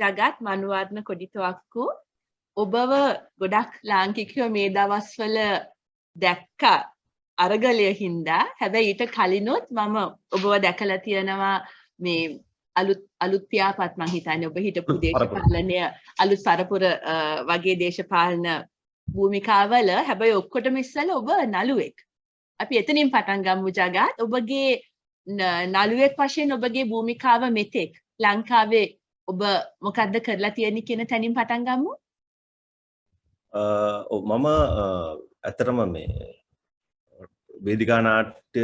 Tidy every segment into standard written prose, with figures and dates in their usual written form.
ජගත් මනුවර්ණ කොඩිතුවක්කු ඔබව ගොඩක් ලාංකිකයෝ මේ දවස්වල දැක්කා අරගලය හින්දා. හැබැයි ඊට කලිනුත් මම ඔබව දැකලා තියෙනවා මේ අලුත් පියාපත් මං හිතන්නේ ඔබ හිටපු දේශපාලනය අලුත් පරපුර වගේ දේශපාලන භූමිකාවල. හැබැයි ඔක්කොටම ඉස්සෙල්ලා ඔබ නළුවෙක්. අපි එතනින් පටන් ගමු ජගත්. ඔබගේ නළුවෙක් වශයෙන් ඔබගේ භූමිකාව මෙතෙක් ලංකාවේ ඔබ මොකද්ද කරලා තියෙන්නේ කියන තැනින් පටන් ගමු. මම ඇත්තටම මේ වේදිකා නාට්‍ය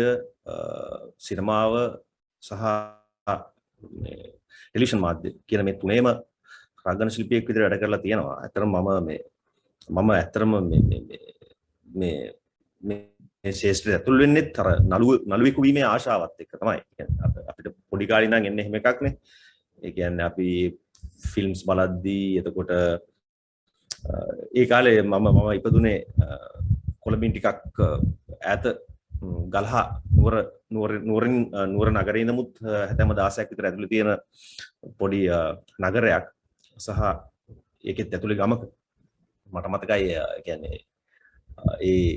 සිනමාව සහ ටෙලිවිෂන් මාධ්‍ය කියන මේ තුනේම රංගන ශිල්පියෙක් විදිහට වැඩ කරලා තියෙනවා. ඇත්තටම මම ඇත්තටම මේ ශේෂ්ත්‍රය ඇතුල් වෙන්නේ අර නළුවෙකු වීමේ ආශාවත් එක්ක තමයි. අපිට පොඩි කාලේ ඉඳන් එන්නේ එහෙම එකක් නේ. ඒ කියන්නේ අපි ෆිල්ම්ස් බලද්දී එතකොට ඒ කාලේ මම ඉපදුනේ කොළඹින් ටිකක් ඈත ගල්හ නුවර නගරේ නමුත් 76ක් විතර ඇතුළේ තියෙන පොඩි නගරයක් සහ ඒකෙත් ඇතුළේ ගමක මට මතකයි කියන්නේ ඒ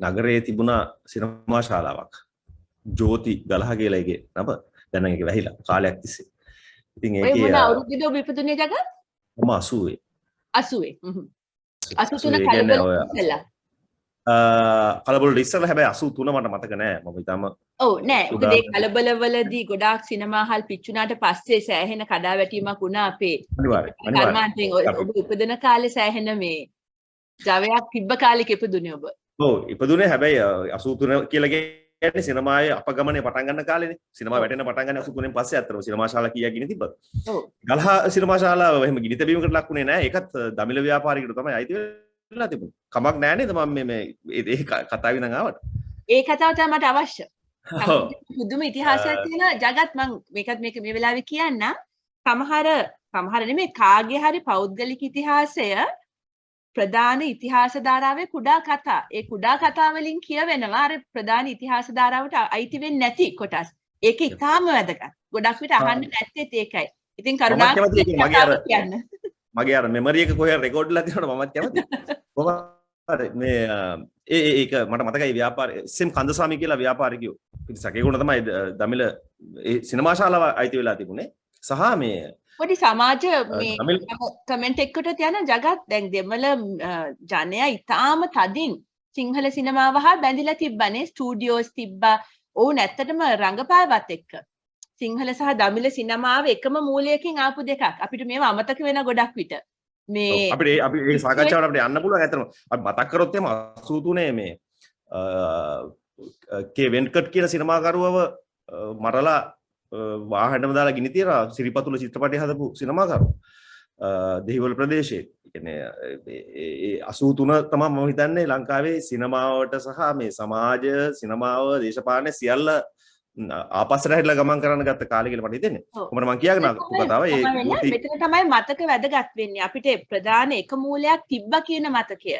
නගරයේ තිබුණ සිනමා ශාලාවක් ජෝති ගලහ කියලා එකේ නම දැන් ඒක වැහිලා කාලයක් තිස්සේ. ඉතින් ඒකේ මොන අවුරුද්දද ඔබ ඉපදුනේ ජගත්? මම 80. 83 කලබල ඉස්සලා. කලබල ඉස්සලා හැබැයි 83 මට මතක නෑ. මම ඊටම ඔව් නෑ. මොකද ඒ කලබලවලදී ගොඩාක් සිනමා හල් පිච්චුනාට පස්සේ සෑහෙන කඩාවැටීමක් වුණා අපේ. අනිවාර්යයෙන් ඔබ ඉපදෙන කාලේ සෑහෙන මේ ජවයක් තිබ්බ කාලෙක ඉපදුනේ ඔබ. ඔව් ඉපදුනේ හැබැයි 83 කියලා කියන්නේ සිනමාවේ අපගමනේ පටන් ගන්න කාලේනේ. සිනමා වැටෙන්න පටන් ගන්න 83 න් පස්සේ අත්‍තරම සිනමා ශාලා කීයක් ගිනි තිබ්බද? ඔව්. ගලහ සිනමා ශාලාව එහෙම ගිනි තැබීමකට ලක්ුණේ නෑ. ඒකත් දමිළ ව්‍යාපාරිකයට තමයි අයිති වෙලා තිබුණේ. කමක් නෑ නේද මම මේ ඒ කතාව ඉඳන් ආවට. ඒ කතාව තමයි මට අවශ්‍ය. පුදුම ඉතිහාසයක් තියෙන ජගත් මම මේක මේ වෙලාවේ කියන්න. සමහර නෙමෙයි කාගේ හරි පෞද්ගලික ඉතිහාසය ප්‍රධාන ඉතිහාස ධාරාවේ කුඩා කතා. ඒ කුඩා කතා වලින් කියවෙනවා අර ප්‍රධාන ඉතිහාස ධාරාවට අයිති වෙන්නේ නැති කොටස්. ඒක ඉතාම වැදගත්. ගොඩක් විට අහන්න නැත්තේ ඒකයි. ඉතින් කරුණාකරලා කියන්න. මගේ අර මෙමරි එක කොහේ රෙකෝඩ්ලා තියෙනවද මමත් කැමතියි. කොහොමද මේ ඒක මට මතකයි ව්‍යාපාරය එස්.එම්. කන්දසාමි කියලා ව්‍යාපාරිකයෝ පිරිසක්. ඒගොල්ලෝ තමයි දමිළ ඒ සිනමා ශාලාව අයිති වෙලා තිබුණේ. සහ මේ පොඩි සමාජ මේ කමෙන්ට් එකකට යන ජගත් දැන් දෙමළ ජනයා ඉතාම තදින් සිංහල සිනමාව හා බැඳිලා තිබ්බනේ. ස්ටුඩියෝස් තිබ්බා. ඔවුන් ඇත්තටම රංගපෑවත් එක්ක සිංහල සහ දමිළ සිනමාව එකම මූලයකින් ආපු දෙකක්. අපිට මේවා අමතක වෙන ගොඩක් විට. මේ අපි මේ සාකච්ඡාවට අපිට යන්න පුළුවන්. ඇත්තටම අපි මතක් කරොත් එහම 83 මේ කේ වෙන්කට් කියන සිනමාකරුවව මරලා වාහනටම දාලා ගිනි තියලා සිරිපතුල චිත්‍රපටය හදපු සිනමාකරු දෙහිවල ප්‍රදේශයේ. කියන්නේ ඒ 83 තමයි මම හිතන්නේ ලංකාවේ සිනමාවට සහ මේ සමාජ සිනමාව දේශපාලන සියල්ල ආපස්සට හැරිලා ගමන් කරන්න ගත්ත කාලය කියලා මට හිතෙන්නේ. කොහොමද මම කියාගෙන ආපු කතාව මෙතන තමයි මතක වැදගත් වෙන්නේ. අපිට ප්‍රධාන එක මූලයක් තිබ්බා කියන මතකය.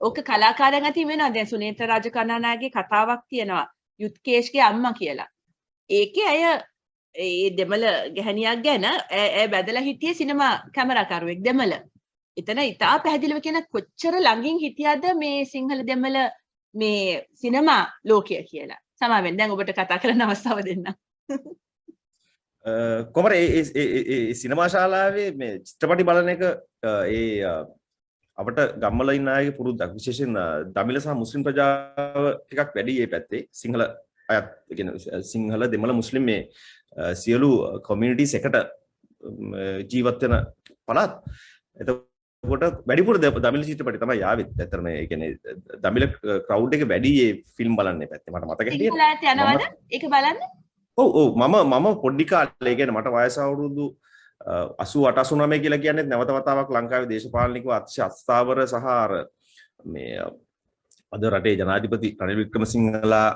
ඕක කලාකාරයන් අතින් වෙනවා. දැන් සුනේත රාජකරුණාගේ කතාවක් තියෙනවා. යුත්කේෂ්ගේ අම්මා කියලා. ඒකේ අය ඒ දෙමළ ගැහණියක් ගැන ඈ බැදලා හිටියේ සිනමා කැමරාකරුවෙක් දෙමළ. එතන ඉතා පැහැදිලිව කියන කොච්චර ළඟින් හිටියද මේ සිංහල දෙමළ මේ සිනමා ලෝකය කියලා. සමාවෙන් දැන් ඔබට කතා කරන්න අවස්ථාව දෙන්න. කොහමද ඒ සිනමා ශාලාවේ මේ චිත්‍රපටි බලන එක ඒ අපිට ගම්වල ඉන්න අයගේ පුරුද්දක්. විශේෂයෙන් දමිළ සහ මුස්ලිම් ප්‍රජාව ටිකක් වැඩි මේ පැත්තේ. සිංහල අයත් කියන්නේ සිංහල දෙමළ මුස්ලිම් මේ සියලු කොමියුනිටිස් එකට ජීවත් වෙන පළාත්. එතකොට වැඩිපුර දමිළ චිත්‍රපටි තමයි ආවෙත්. ඇත්තටම ඒ කියන්නේ දමිළ ක්‍රවුඩ් එක වැඩි මේ ෆිල්ම් බලන්නේ පැත්තේ. මට මතක හිටියේ. සිංහලයට යනවද? ඒක බලන්න. ඔව් මම පොඩි කාලේ කියන්නේ මට වයස අවුරුදු 88 89 කියලා කියන්නේ නැවත වතාවක් ලංකාවේ දේශපාලනිකව අතිශය අස්ථාවර සහ අර මේ අද රටේ ජනාධිපති රනිල් වික්‍රමසිංහලා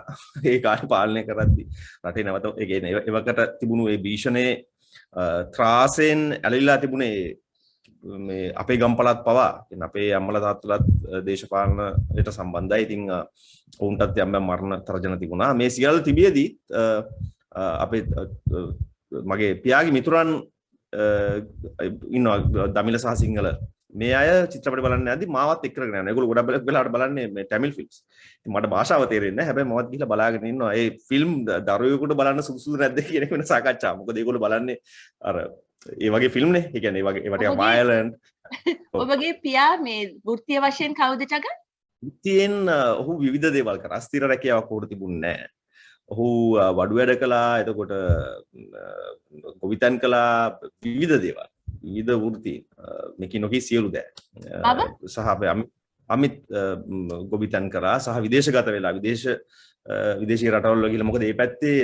ඒ කාලේ පාලනය කරද්දී රටේ නැවත ඒ කියන්නේ එවකට තිබුණු ඒ භීෂණයේ ත්‍රාසෙන් ඇලිලා තිබුණේ මේ අපේ ගම් පළාත් පවා කියන්නේ අපේ අම්මලා තාත්තලාත් දේශපාලනයට සම්බන්ධයි. ඉතින් ඔවුන්ටත් යම් මරණ තරජන තිබුණා. මේ සියල්ල තිබියදී අපේ මගේ පියාගේ මිතුරන් ඉන්නවා දමිළ සහ සිංහල මේ අය චිත්‍රපට බලන්න යද්දි මාවත් එක්ක කරගෙන යනවා. ඒගොල්ලෝ ගොඩක් වෙලාවට බලන්නේ මේ ටැමිල් ෆිල්ම්ස්. ඉතින් මට භාෂාව තේරෙන්නේ නැහැ. හැබැයි මමත් ගිහලා බලාගෙන ඉන්නවා. ඒ ෆිල්ම් දරුවෙකුට බලන්න සුදුසුද නැද්ද කියන එක වෙන සාකච්ඡාවක්. මොකද ඒගොල්ලෝ බලන්නේ අර ඒ වගේ ෆිල්ම් නේ. ඒ කියන්නේ ඒ වගේ ඒවට වයලන්ට්. ඔබගේ පියා මේ වෘත්තීය වශයෙන් කවුද චග? වෘත්තියෙන් ඔහු විවිධ දේවල් කරා. අස්තිර රැකියාවක් උඩ තිබුණේ නැහැ. ඔහු වඩු වැඩ කළා. එතකොට ගොවිතැන් කළා. විවිධ දේවල්. විවිධ වෘත්ති මේක නොකී සියලු දෑ. සහ අපේ අමිත් ගොවිතැන් කරා සහ විදේශගත වෙලා විදේශීය රටවල් වල ගිහලා මොකද මේ පැත්තේ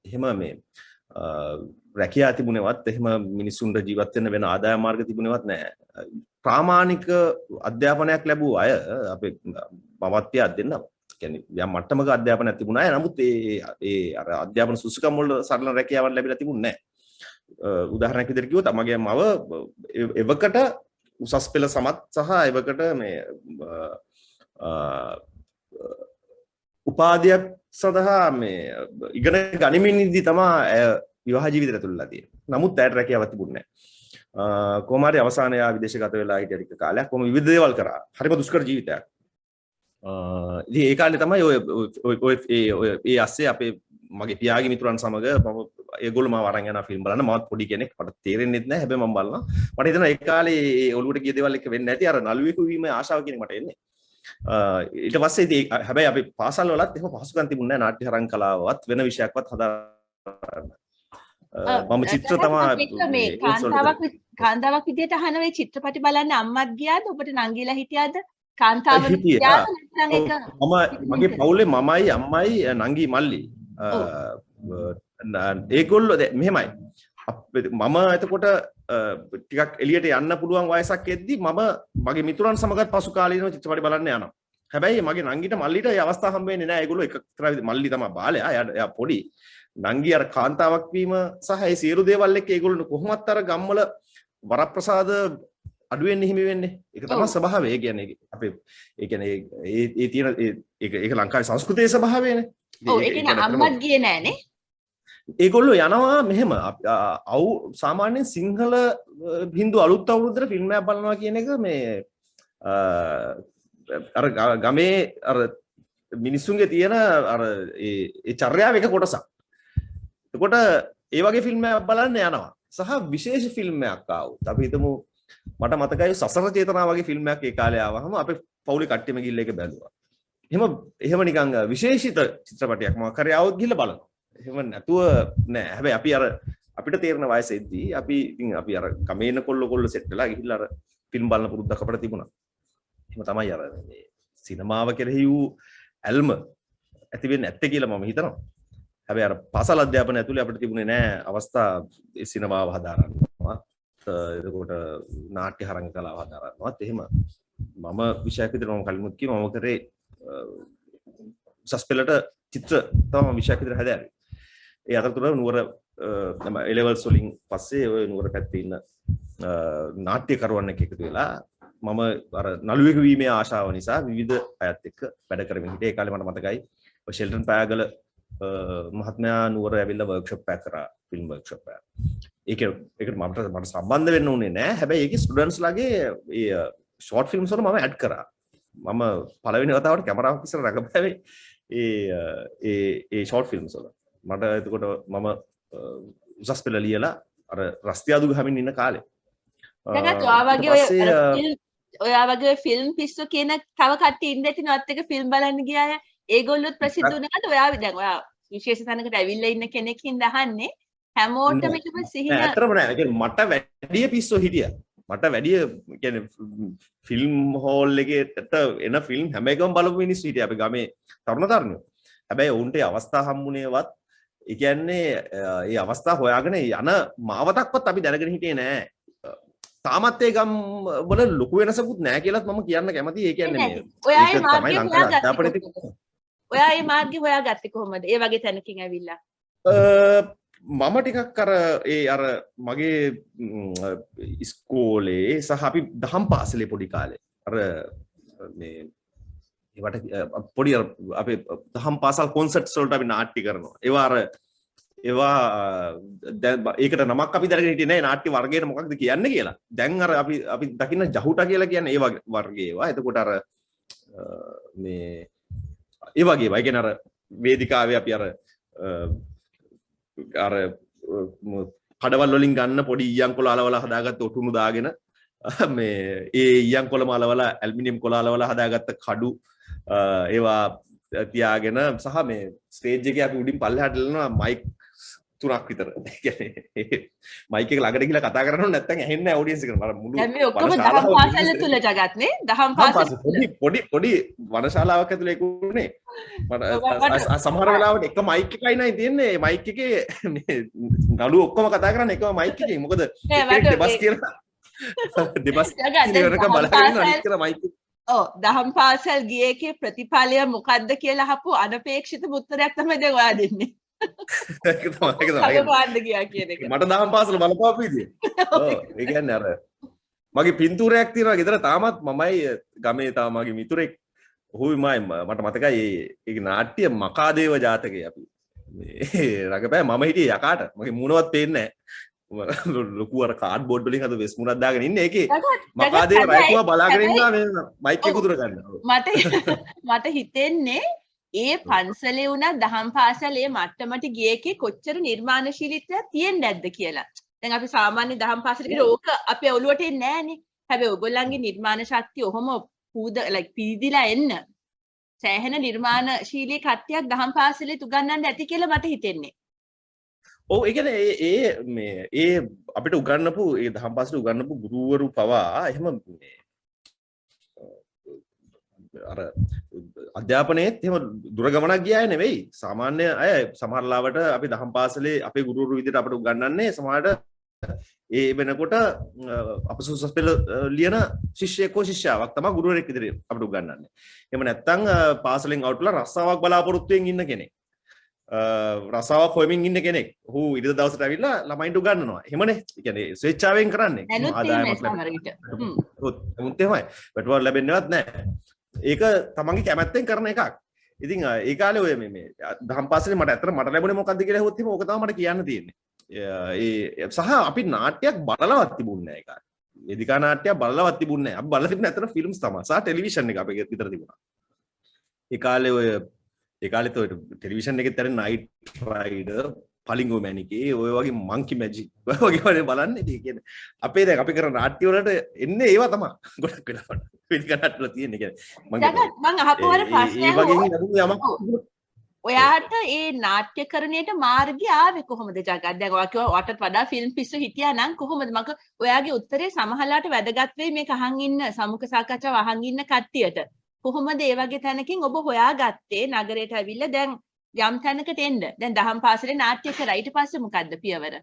එහෙම මේ රැකියා තිබුණේවත් එහෙම මිනිසුන්ට ජීවත් වෙන්න වෙන ආදායම් මාර්ග තිබුණේවත් නැහැ. ප්‍රාමාණික අධ්‍යාපනයක් ලැබුව අය අපේ මමත් පියා දෙන්නා. කියන්නේ යම් මට්ටමක අධ්‍යාපනයක් තිබුණා අය. නමුත් ඒ අර අධ්‍යාපන සුසුකම් වල සරල රැකියාවක් ලැබිලා තිබුණේ නැහැ. උදාහරණයක් විදිහට කිව්වොත් මගේ මව එවකට උසස් පෙළ සමත් සහ එවකට මේ උපාධියක් සඳහා මේ ඉගෙන ගනිමින් ඉඳි තමයි විවාහ ජීවිතය තුළලා තියෙන්නේ. නමුත් ඇයට රැකියාවක් තිබුණේ නැහැ. කොහොම හරි අවසානයේ ආ විදේශගත වෙලා හිටිය ටික කාලයක් කොහොම විවිධ දේවල් කරා. හරිම දුෂ්කර ජීවිතයක්. ඉතින් ඒ කාලේ තමයි ඔය අස්සේ අපේ මගේ පියාගේ මිතුරන් සමග මම ඒගොල්ලෝ මාව අරන් යනවා ෆිල්ම් බලන්න. මමත් පොඩි කෙනෙක් මට තේරෙන්නේ නැහැ. හැබැයි මම බලනවා. මට හිතෙනවා ඒ කාලේ ඒ ඔළුවට ගිය දේවල් එක වෙන්නේ නැති අර නළුවෙකු වීමේ ආශාව කියන මට එන්නේ. ඊට පස්සේ ඉතින් හැබැයි අපි පාසල් වලත් එහෙම පහසුකම් තිබුණේ නැහැ. නාට්‍ය හරන් කලාවවත් වෙන විෂයක්වත් හදාගන්න. මම චිත්‍ර තමයි කාන්තාවක් විදියට අහන වෙයි චිත්‍රපටි බලන්න අම්මත් ගියාද ඔබට නංගිලා හිටියාද? කාන්තාවද ගියාද නැත්නම් ඒක මගේ පවුලේ මමයි අම්මයි නංගි මල්ලි ඒගොල්ලෝ මෙහෙමයි මම එතකොට ටිකක් එළියට යන්න පුළුවන් වයසක් එද්දි මම මගේ මිතුරන් සමගත් පසු කාලීනව චිත්‍රපටි බලන්න යනවා. හැබැයි මගේ නංගිට මල්ලිට ඒ අවස්ථාව හම්බ වෙන්නේ නැහැ. ඒගොල්ලෝ එකතරා මල්ලි තමයි බාලයා. එයා පොඩි. නංගි අර කාන්තාවක් වීම සහ ඒ සියලු දේවල් එක්ක ඒගොල්ලෝ කොහොමත් අර ගම්වල වරප්‍රසාද අඩු වෙන්නේ හිමි වෙන්නේ. ඒක තමයි ස්වභාවය. ඒ කියන්නේ අපේ ඒ කියන්නේ ඒ තියෙන ඒක ලංකාවේ සංස්කෘතියේ ස්වභාවයනේ. ඔව් ඒ කියන්නේ අම්මත් ගියේ නෑනේ. ඒගොල්ලෝ යනවා මෙහෙම සාමාන්‍යයෙන් සිංහල හින්දු අලුත් අවුරුද්දට ෆිල්ම් එකක් බලනවා කියන එක මේ අර ගමේ අර මිනිස්සුන්ගේ තියෙන අර ඒ චර්යාව එක කොටසක්. එතකොට ඒ වගේ ෆිල්ම් එකක් බලන්න යනවා. සහ විශේෂ ෆිල්ම් එකක් ආවොත් අපි හිතමු මට මතකයි සසර චේතනා වගේ ෆිල්ම් එකක් ඒ කාලේ ආවහම අපේ පවුලේ කට්ටියම ගිහිල්ලා ඒක බැලුවා. එහෙම නිකන් විශේෂිත චිත්‍රපටයක් මොකක් හරි ආවොත් ගිහිල්ලා බලනවා. එහෙම නැතුව නෑ. හැබැයි අපි අර අපිට තේරෙන වයසෙද්දී අපි අර ගමේන කොල්ල සෙට් වෙලා ගිහිල්ලා අර ෆිල්ම් බලන පුරුද්දක් අපිට තිබුණා. එහෙම තමයි අර මේ සිනමාව කෙරෙහි වූ ඇල්ම ඇති වෙන්නේ නැත්තේ කියලා මම හිතනවා. හැබැයි අර පාසල් අධ්‍යාපනය ඇතුලේ අපිට තිබුණේ නෑ අවස්ථා සිනමාව හදාරන්නවත් එතකොට නාට්‍ය හරංග කලාව හදාරන්නවත් එහෙම මම විෂයක් විදිහට මම කලිමුත් කිව්වා මම කරේ උසස් පෙළට චිත්‍ර තමයි විෂයක් විදිහට හදාරේ. ඒ අතරතුර නුවර එලෙවල්ස් වලින් පස්සේ ඔය නුවර පැත්තේ ඉන්න නාට්‍යකරුවන් එක්ක එකතු වෙලා මම අර නළුවෙකු වීමේ ආශාව නිසා විවිධ අයත් එක්ක වැඩ කරමින් හිටියේ. ඒ කාලේ මට මතකයි ඔය ෂෙල්ටන් පෑගල මහත්මයා නුවර ඇවිල්ලා වර්ක්ෂොප් එකක් කරා ෆිල්ම් වර්ක්ෂොප් එකක්. ඒකට මට සම්බන්ධ වෙන්න උනේ නෑ. හැබැයි ඒකේ ස්ටුඩන්ට්ස් ලාගේ ඒ ෂෝට් ෆිල්ම්ස් වල මම ඇඩ් කරා. මම පළවෙනි වතාවට කැමරාවක් ඉස්සර රඟපෑවේ ඒ ෂෝට් ෆිල්ම්ස් වල. මට එතකොට මම උසස් පෙළ ලියලා අර රස්තියාදු ගහමින් ඉන්න කාලේ. ඔයා වගේ ෆිල්ම් පිස්සු කියන තව කට්ටිය ඉන්න ඇති නවත් එක ෆිල්ම් බලන්න ගියාය. ඒගොල්ලොත් ප්‍රසිද්ධ වුණාද? ඔයා විශේෂ තැනකට ඇවිල්ලා ඉන්න කෙනෙක් හින්දා අහන්නේ. හැමෝටම ඒක සිහින. ඇත්තටම නෑ. ඒ කියන්නේ මට වැඩි පිස්සෝ හිටියා. මට වැඩි කියන්නේ ෆිල්ම් හෝල් එකේට එන ෆිල්ම් හැම එකම බලපු මිනිස්සු හිටියා. අපි ගමේ තරුණ තරුණියෝ. හැබැයි උන්ට අවස්ථා හම්බුනේවත් ඒ කියන්නේ ඒ අවස්ථා හොයාගෙන යන මාවතක්වත් අපි දැනගෙන හිටියේ නෑ. තාමත් ඒ ගම් වල ලොකු වෙනසකුත් නෑ කියලාත් මම කියන්න කැමතියි. ඒ කියන්නේ මේ ඔයා ඒ මාර්ගය හොයාගත්තේ කොහොමද? ඒ වගේ තැනකින් ඇවිල්ලා. මම ටිකක් අර මගේ ඉස්කෝලේ සහ අපි දහම් පාසලේ පොඩි කාලේ අර මේ ඒවට පොඩි අපේ දහම් පාසල් කොන්සර්ට්ස් වලට අපි නාට්‍ය කරනවා. ඒවා අර ඒවා ඒකට නමක් අපි දැනගෙන හිටියේ නෑ නාට්‍ය වර්ගයට මොකක්ද කියන්නේ කියලා. දැන් අර අපි දකින්න ජහුටා කියලා කියන්නේ ඒ වගේ වර්ගයේ ඒවා. එතකොට අර මේ ඒ වගේ ඒවා. ඒ කියන්නේ අර වේදිකාවේ අපි අර කඩවල් වලින් ගන්න පොඩි ඊයන් කොළ අලවලා හදාගත්ත ඔටුනු දාගෙන මේ ඒ ඊයන් කොළම අලවලා ඇලුමිනියම් කොළ අලවලා හදාගත්ත කඩු ඒවා තියාගෙන සහ මේ ස්ටේජ් එකේ අපි උඩින් පල්ලෙහාට එල්ලනවා මයික් 3ක් විතර. ඒ කියන්නේ මයික් එක ළඟට ගිහලා කතා කරනොත් නැත්තම් ඇහෙන්නේ නැහැ ඔඩියන්ස් එකට. මම මුළු දැන් මේ ඔක්කොම දහම් පාසල තුල ජගත් නේ දහම් පාසල පොඩි වනශාලාවක් ඇතුලේ ඒකුනේ. මට සමහර වෙලාවට එක මයික් එකයි නයි තියෙන්නේ. ඒ මයික් එකේ මේ නළුව ඔක්කොම කතා කරන්නේ එකම මයික් එකේ. මොකද දෙබස් කියලා දෙබස් කියනක බලගෙන අනිත් කියලා මයික් ඔව් දහම් පාසල් ගියේ එකේ ප්‍රතිඵලය මොකද්ද කියලා අහපු අනපේක්ෂිත උත්තරයක් තමයි දැන් ඔයා දෙන්නේ. ඒක තමයි. මොකද්ද ගියා කියන එක. මට දහම් පාසල බලපාපු විදිය. ඔව් ඒ කියන්නේ අර මගේ පින්තූරයක් තියෙනවා ගෙදර තාමත් මමයි ගමේ තාම මගේ මිතුරෙක් ඔහුයි මට මතකයි ඒ නාට්‍ය මකාදේව ජාතකය අපි මේ රඟපෑ මම හිටියේ යකාට මගේ මූණවත් පේන්නේ නැහැ ලොකු අර කාඩ් බෝඩ් වලින් හද වෙස් මුණක් දාගෙන ඉන්නේ ඒකේ මකාදේව රයිතුවා බලාගෙන ඉන්නවා මේ මයික් එක උදුර ගන්න මට හිතෙන්නේ ඒ පන්සලේ වුණා දහම් පාසලේ මට්ටමට ගිය එකේ කොච්චර නිර්මාණශීලීත්වයක් තියෙන්නේ නැද්ද කියලා. දැන් අපි සාමාන්‍ය දහම් පාසලේ ඕක අපේ ඔළුවට එන්නේ නැහනේ. හැබැයි ඔයගොල්ලන්ගේ නිර්මාණ ශක්තිය ඔහොම පීදිලා එන්න සෑහෙන නිර්මාණශීලී කට්ටියක් දහම් පාසලේ උගන්වන්න ඇති කියලා මට හිතෙන්නේ. ඔව් ඒ කියන්නේ ඒ අපිට උගන්වපු ඒ දහම් පාසලේ උගන්වපු ගුරුවරු පවා එහෙම මේ අර අධ්‍යාපනයේත් එහෙම දුර ගමනක් ගියාය නෙවෙයි. සාමාන්‍ය අය සමහරලාවට අපි දහම් පාසලේ අපේ ගුරුවරු විදිහට අපිට උගන්වන්නේ සමහරට ඒ වෙනකොට අපසුසස් පෙළ ලියන ශිෂ්‍යයෙක් හෝ ශිෂ්‍යාවක් තමයි ගුරුවරයෙක් විදිහට අපිට උගන්වන්නේ. එහෙම නැත්නම් පාසලෙන් අවුට්ලා රස්සාවක් බලාපොරොත්තුෙන් ඉන්න කෙනෙක්. රස්සාවක් හොයමින් ඉන්න කෙනෙක්. ඔහු ඉරිද දවසට ඇවිල්ලා ළමයින්ට උගන්වනවා. එහෙමනේ. ඒ කියන්නේ ස්වේච්ඡාවෙන් කරන්නේ. ආදායමක් ලැබෙන්නේ. එහෙමයි. වැටුපක් ලැබෙන්නේවත් නැහැ. ඒක තමන්ගේ කැමැත්තෙන් කරන එකක්. ඉතින් ඒ කාලේ ඔය මේ දහම් පාසලේ මට ලැබුණේ මොකද්ද කියලා හෙව්වොත් එහෙම ඕක තමයි මට කියන්න තියෙන්නේ. ඒ සහ අපි නාට්‍යයක් බලලවත් තිබුණේ නැහැ ඒ කාලේ. වේදිකා නාට්‍යයක් බලලවත් තිබුණේ නැහැ. අපි බලලා තිබුණේ අතන ෆිල්ම්ස් තමයි. සහ ටෙලිවිෂන් එක අපේ විතර තිබුණා. ඒ කාලෙත් ඔය ටෙලිවිෂන් එකේ තරම් නයිට් රයිඩර් පලිංගෝ මැනිකේ ඔය වගේ මංකි මැජික් ඔය වගේ වල බලන්නේ. ඒ කියන්නේ අපේ දැන් අපි කරන නාට්‍ය වලට එන්නේ ඒවා තමයි. ගොඩක් වෙලාවට වේදිකා නාට්‍ය වල තියෙන. කියන්නේ මම අහපුවාර ප්‍රශ්නයක් ඔයාට ඒ නාට්‍යකරණයට මාර්ගය ආවේ කොහොමද ජගත්? දැන් ඔයා කිව්වා ඔයාටත් වඩා ෆිල්ම් පිස්සු හිටියා නම් කොහොමද? මම ඔයාගේ උත්තරේ සමහරලාට වැදගත් වෙයි මේක අහන් ඉන්න සමුඛ සාකච්ඡාව අහන් ඉන්න කට්ටියට. කොහොමද ඒ වගේ තැනකින් ඔබ හොයාගත්තේ නගරයට ඇවිල්ලා දැන් යම් තැනකට එන්න? දැන් දහම් පාසලේ නාට්‍ය කරා ඊට පස්සේ මොකද්ද පියවර?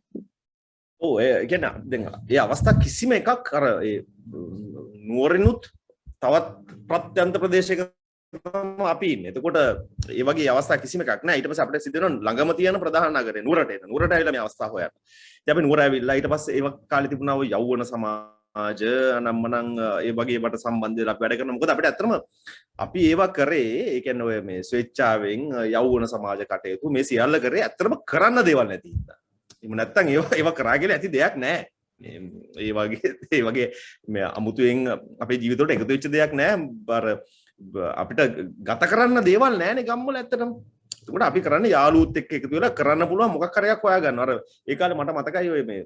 ඔව් ඒ කියන්නේ දැන් ඒ අවස්ථා කිසිම එකක් අර ඒ නුවරිනුත් තවත් ප්‍රත්‍යන්ත ප්‍රදේශයක අපි ඉන්නේ. එතකොට ඒ වගේ අවස්ථා කිසිම එකක් නැහැ. ඊට පස්සේ අපිට සිද්ධ වෙනවා ළඟම තියෙන ප්‍රධාන නගරේ නුවරට එන්න. නුවරට ඇවිල්ලා මේ අවස්ථාව හොයන්න. ඉතින් අපි නුවර ඇවිල්ලා ඊට පස්සේ ඒ කාලේ තිබුණා ඔය යෞවන සමාජ නම්මනම් ඒ වගේ වට සම්බන්ධ වෙලා අපි වැඩ කරනවා. මොකද අපිට ඇත්තටම අපි ඒවා කරේ ඒ කියන්නේ ඔය මේ ස්වේච්ඡාවෙන් යෞවන සමාජ කටයුතු මේ සියල්ල කරේ ඇත්තටම කරන්න දේවල් නැති හින්දා. එහෙම නැත්තම් ඒවා කරා කියලා ඇති දෙයක් නැහැ. ඒ වගේ මේ අමුතුවෙන් අපේ ජීවිතවලට එකතු වෙච්ච දෙයක් නැහැ. අර අපිට ගත කරන්න දේවල් නැහැනේ ගම්වල ඇත්තටම. ඒකට අපි කරන්නේ යාළුවොත් එක්ක එකතු වෙලා කරන්න පුළුවන් මොකක් හරි එකක් හොයාගන්නවා. අර ඒ කාලේ මට මතකයි ඔය මේ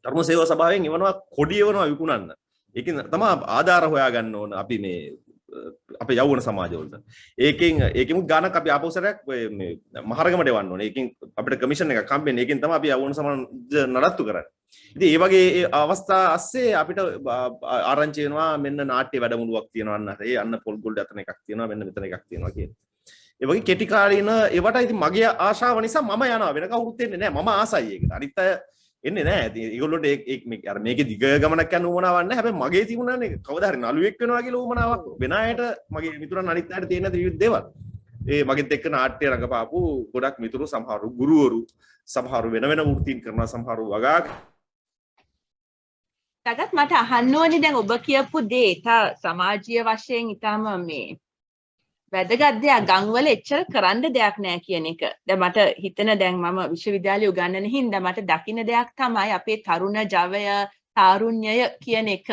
ධර්ම සේවා සභාවෙන් එවනවා කොඩි එවනවා විකුණන්න. ඒකෙන් තමයි ආධාර හොයාගන්න ඕන අපි මේ අපේ යෞවන සමාජවලට. ඒකෙමුත් ගානක් අපි ආපෞසරයක් මේ මහරගමට එවන්න ඕනේ. ඒකෙන් අපිට කමිෂන් එකක් හම්බෙන්නේ. ඒකෙන් තමයි අපි යෞවන සමාජ නඩත්තු කරන්නේ. ඉතින් ඒ වගේ අවස්ථා ASCII අපිට ආරංචි වෙනවා මෙන්න නාට්‍ය වැඩමුළුවක් තියෙනවා අන්න පොල් ගොල්ඩ් අතන එකක් තියෙනවා මෙන්න මෙතන එකක් තියෙනවා කියන. ඒ වගේ කෙටි කාලීන ඒවට ඉතින් මගේ ආශාව නිසා මම යනවා වෙන කවුරුත් එන්නේ නැහැ. මම ආසයි ඒකට. අනිත් අය එන්නේ නැහැ. ඉතින් ඒගොල්ලොන්ට අර මේකේ දිග ගමනක් යන උවමනාවක් නැහැ. හැබැයි මගේ තිබුණානේ කවදා හරි නළුවෙක් වෙනවා කියලා උවමනාවක්. වෙන අයට මගේ මිතුරන් අනිත් අයට තියෙන විවිධ දේවල්. ඒ මගෙත් එක්ක නාට්‍ය රඟපාපු ගොඩක් මිතුරු සමහරු ගුරුවරු සමහරු වෙන වෘත්තීන් කරනවා සමහරු වගා ජගත් මට අහන්න ඕනේ දැන් ඔබ කියපු දේ තා සමාජීය වශයෙන් ඊටම මේ වැදගත් දෙයක් ගම්වල එච්චර කරන්න දෙයක් නෑ කියන එක. දැන් මට හිතෙන දැන් මම විශ්වවිද්‍යාලේ උගන්වන හින්දා මට දකින්න දෙයක් තමයි අපේ තරුණ ජවය, තාරුණ්‍යය කියන එක.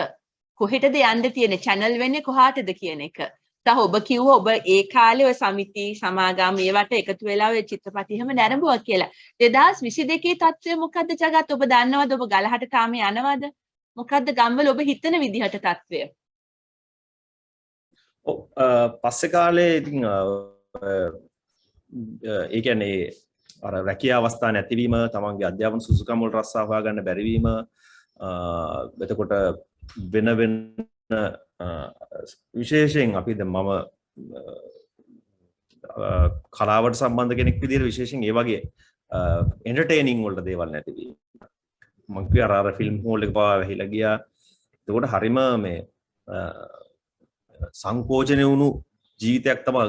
කොහෙටද යන්න තියෙන්නේ? channel වෙන්නේ කොහාටද කියන එක. සහ ඔබ කිව්වා ඔබ ඒ කාලේ ඔය සමිති සමාගම් ඒවට එකතු වෙලා ඔය චිත්‍රපටි එහෙම නැරඹුවා කියලා. 2022 තත්ත්වය මොකද්ද ජගත්? ඔබ දන්නවද? ඔබ ගලහට තාම යනවද? මොකද්ද ගම්වල ඔබ හිතන විදිහට තත්ත්වය? පස්සේ කාලේ ඉතින් ඒ කියන්නේ අර රැකියා අවස්ථා නැතිවීම, තමන්ගේ අධ්‍යාපන සුසුකම් වල රස්සා හොයාගන්න බැරිවීම, එතකොට වෙන වෙන විශේෂයෙන් අපි දැන් මම කලාවට සම්බන්ධ කෙනෙක් විදිහට විශේෂයෙන් ඒ වගේ එන්ටර්ටේනින් වලට දේවල් නැතිවීම. මම කිය අර ෆිල්ම් හෝල් එක පාවා වෙහිලා ගියා. එතකොට හරිම මේ සංකෝචනය වුණු ජීවිතයක් තමයි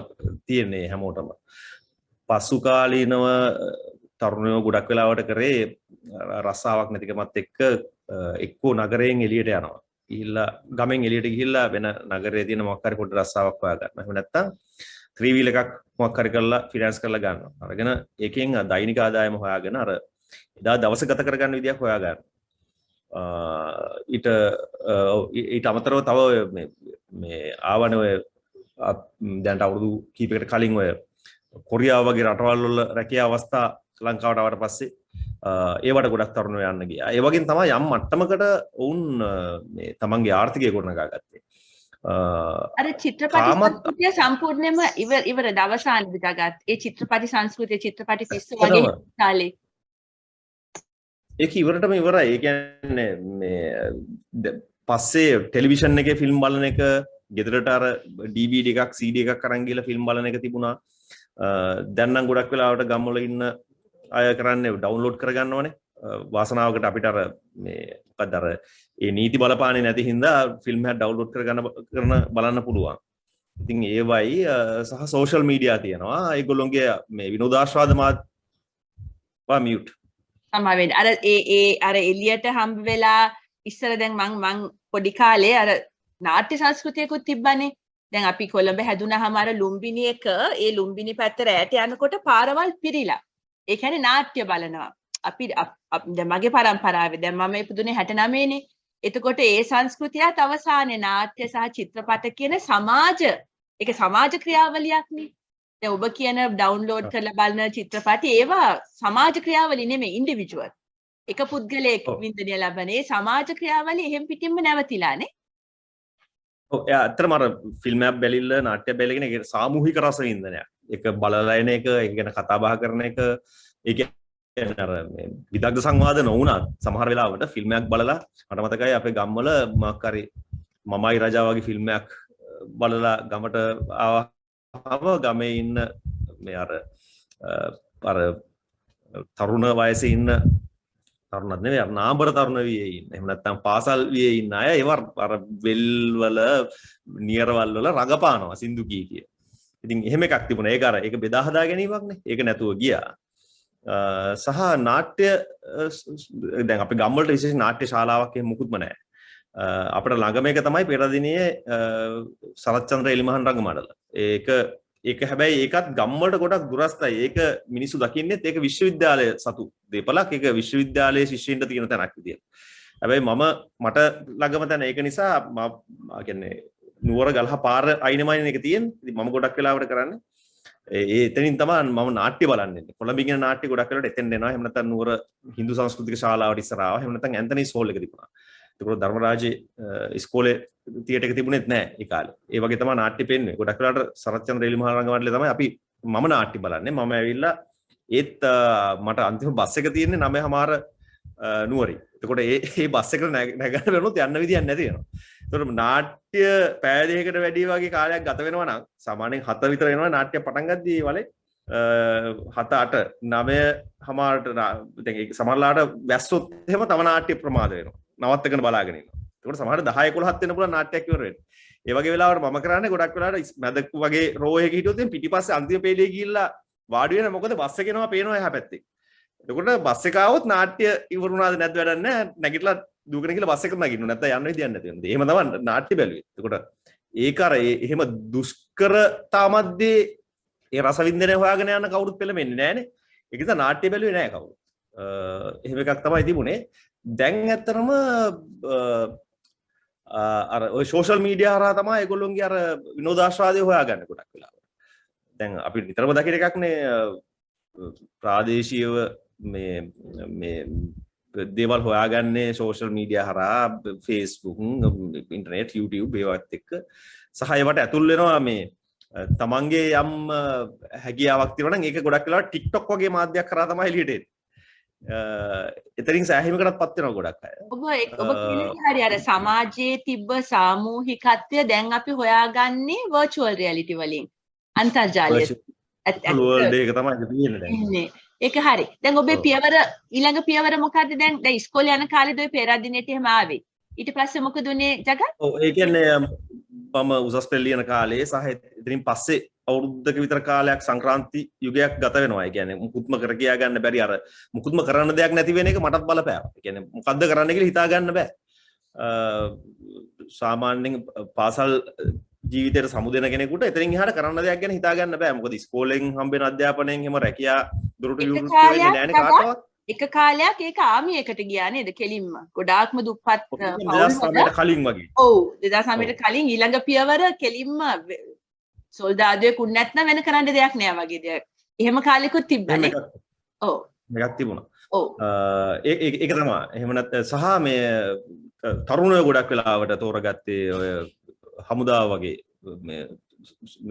තියෙන්නේ හැමෝටම. පසු කාලීනව තරුණයෝ ගොඩක් වෙලාවට කරේ රස්සාවක් නැතිකමත් එක්ක එක්කෝ නගරයෙන් එළියට යනවා. ගිහිල්ලා ගමෙන් එළියට ගිහිල්ලා වෙන නගරයේ තියෙන මොකක් හරි පොඩි රස්සාවක් හොයා ගන්නවා. එහෙම නැත්නම් ත්‍රිවිල් එකක් මොකක් හරි කරලා ෆිනෑන්ස් කරලා ගන්නවා. අරගෙන ඒකෙන් දෛනික ආදායම හොයාගෙන අර එදා දවස ගත කරගන්න විදියක් හොයා ගන්නවා. ඊට අමතරව තව මේ ආවන ඔය දැන්ට අවුරුදු කීපයකට කලින් ඔය කොරියාව වගේ රටවල් වල රැකියා අවස්ථා ලංකාවට ආවට පස්සේ ඒවට ගොඩක් තරුණයෝ යන්න ගියා. ඒ වගේම තමයි යම් මට්ටමකට වුන් මේ තමන්ගේ ආර්ථිකය ගොඩනගා ගත්තේ. අර චිත්‍රපටි සංස්කෘතිය සම්පූර්ණයෙන්ම ඉවර දවසාන්දි දාගත්. ඒ චිත්‍රපටි සංස්කෘතිය චිත්‍රපටි පිස්සු වගේ කාලේ ඒක ඉවරටම ඉවරයි. ඒ කියන්නේ මේ පස්සේ ටෙලිවිෂන් එකේ ෆිල්ම් බලන එක, ගෙදරට අර DVD එකක් CD එකක් අරන් ගිහලා ෆිල්ම් බලන එක තිබුණා. දැන් නම් ගොඩක් වෙලාවට ගම්වල ඉන්න අය කරන්නේ ඩවුන්ලෝඩ් කරගන්නවනේ. වාසනාවකට අපිට අර මේ මොකක්ද අර ඒ නීති බලපාන්නේ නැති හින්දා ෆිල්ම් එකක් ඩවුන්ලෝඩ් කරන බලන්න පුළුවන්. ඉතින් ඒවයි සහ සෝෂල් මීඩියා තියෙනවා. ඒගොල්ලොන්ගේ මේ විනෝදාස්වාද මාධ්‍ය මියුට් තමයි අර එළියට හම්බ වෙලා ඉස්සර දැන් මං පොඩි කාලේ අර නාට්‍ය සංස්කෘතියකුත් තිබ්බනේ. දැන් අපි කොළඹ හැදුනහම අර ලුම්බිනි එක ඒ ලුම්බිනි පැත්ත රැට යනකොට පාරවල් පිරීලා. ඒ කියන්නේ නාට්‍ය බලනවා. අපි දැන් මගේ පරම්පරාවේ දැන් මම ඉපදුනේ 69 නේ. එතකොට ඒ සංස්කෘතියත් අවසානයේ නාට්‍ය සහ චිත්‍රපට කියන ඒක සමාජ ක්‍රියාවලියක්නේ. දැන් ඔබ කියන ඩවුන්ලෝඩ් කරලා බලන චිත්‍රපටි ඒවා සමාජ ක්‍රියාවලිය නෙමෙයි ඉන්ඩිවිජුවල්. එක පුද්ගලයෙක් වින්දනය ලබන ඒ සමාජ ක්‍රියාවලිය එහෙම් පිටින්ම නැවතිලානේ. ඔව් එයා ඇත්තටම අර ෆිල්ම් එකක් බැලිල්ල නාට්‍ය බැලගෙන ඒක සාමූහික රස වින්දනයක්. ඒක බලලා එන එක, ඒක ගැන කතා බහ කරන එක, ඒක අර මේ විදග්ධ සංවාද නොවුණත් සමහර වෙලාවට ෆිල්ම් එකක් බලලා මට මතකයි අපේ ගම්වල මොකක් හරි මමයි රජා වගේ ෆිල්ම් එකක් බලලා ගමට ආවම ගමේ ඉන්න මේ අර තරුණ වයසේ ඉන්න තරුණත් නෙවෙයි අර නාඹර තරුණ වියේ ඉන්න. එහෙම නැත්නම් පාසල් වියේ ඉන්න අය ඒව අර වෙල් වල නියරවල් වල රඟපානවා සින්දු කී කිය. ඉතින් එහෙම එකක් තිබුණා. ඒක බෙදා හදා ගැනීමක් නේ. ඒක නැතුව ගියා. සහ නාට්‍ය දැන් අපි ගම්වලට විශේෂ නාට්‍ය ශාලාවක් එහෙම මුකුත්ම නැහැ. අපිට ළඟම එක තමයි පෙරදිනේ සරච්චන්ද්‍ර එලිමහන් රංගමඩල. ඒක හැබැයි ඒකත් ගම්වලට ගොඩක් දුරස්තයි. ඒක මිනිස්සු දකින්නෙත් ඒක විශ්වවිද්‍යාලය සතු දෙපළක්. ඒක විශ්වවිද්‍යාලයේ ශිෂ්‍යයින්ට තියෙන තැනක් විදියට. හැබැයි මට ළඟම තැන ඒක නිසා මම කියන්නේ නුවර ගලහ පාර අයිනමයින් එක තියෙන. ඉතින් මම ගොඩක් වෙලාවට කරන්නේ එතනින් තමයි මම නාට්‍ය බලන්නේ. කොළඹින් යන නාට්‍ය ගොඩක් වෙලාවට එතෙන් එනවා. එහෙම නැත්නම් නුවර හින්දු සංස්කෘතික ශාලාවට ඉස්සරහා ආවා. එහෙම නැත්නම් ඇන්තනිස් හෝල් එක තිබුණා. ඒකෝ ධර්මරාජේ ඉස්කෝලේ තියටර් එක තිබුණෙත් නැහැ ඒ කාලේ. ඒ වගේ තමයි නාට්‍ය පෙන්වන්නේ. ගොඩක් වෙලාවට සරච්චන්ද්‍ර එලිමහන් රංගමඩලේ තමයි මම නාට්‍ය බලන්නේ. මම ඇවිල්ලා ඒත් මට අන්තිම බස් එක තියෙන්නේ 9:00 නුවරින්. එතකොට ඒ බස් එකට නැගන්න වෙනොත් යන්න විදියක් නැති වෙනවා. ඒතකොට නාට්‍ය පැය දෙකකට වැඩි වගේ කාලයක් ගත වෙනවා නම් සාමාන්‍යයෙන් 7 විතර වෙනවා නාට්‍ය පටන් ගද්දී වලේ 7 8 9:00ට දැන් ඒක සමහරලාට වැස්සොත් එහෙම තව නාට්‍ය ප්‍රමාද වෙනවා. නවත්තගෙන බලාගෙන ඉන්නවා. ඒකට සමහර 10 11ත් වෙන්න පුළුවන් නාට්‍යයක් ඉවර වෙන්න. ඒ වගේ වෙලාවට මම කරන්නේ ගොඩක් වෙලාවට මැද වගේ රෝ එකක හිටියොත් එම් පිටිපස්සේ අන්තිම පේලියේ ගිහිල්ලා වාඩි වෙන මොකද බස් එක එනවා පේනවා එහා පැත්තේ. එතකොට බස් එක ආවොත් නාට්‍ය ඉවරුණාද නැද්ද වැඩක් නැහැ. නැගිටලා දුවගෙන ගිහලා බස් එකට නගින්න. නැත්නම් යන්න විදියක් නැති වෙනවා. එහෙම තමයි නාට්‍ය බැලුවේ. එතකොට ඒක අර එහෙම දුෂ්කරතා මැද්දේ ඒ රසවින්දනය හොයාගෙන යන කවුරුත් පෙළඹෙන්නේ නැහනේ. ඒක නිසා නාට්‍ය බැලුවේ නැහැ කවුරුත්. එහෙම එකක් තමයි තිබුණේ. දැන් ඇත්තටම අර ඔය සෝෂල් මීඩියා හරහා තමයි ඒගොල්ලොන්ගේ අර විනෝදාස්වාදය හොයාගන්නේ ගොඩක් වෙලාවට. දැන් අපි නිතරම දකින එකක්නේ ප්‍රාදේශීයව මේ දේවල් හොයාගන්නේ සෝෂල් මීඩියා හරහා Facebook, ඉන්ටර්නෙට්, YouTube ඒවත් එක්ක සහ ඒවට ඇතුල් වෙනවා මේ තමන්ගේ යම් හැකියාවක් තියෙනවා නම් ඒක ගොඩක් වෙලාවට TikTok වගේ මාධ්‍යයක් කරා තමයි එළියට එන්නේ. එතනින් සෑහීමකටත් පත් වෙනවා ගොඩක් අය. ඔබ කියන්නේ හරි අර සමාජයේ තිබ්බ සාමූහිකත්වය දැන් අපි හොයාගන්නේ virtual reality වලින්. අන්තර්ජාලය. world එක තමයි තියෙන්නේ දැන්. ඒක හරි. දැන් ඔබේ පියවර ඊළඟ පියවර මොකද්ද දැන්? දැන් ඉස්කෝලේ යන කාලේද ඔය පෙරදිනෙට එහෙම ආවේ. ඊට පස්සේ මොකද උනේ ජගත්? ඔව් ඒ කියන්නේ මම උසස් පෙළ ලියන කාලේ සහ ඉතින් පස්සේ අවුරුද්දක විතර කාලයක් සංක්‍රාන්ති යුගයක් ගත වෙනවා. ඒ කියන්නේ මුකුත්ම කර කියා ගන්න බැරි අර මුකුත්ම කරන්න දෙයක් නැති වෙන එක මටත් බලපෑවා. ඒ කියන්නේ මොකද්ද කරන්න කියලා හිතා ගන්න බෑ. සාමාන්‍යයෙන් පාසල් ජීවිතයට සමුදෙන කෙනෙකුට එතනින් එහාට කරන්න දෙයක් ගැන හිතා ගන්න බෑ. මොකද ඉස්කෝලෙන් හම්බෙන අධ්‍යාපනයෙන් එහෙම රැකියා දුරට විවෘත වෙන්නේ නැහැනේ කාටවත්. එක කාලයක් ඒක ආමියකට ගියා නේද කෙලින්ම. ගොඩාක්ම දුප්පත් පවුල් 2009ට කලින් වගේ. ඔව් 2009ට කලින් ඊළඟ පියවර කෙලින්ම සොල්දාදුවෙක් උන් නැත්නම් වෙන කරන්න දෙයක් නෑ වගේ දෙයක්. එහෙම කාලෙකුත් තිබ්බනේ. ඔව්. මේකක් තිබුණා. ඔව්. ඒක තමයි. එහෙම නැත්නම් සහ මේ තරුණයෝ ගොඩක් වෙලාවට තෝරගත්තේ ඔය හමුදාව වගේ මේ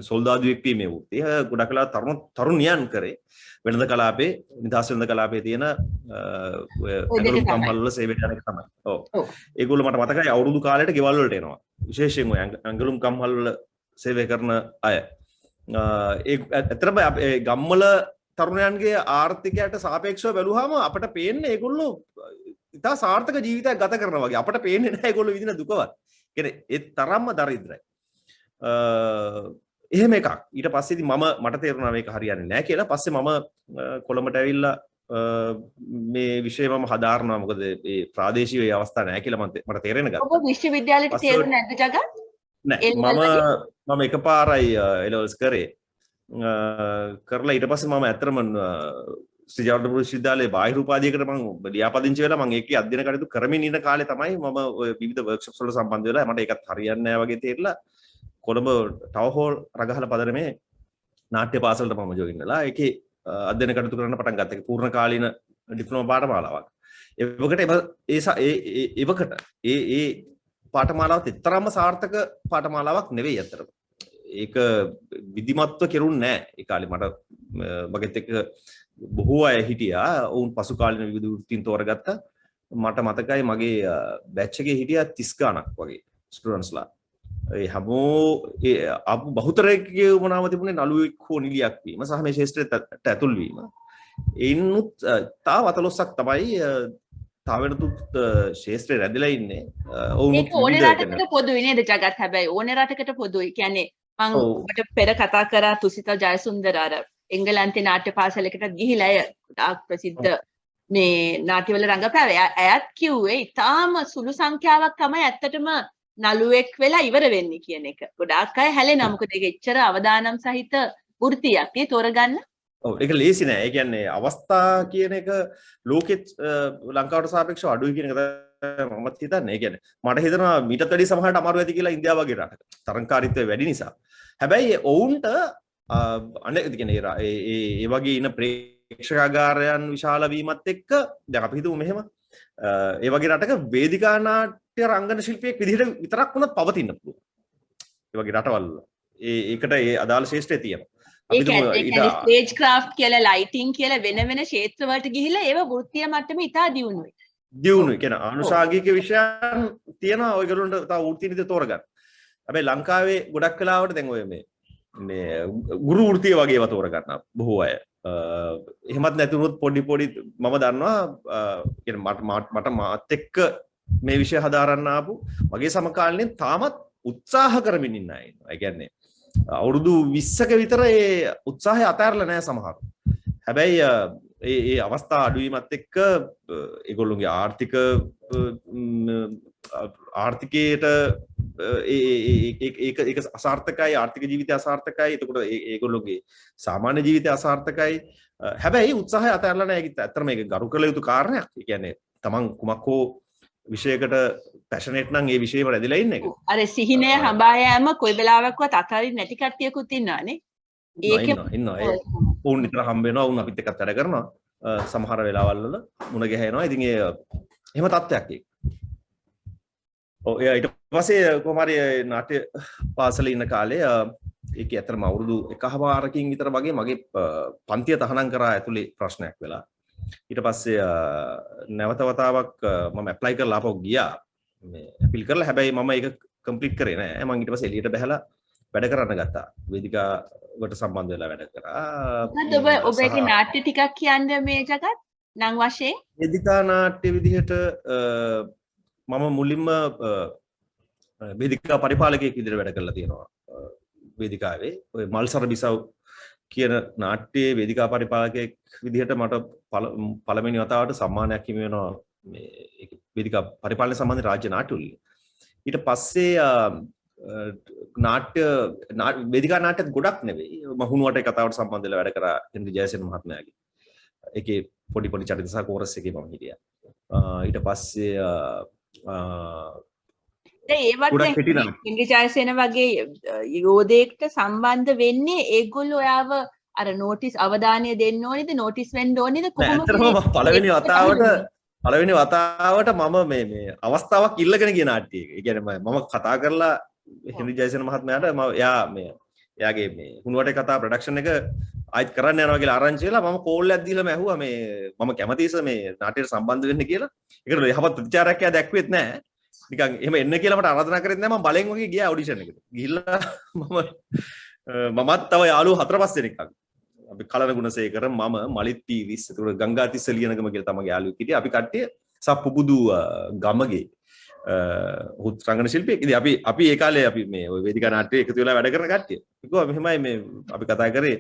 සොල්දාදුවෙක් වීමේ වූ. ඒක ගොඩක් වෙලාවට තරුණියන් කරේ. වෙනද කලාපේ නිදහස් වෙනද කලාපේ තියෙන ඔය ඇඟලුම් කම්හල් වල සේවයට යන එක තමයි. ඔව්. ඒගොල්ලෝ මට මතකයි අවුරුදු කාලයට ගෙවල් වලට එනවා. විශේෂයෙන් ඔය ඇඟලුම් කම්හල් වල සේවය කරන අය. ඒ ඇත්තටම ගම්වල තරුණයන්ගේ ආර්ථිකයට සාපේක්ෂව බැලුවාම අපිට පේන්නේ ඒගොල්ලෝ ඉතා සාර්ථක ජීවිතයක් ගත කරනවා වගේ. අපිට පේන්නේ නැහැ ඒගොල්ලෝ විඳින දුකවත්. කියන්නේ ඒ තරම්ම දරිද්‍රයි. එහෙම එකක්. ඊට පස්සේ ඉතින් මට තේරුණා මේක හරියන්නේ නැහැ කියලා. පස්සේ මම කොළඹට ඇවිල්ලා මේ විෂය මම හදාරනවා. මොකද මේ ප්‍රාදේශීය අවස්ථා නැහැ කියලා මට තේරෙන ගත්තා. ඔබ විශ්වවිද්‍යාලයට තේරුනේ නැද්ද ජගත්? නෑ මම එකපාරයි එලවල්ස් කරේ. කරලා ඊට පස්සේ මම ඇත්තටම ශ්‍රී ජවර්ධනපුර විශ්වවිද්‍යාලයේ බාහිර උපාධියකට මම ලියාපදිංචි වෙලා මම ඒකේ අධ්‍යයන කටයුතු කරමින් ඉන්න කාලේ තමයි මම ඔය විවිධ වර්ක්ෂොප්ස් වලට සම්බන්ධ වෙලා මට ඒකත් හරියන්නේ නැහැ වගේ තේරිලා කොළඹ ටවර් හෝල් රගහල පදරමේ නාට්‍ය පාසලට මම ජොයින් වෙලා ඒකේ අධ්‍යයන කටයුතු කරන්න පටන් ගත්තා. ඒක පූර්ණ කාලීන ඩිප්ලෝමා පාඨමාලාවක්. ඒවකට ඒ පාඨමාලාවත් එතරම්ම සාර්ථක පාඨමාලාවක් නෙවෙයි අතරම. ඒක විධිමත්ව කෙරුන්නේ නැහැ. ඒ කාලේ මගේත් එක්ක බොහෝ අය හිටියා. ඔවුන් පසු කාලීන විවිධ වෘත්තීන් තෝරගත්තා. මට මතකයි මගේ බැච් එකේ හිටියා 30 ගණක් වගේ ස්ටුඩන්ට්ස්ලා. ඒ හැමෝ අපු බහුතරයේ වුණාම තිබුණේ නළුවෙක් හෝ නිලියක් වීම සහ මේ ශාස්ත්‍රයට ඇතුල් වීම. ඒනුත් තාම අතලොස්සක් තමයි තාවෙනතුත් ශාස්ත්‍රයේ රැඳිලා ඉන්නේ. ඒක ඕනේ රටකට පොදුයි නේද ජගත්? හැබැයි ඕනේ රටකට පොදුයි. කියන්නේ මම ඔබට පෙර කතා කරා තුසිතා ජයසුන්දර අර එංගලන්තේ නාට්‍ය පාසලකට ගිහිලා අය ගොඩාක් ප්‍රසිද්ධ මේ නාට්‍යවල රංගපෑවා. ඇයත් කිව්වේ ඊටාම සුළු සංඛ්‍යාවක් තමයි ඇත්තටම නළුවෙක් වෙලා ඉවර වෙන්නේ කියන එක. ගොඩාක් අය හැලෙනවා. මොකද ඒක එච්චර අවදානම් සහිත වෘත්තියක් නේ තෝරගන්න. ඔව් ඒක ලේසි නෑ. ඒ කියන්නේ අවස්ථා කියන එක ලෝකෙත් ලංකාවට සාපේක්ෂව අඩුයි කියන එක තමයි මමත් හිතන්නේ. ඒ කියන්නේ මට හිතෙනවා මීටත් වැඩි සමහරට අමාරු ඇති කියලා ඉන්දියාව වගේ රටක. තරංකාරීත්වය වැඩි නිසා. හැබැයි ඔවුන්ට අනේ කියන්නේ ඒ වගේ ඉන ප්‍රේක්ෂකාගාරයන් විශාල වීමත් එක්ක දැන් අපි හිතමු මෙහෙම ඒ වගේ රටක වේදිකා නාට්‍ය රංගන ශිල්පියෙක් විදිහට විතරක් වුණත් පවතින්න පුළුවන්. ඒ වගේ රටවල් ඒකට ඒ අදාළ ශාස්ත්‍රය තියෙනවා. ඒ කියන්නේ ස්ටේජ් ක්‍රාෆ්ට් කියලා ලයිටින් කියලා වෙන වෙන ක්ෂේත්‍ර වලට ගිහිල්ලා ඒව වෘත්තීය මට්ටමේ ඉතා දියුණුයි. දියුණුයි කියන ආනුෂාංගික විෂයන් තියෙනවා ඔයගොල්ලන්ට තව වෘත්ති විදිහට තෝරගන්න. හැබැයි ලංකාවේ ගොඩක් වෙලාවට දැන් ඔය මේ ගුරු වෘත්තිය වගේ ඒවා තෝරගන්න බොහෝ අය. එහෙමත් නැතුනොත් පොඩි මම දන්නවා මට මාත් එක්ක මේ විෂය හදාරන්න ආපු මගේ සමකාලීනයන් තාමත් උත්සාහ කරමින් ඉන්න අය ඉන්නවා. ඒ කියන්නේ අවුරුදු 20ක විතර ඒ උත්සාහය අතහැරලා නැහැ සමහරව. හැබැයි ඒ අවස්ථා අඩුවීමත් එක්ක ඒගොල්ලොන්ගේ ආර්ථික ආර්ථිකයට ඒක අසාර්ථකයි ආර්ථික ජීවිතය අසාර්ථකයි එතකොට ඒගොල්ලෝගේ සාමාන්‍ය ජීවිතය අසාර්ථකයි හැබැයි උත්සාහය අතහැරලා නැහැ ඒක ඇත්තටම මේක ගරු කළ යුතු කාරණයක් ඒ කියන්නේ තමන් කුමක් හෝ විෂයකට පැෂනේට් නම් ඒ විෂයෙම රැඳිලා ඉන්න එක අර සිහිනය හඹා යෑම කොයි වෙලාවකවත් අතරින් නැති කට්ටියකුත් ඉන්නවානේ ඒක ඉන්නවා උන් නිතර හම්බ වෙනවා උන් අපිත් එක්කත් වැඩ කරනවා සමහර වෙලාවල් වල මුණ ගැහෙනවා ඉතින් ඒ එහෙම තත්ත්වයක් ඒක ඔව් ඊට පස්සේ කොහොම හරි නාට්‍ය පාසලේ ඉන්න කාලේ ඒකේ ඇත්තටම අවුරුදු 1.5කින් විතර වගේ මගේ පන්තිය තහනම් කරා ඇතුලේ ප්‍රශ්නයක් වෙලා ඊට පස්සේ නැවත වතාවක් මම ඇප්ලයි කරලා ආපහු ගියා මේ අපීල් කරලා හැබැයි මම ඒක කම්ප්ලීට් කරේ නෑ මම ඊට පස්සේ එළියට බහැලා වැඩ කරන්න ගත්තා වේදිකාවට සම්බන්ධ වෙලා වැඩ කරා ඔබ ඒකේ නාට්‍ය ටිකක් කියන්නේ මේ ජගත් නම් වශයෙන් වේදිකා නාට්‍ය විදිහට මම මුලින්ම වේදිකා පරිපාලකයෙක් විදිහට වැඩ කරලා තියෙනවා වේදිකාවේ ඔය මල්සර බිසව් කියන නාට්‍යයේ වේදිකා පරිපාලකයෙක් විදිහට මට පළවෙනි වතාවට සම්මානයක් හිමි වෙනවා මේ වේදිකා පරිපාලන සම්බන්ධ රාජ්‍ය නාට්‍යවල ඊට පස්සේ වේදිකා නාට්‍යත් ගොඩක් නෙවෙයි මම හුණුවට කතාවට සම්බන්ධ වෙලා වැඩ කරා හෙන්රි ජයසේන මහත්මයාගේ ඒකේ පොඩි චරිත සහ කෝරස් එකේ මම හිටියා ඊට පස්සේ ඒවත් හෙන්රි ජයසේන වගේ යෝධයෙක්ට සම්බන්ධ වෙන්නේ ඒගොල්ලෝ ඔයාව අර නෝටිස් අවධානය දෙන්න ඕනේද නෝටිස් වෙන්න ඕනේද කොහොමද පළවෙනි වතාවට මම මේ අවස්ථාවක් ඉල්ලගෙන ගිය නාට්‍යයක. ඒ කියන්නේ මම කතා කරලා හෙන්රි ජයසේන මහත්මයාට එයාගේ මේ හුණුවටේ කතා ප්‍රොඩක්ෂන් එක ආයිත් කරන්න යනවා කියලා ආරංචි වෙලා මම කෝල් එකක් දීලාම ඇහුවා මේ මම කැමතිස මේ නාට්‍යයට සම්බන්ධ වෙන්න කියලා. ඒකට යහපත් ප්‍රතිචාරයක් එයා දැක්වෙත් නැහැ. නිකන් එහෙම එන්න කියලා මට ආරාධනා කරෙත් නැහැ මම බලෙන් වගේ ගියා ඔඩිෂන් එකට. ගිහිල්ලා මමත් තව යාළුවෝ 4-5 දෙනෙක් අපි කලන ගුණසේකර මම මලිත් පීවිස් ඒකට ගංගාතිස්ස ලියනගම කියලා තමයි යාළුවෙක් හිටියේ. අපි කට්ටිය සප්පුබුදු ගමගේ හුත් රංගන ශිල්පියෙක්. ඉතින් අපි ඒ කාලේ අපි මේ ওই වේදිකා නාට්‍යයේ එකතු වෙලා වැඩ කරන කට්ටිය. කිව්වා මෙහෙමයි මේ අපි කතා කරේ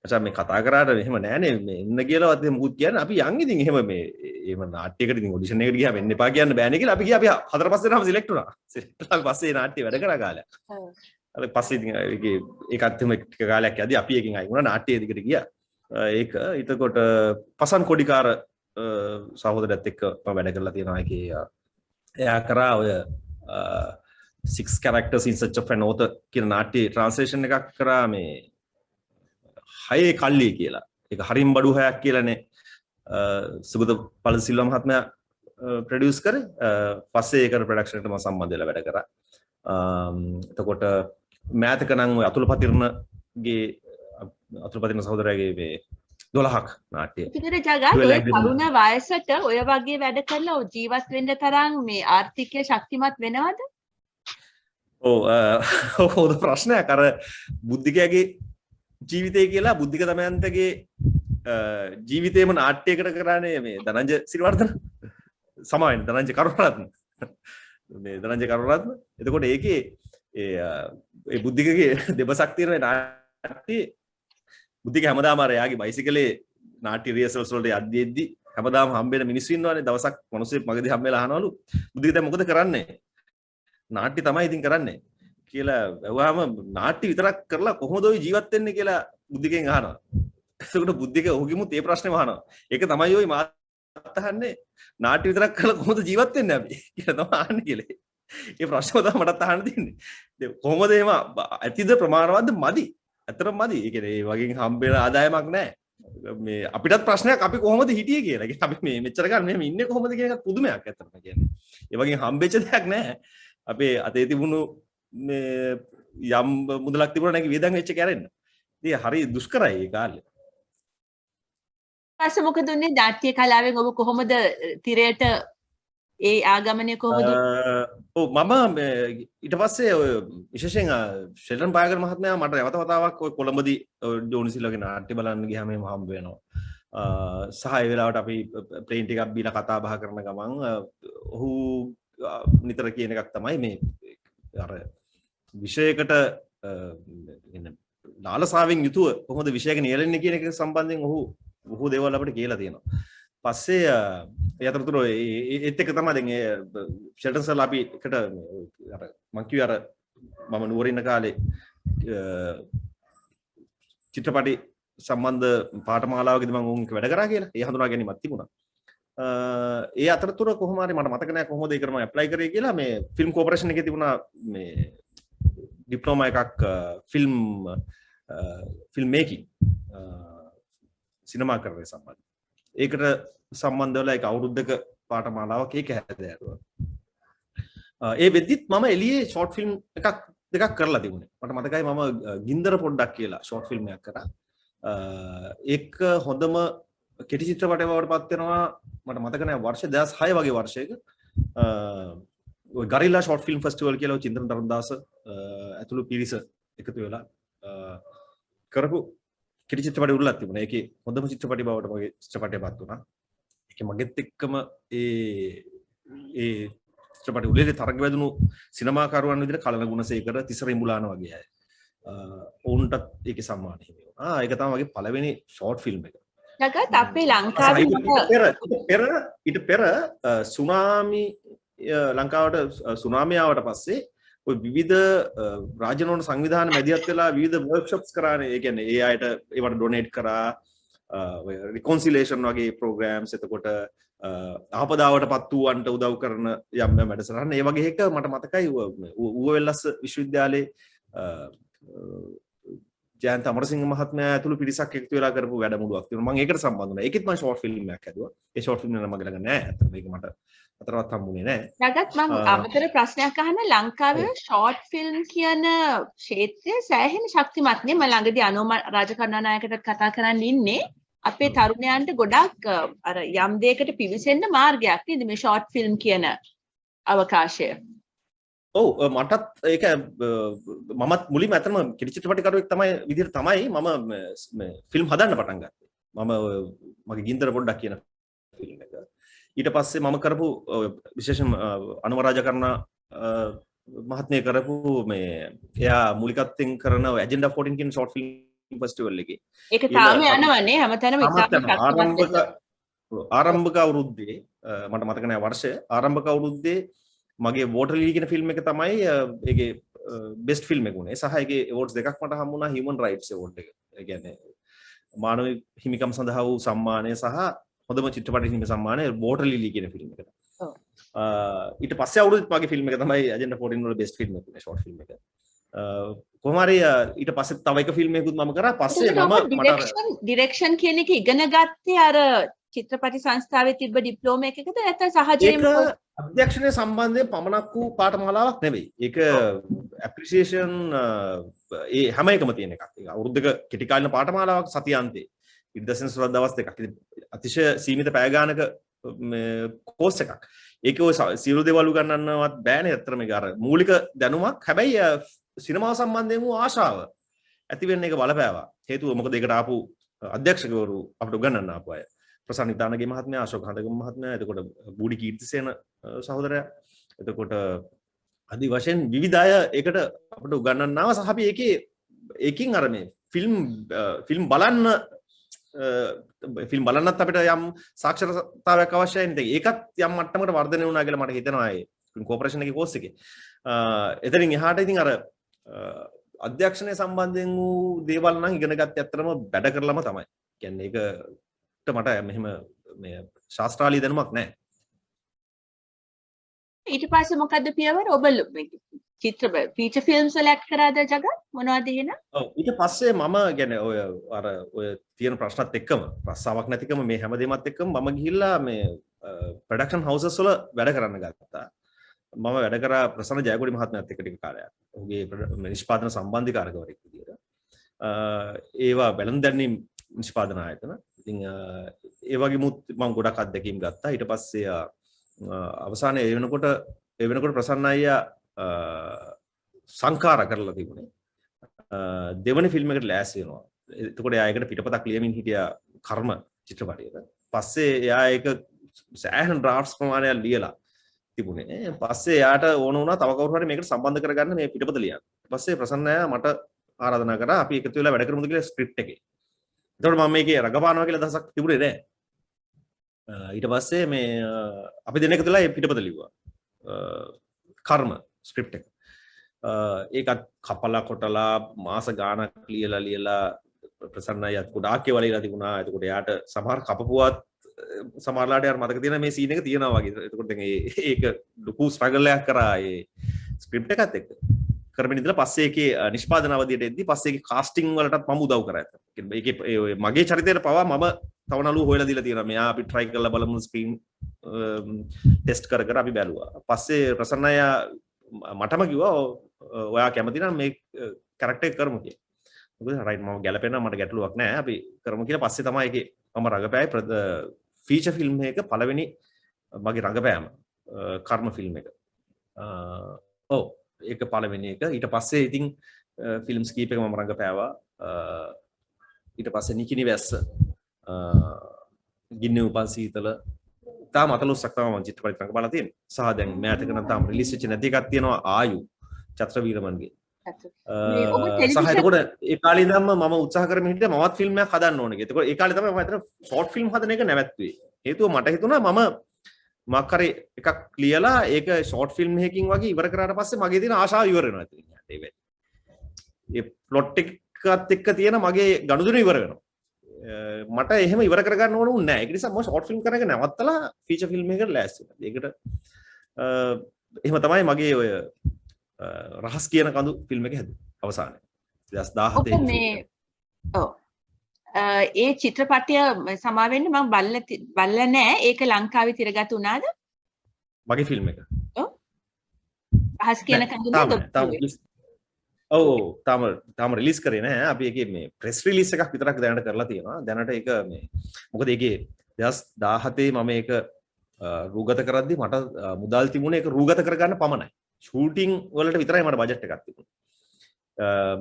මචං මේ කතා කරාට එහෙම නෑනේ මේ එන්න කියලාවත් එහෙම මුකුත් කියන්නේ අපි යන් ඉතින් එහෙම මේ එහෙම නාට්‍යයකට ඉතින් ඔඩිෂන් එකට ගියාම එන්න එපා කියන්න බෑනේ කියලා අපි ගියා අපි 4-5 දෙනාම සිලෙක්ට් වුණා. සිලෙක්ට් වුණා පස්සේ නාට්‍ය වැඩ කරා කාලයක්. අර පස්සේ ඉතින් ඒකත් එහෙම ටික කාලයක් යද්දි අපි එකකින් ආයි වුණා නාට්‍ය දිගට ගියා. ඒක ඊටකොට පසන් කොඩිකාර සහෝදරයත් එක්ක මම වැඩ කරලා තියෙනවා ඒකේ එයා කරා ඔය 6 characters in search of an author කියන නාට්‍ය ට්‍රාන්ස්ලේෂන් එකක් කරා මේ 6 කල්ලි කියලා. ඒක හරිම් බඩු 6ක් කියලානේ සුගත පළසිල්වා මහත්මයා ප්‍රොඩියුස් කරේ. පස්සේ ඒකට ප්‍රොඩක්ෂන් එකට මම සම්බන්ධ වෙලා වැඩ කරා. එතකොට මෑතක නම් ඔය අතුල්පතිරණගේ අතුල්පතිරණ සහෝදරයාගේ මේ 12ක් නාට්‍ය. ඒකට ජගත් ඔය තරුණ වයසට ඔය වගේ වැඩ කරලා ජීවත් වෙන්න තරම් මේ ආර්ථිකය ශක්තිමත් වෙනවද? ඔව් ප්‍රශ්නයක් අර බුද්ධිකයාගේ ජීවිතය කියලා බුද්ධික දමයන්තගේ ජීවිතේම නාට්‍යයකට කරන්නේ මේ ධනංජය සිරිවර්ධන සමාවෙන්න ධනංජය කරුණාරත්න මේ ධනංජය කරුණාරත්න එතකොට ඒකේ ඒ බුද්ධිකගේ දෙබසක් තියෙන නාට්‍යයේ බුද්ධික හැමදාම අර එයාගේ බයිසිකලේ නාට්‍ය රිහර්සල්ස් වලට යද්දි හැමදාම හම්බෙන මිනිස්සු ඉන්නවනේ දවසක් මිනිස්සෙක් මගදී හම්බෙලා අහනවලු බුද්ධික දැන් මොකද කරන්නේ නාට්‍ය තමයි ඉතින් කරන්නේ කියලා වහම නාට්‍ය විතරක් කරලා කොහොමද ඔය ජීවත් වෙන්නේ කියලා බුද්ධිකෙන් අහනවා. එතකොට බුද්ධික ඔහුගෙමුත් ඒ ප්‍රශ්නේම අහනවා. ඒක තමයි ඔය මාත් අහන්නේ නාට්‍ය විතරක් කරලා කොහොමද ජීවත් වෙන්නේ අපි කියලා තමයි අහන්නේ කියලා. ඒ ප්‍රශ්නම තමයි මටත් අහන්න තියෙන්නේ. කොහොමද එහෙම ඇතිද ප්‍රමාණවත්ද මදි. ඇත්තටම මදි. ඒ කියන්නේ ඒ වගේ හම්බෙන ආදායමක් නැහැ. මේ අපිටත් ප්‍රශ්නයක් අපි කොහොමද හිටියේ කියලා. ඒ අපි මේ මෙච්චර කාලෙ මෙහෙම ඉන්නේ කොහොමද කියන එකත් පුදුමයක් ඇත්තටම කියන්නේ. ඒ වගේ හම්බෙච්ච දෙයක් නැහැ. අපේ අතේ තිබුණු මේ යම් මුදලක් තිබුණා නැකි වේදන් වෙච්ච කැරෙන්න. ඉතින් හරි දුෂ්කරයි ඒ කාලේ. ඊපස්සේ මොකද උනේ නාට්‍ය කලාවෙන් ඔබ කොහොමද තිරයට ඒ ආගමනය කොහොමද? ඔව් මම ඊට පස්සේ ඔය විශේෂයෙන් ෂෙල්ටන් පායගර් මහත්මයා මට නැවත වතාවක් ඔය කොළඹදී ජෝනිසිල්ලාගේ නාට්‍ය බලන්න ගියාම එහෙම හම්බ වෙනවා. සහ ඒ වෙලාවට අපි ප්ලේන් ටිකක් බීලා කතා බහ කරන ගමන් ඔහු නිතර කියන එකක් තමයි මේ අර විෂයකට ලාලසාවෙන් යුතුව කොහොමද විෂයක නියැලෙන්නේ කියන එක සම්බන්ධයෙන් ඔහු බොහෝ දේවල් අපිට කියලා තියෙනවා. පස්සේ ඒ අතරතුර ඒත් එක්ක තමයි දැන් ඒ ෂෙල්ටන් සර්ලා අපි එකට අර මං කිව්වේ අර මම නුවර ඉන්න කාලේ චිත්‍රපටි සම්බන්ධ පාඨමාලාවකදී මම උන්ක වැඩ කරා කියලා. ඒ හඳුනා ගැනීමක් තිබුණා. ඒ අතරතුර කොහොම හරි මට මතක නැහැ කොහොමද ඒකට මම ඇප්ලයි කරේ කියලා මේ ෆිල්ම් කෝපරේෂන් එකේ තිබුණා මේ ඩිප්ලෝමා එකක් ෆිල්ම් මේකින් සිනමා කරේ සම්බන්ධ. ඒකට සම්බන්ධ වෙලා ඒක අවුරුද්දක පාඨමාලාවක් ඒක හැදෑරුවා. ඒ වෙද්දිත් මම එළියේ ෂෝට් ෆිල්ම් දෙකක් කරලා තිබුණේ. මට මතකයි මම ගින්දර පොඩ්ඩක් කියලා ෂෝට් ෆිල්ම් එකක් කරා. ඒක හොඳම කෙටි චිත්‍රපටයක් බවට පත් වෙනවා. මට මතක නැහැ වර්ෂ 2006 වගේ වර්ෂයක ඔය ගරිලා ෂෝට් ෆිල්ම් ෆෙස්ටිවල් කියලා චින්තන ධර්මදාස ඇතුළු පිරිස එකතු වෙලා කරපු කෙටි චිත්‍රපටය උරුලක් තිබුණා. ඒකේ හොඳම චිත්‍රපටය බවට මගේ චිත්‍රපටය පත් වුණා. ඒකේ මගෙත් එක්කම ඒ චිත්‍රපටය උලේ තරඟ වැදුණු සිනමාකරුවන් විදිහට කලන ගුණසේකර තිසර ඉඹුලාන වගේ අය. ඔවුන්ටත් ඒකේ සම්මාන හිමි වුණා. ඒක තමයි මගේ පළවෙනි ෂෝට් ෆිල්ම් එක. ජගත් අපේ ලංකාවේ ඊට පෙර සුනාමි ලංකාවට සුනාමිය ආවට පස්සේ ඔය විවිධ රාජ්‍යනෝන සංවිධාන මැදිහත් වෙලා විවිධ වර්ක්ෂොප්ස් කරානේ. ඒ කියන්නේ ඒ අයට ඒවට ඩොනේට් කරා රිකොන්සිලේෂන් වගේ ප්‍රෝග්‍රෑම්ස්. එතකොට ආපදාවට පත් වූවන්ට උදව් කරන යම් වැඩසටහන්. ඒ වගේ එක මට මතකයි ඌවැල්ලස්ස විශ්වවිද්‍යාලයේ ජයන්ත අමරසිංහ මහත්මයා ඇතුළු පිරිසක් එකතු වෙලා කරපු වැඩමුළුවක් තියෙනවා. මම ඒකට සම්බන්ධ වුණා. ඒකෙත් මම ෂෝට් ෆිල්ම් එකක් හැදුවා. ඒ ෂෝට් ෆිල්ම් එක මගේ ළඟ නෑ. අතට මේක මට අතරවත් හම්බුනේ නෑ. ජගත් මම අමතර ප්‍රශ්නයක් අහන්න. ලංකාවේ ෂෝට් ෆිල්ම් කියන ක්ෂේත්‍රය සෑහෙන ශක්තිමත් නේ. මම ළඟදී අනෝම රාජකරුණානායකටත් කතා කරන්න ඉන්නේ. අපේ තරුණයන්ට ගොඩක් අර යම් දෙයකට පිවිසෙන්න මාර්ගයක් නේද මේ ෂෝට් ෆිල්ම් කියන අවකාශය. ඔව් මටත් ඒක මමත් මුලින්ම ඇත්තම කෙටි චිත්‍රපටිකරුවෙක් තමයි විදිහට තමයි මම ෆිල්ම් හදන්න පටන් ගත්තේ. මම මගේ ගින්දර පොඩ්ඩක් කියන ෆිල්ම් එක. ඊට පස්සේ මම කරපු විශේෂම අනුරාජකරණ මහත්මිය කරපු මේ එයා මූලිකත්වයෙන් කරන ඇජෙන්ඩා 14 කියන ෂෝට් ෆිල්ම් ෆෙස්ටිවල් එකේ. ඒක තාම යනවනේ හැමතැනම ආරම්භක අවුරුද්දේ මට මතක නැහැ වර්ෂය. ආරම්භක අවුරුද්දේ මගේ වෝටර් ලීලි කියන ෆිල්ම් එක තමයි ඒකේ බෙස්ට් ෆිල්ම් එක උනේ. සහ ඒකේ අවෝඩ්ස් දෙකක් මට හම්බුණා හියුමන් රයිට්ස් අවෝඩ් එක. ඒ කියන්නේ මානව හිමිකම් සඳහා වූ සම්මානය සහ හොඳම චිත්‍රපට හිමි සම්මානය වෝටර් ලීලි කියන ෆිල්ම් එකට. ඊට පස්සේ අවුරුද්දේ මගේ ෆිල්ම් එක තමයි ඇජෙන්ඩා 14 වල බෙස්ට් ෆිල්ම් එක උනේ ෂෝට් ෆිල්ම් එක. කොහොම හරි ඊට පස්සේ තව එක ෆිල්ම් එකකුත් මම කරා. පස්සේ මම ඩිරෙක්ෂන් කියන එක ඉගෙන ගත්තේ අර චිත්‍රපටි සංස්ථාවේ තිබ්බ ඩිප්ලෝමා එකකද නැත්නම් සහජයෙන්ම අධ්‍යක්ෂණය සම්බන්ධයෙන් පමණක් වූ පාඨමාලාවක් නෙවෙයි. ඒක ඇප්‍රීසියේෂන් ඒ හැම එකම තියෙන එකක්. ඒක අවුරුද්දක කෙටි කාලින පාඨමාලාවක් සතියාන්තේ. ඉරිදසෙන් සුරත් දවස් දෙකක්. අතිශය සීමිත පැය ගානක කෝස් එකක්. ඒක ඔය සියලු දේවල් උගන්වන්නවත් බෑනේ. අතර මේක අර මූලික දැනුමක්. හැබැයි සිනමාව සම්බන්ධයෙන් වූ ආශාව ඇති වෙන්න ඒක බලපෑවා. හේතුව මොකද ඒකට ආපු අධ්‍යක්ෂකවරු අපිට උගන්වන්න ආපු අය. ප්‍රසන්න ඉතානගේ මහත්මයා, අශෝක හඳගම මහත්මයා, එතකොට බූඩි කීර්තිසේන සහෝදරයා, එතකොට අදි වශයෙන් විවිධ අය ඒකට අපිට උගන්වන්න ආවා. සහ අපි ඒකින් අර මේ ෆිල්ම් බලන්නත් අපිට යම් සාක්ෂරතාවයක් අවශ්‍යයි නේද? ඒකත් යම් මට්ටමකට වර්ධනය වුණා කියලා මට හිතෙනවා ඒ ෆිල්ම් කෝපරේෂන් එකේ කෝස් එකේ. එතනින් එහාට ඉතින් අර අධ්‍යක්ෂණය සම්බන්ධයෙන් වූ දේවල් නම් ඉගෙන ගත්තේ ඇත්තටම වැඩ කරලම තමයි. කියන්නේ ඒක මට මෙහෙම මේ ශාස්ත්‍රාලීය දැනුමක් නැහැ. ඊට පස්සේ මොකද්ද පියවර? ඔබ චිත්‍ර ෆීචර් ෆිල්ම්ස් වල ඇක්ට් කරාද ජගත්? මොනවද එහෙනම්? ඔව් ඊට පස්සේ මම කියන්නේ ඔය තියෙන ප්‍රශ්නත් එක්කම රස්සාවක් නැතිකම මේ හැමදේමත් එක්කම මම ගිහිල්ලා මේ ප්‍රොඩක්ෂන් හවුසස් වල වැඩ කරන්න ගත්තා. මම වැඩ කරා ප්‍රසන්න ජයකොඩි මහත්මයාත් එක්ක ටික කාලයක්. ඔහුගේ නිෂ්පාදන සම්බන්ධිකාරකවරයෙක් විදියට. ඒවා බැලන් දැන්වීම් නිෂ්පාදන ආයතන. ඉතින් ඒ වගේමුත් මම ගොඩක් අත්දැකීම් ගත්තා. ඊට පස්සේ අවසානයේ ඒ වෙනකොට ප්‍රසන්න අයියා සංකාර කරලා තිබුණේ. දෙවන ෆිල්ම් එකට ලෑස්ති වෙනවා. එතකොට එයා ඒකට පිටපතක් ලියමින් හිටියා කර්ම චිත්‍රපටයක. පස්සේ එයා ඒක සෑහෙන ඩ්‍රාෆ්ට්ස් ප්‍රමාණයක් ලියලා තිබුණේ. පස්සේ එයාට ඕන වුණා තව කවුරු හරි මේකට සම්බන්ධ කරගන්න මේ පිටපත ලියන්න. පස්සේ ප්‍රසන්න අයියා මට ආරාධනා කරා අපි එකතු වෙලා වැඩ කරමුද කියලා ස්ක්‍රිප්ට් එකේ. එතකොට මම මේකේ රඟපානවා කියලා දහසක් තිබුණේ නැහැ. ඊට පස්සේ මේ අපි දෙන එක තුලා ඒ පිටපත ලිව්වා. කර්ම ස්ක්‍රිප්ට් එක. ඒකත් කපලා කොටලා මාස ගාණක් ලියලා ප්‍රසන්න අයත් ගොඩාක් ඒවා ලියලා තිබුණා. එතකොට එයාට සමහර කපපුවත් සමහරලාට යාර මතක තියෙන මේ සීන් එක තියෙනවා වගේ. එතකොට දැන් ඒක ලොකු ස්ට්‍රගල් එකක් කරා ඒ ස්ක්‍රිප්ට් එකත් එක්ක. කරමින් ඉඳලා පස්සේ ඒකේ නිෂ්පාදන අවධියට එද්දී පස්සේ ඒකේ කාස්ටිං වලටත් මම උදව් කරා. ඒකේ මගේ චරිතයට පවා මම තව නළුව හොයලා දීලා තියෙනවා. මෙයා අපි try කරලා බලමු ස්ක්‍රීන් ටෙස්ට් කර කර අපි බැලුවා. පස්සේ ප්‍රසන්න අය මටම කිව්වා ඔයා කැමති නම් මේ කැරක්ටර් එක කරමු කියලා. මොකද රයිට් මම ගැලපෙනවා මට ගැටලුවක් නැහැ. අපි කරමු කියලා පස්සේ තමයි ඒකේ මම රඟපෑයි ෆීචර් ෆිල්ම් එක පළවෙනි මගේ රඟපෑම කර්ම ෆිල්ම් එක. ඔව් ඒක පළවෙනි එක. ඊට පස්සේ ඉතින් ෆිල්ම්ස් කීප එක මම රඟපෑවා. ඊට පස්සේ නිකිනි වැස්ස ගින්න උපන් සීතල තාම අතලොස්සක් තමයි මම චිත්‍රපට රඟපාලා තියෙන්නේ. සහ දැන් මෑතක නම් තාම රිලීස් වෙච්ච නැති එකක් තියෙනවා ආයු චත්‍ර වීරමන්ගේ. සහ එතකොට ඒ කාලේ ඉඳන්ම මම උත්සාහ කරමින් හිටියේ මමත් ෆිල්ම් එකක් හදන්න ඕනේ කියලා. එතකොට ඒ කාලේ තමයි මම අතන ෂෝට් ෆිල්ම් හදන එක නැවැත්තුවේ. හේතුව මට හිතුණා මම මොකක් හරි එකක් ලියලා ඒක ෂෝට් ෆිල්ම් එකකින් වගේ ඉවර කරාට පස්සේ මගේ තියෙන ආශාව ඉවර වෙනවා ඉතින්. ඒ ප්ලොට් එකත් එක්ක තියෙන මගේ ගනුදෙනු ඉවර වෙනවා. මට එහෙම ඉවර කරගන්න ඕන උන්නේ නැහැ. ඒක නිසා මම ෂෝට් ෆිල්ම් කරගෙන නවත්තලා ෆීචර් ෆිල්ම් එකකට ලෑස්ති වුණා. ඒකට එහෙම තමයි මගේ ඔය රහස් කියන කඳු ෆිල්ම් එක හැදුවේ අවසානයේ 2017 මේ ඔව් ඒ චිත්‍රපටය සමා වෙන්න මම බලලා නැහැ. ඒක ලංකාවේ තිරගත වුණාද? මගේ ෆිල්ම් එක. ඔව්. රහස් කියන කඳු ඔව් තාම රිලීස් කරේ නැහැ. අපි ඒකේ මේ ප්‍රෙස් රිලීස් එකක් විතරක් දැනට කරලා තියෙනවා. දැනට ඒක මේ මොකද ඒකේ 2017 මම ඒක රූගත කරද්දි මට මුදල් තිබුණේ ඒක රූගත කරගන්න පමණයි. ෂූටින් වලට විතරයි මට බජට් එකක් තිබුණේ.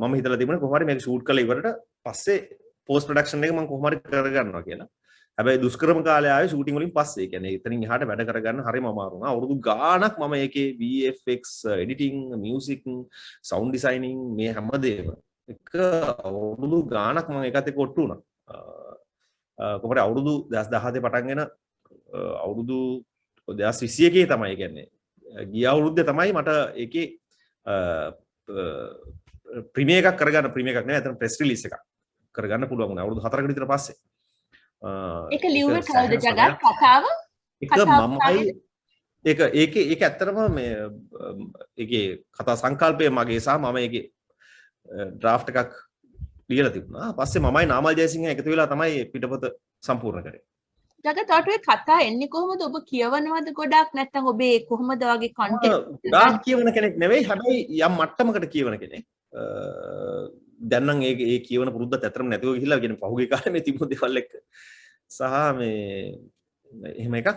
මම හිතලා තිබුණේ කොහොම හරි මේක ෂූට් කරලා ඉවරට පස්සේ පෝස්ට් ප්‍රොඩක්ෂන් එක මම කොහොම හරි කරගන්නවා කියලා. හැබැයි දුෂ්කරම කාලය ආවේ ෂූටින් වලින් පස්සේ. ඒ කියන්නේ එතනින් එහාට වැඩ කරගන්න හරිම අමාරු වුණා. අවුරුදු ගාණක් මම ඒකේ VFX, editing, music, sound designing මේ හැමදේම එක අවුරුදු ගාණක් මම ඒකත් එක්ක ඔට්ටු වුණා. කොහොමද අවුරුදු 2017 පටන්ගෙන අවුරුදු 2021 තමයි කියන්නේ ගිය අවුරුද්දේ තමයි මට ඒකේ ප්‍රීමියර් එකක් කරගන්න ප්‍රීමියර් එකක් නෙවෙයි අතන ප්‍රෙස් රිලීස් එකක් කරගන්න පුළුවන් වුණා අවුරුදු 4කට විතර පස්සේ. ඒක ලියුවේ කවුද ජගත් කතාව? ඒක මමයි ඒක ඇත්තටම මේ ඒකේ කතා සංකල්පය මගේ සහ මම ඒකේ ඩ්‍රාෆ්ට් එකක් ලියලා තිබුණා. පස්සේ මමයි නාමල් ජයසිංහ එකතු වෙලා තමයි පිටපත සම්පූර්ණ කරේ. ජගත් ඔය කතා එන්නේ කොහොමද? ඔබ කියවනවද ගොඩක් නැත්නම් ඔබේ කොහොමද වගේ කන්ටෙන්ට්? ගොඩාක් කියවන කෙනෙක් නෙවෙයි. හැබැයි යම් මට්ටමකට කියවන කෙනෙක්. දැන් නම් ඒ කියවන පුරුද්දත් ඇත්තටම නැතිව ගිහිල්ලා කියන්නේ පහුගිය කාලේ මේ තිබුණු දේවල් එක්ක. සහ මේ එහෙම එකක්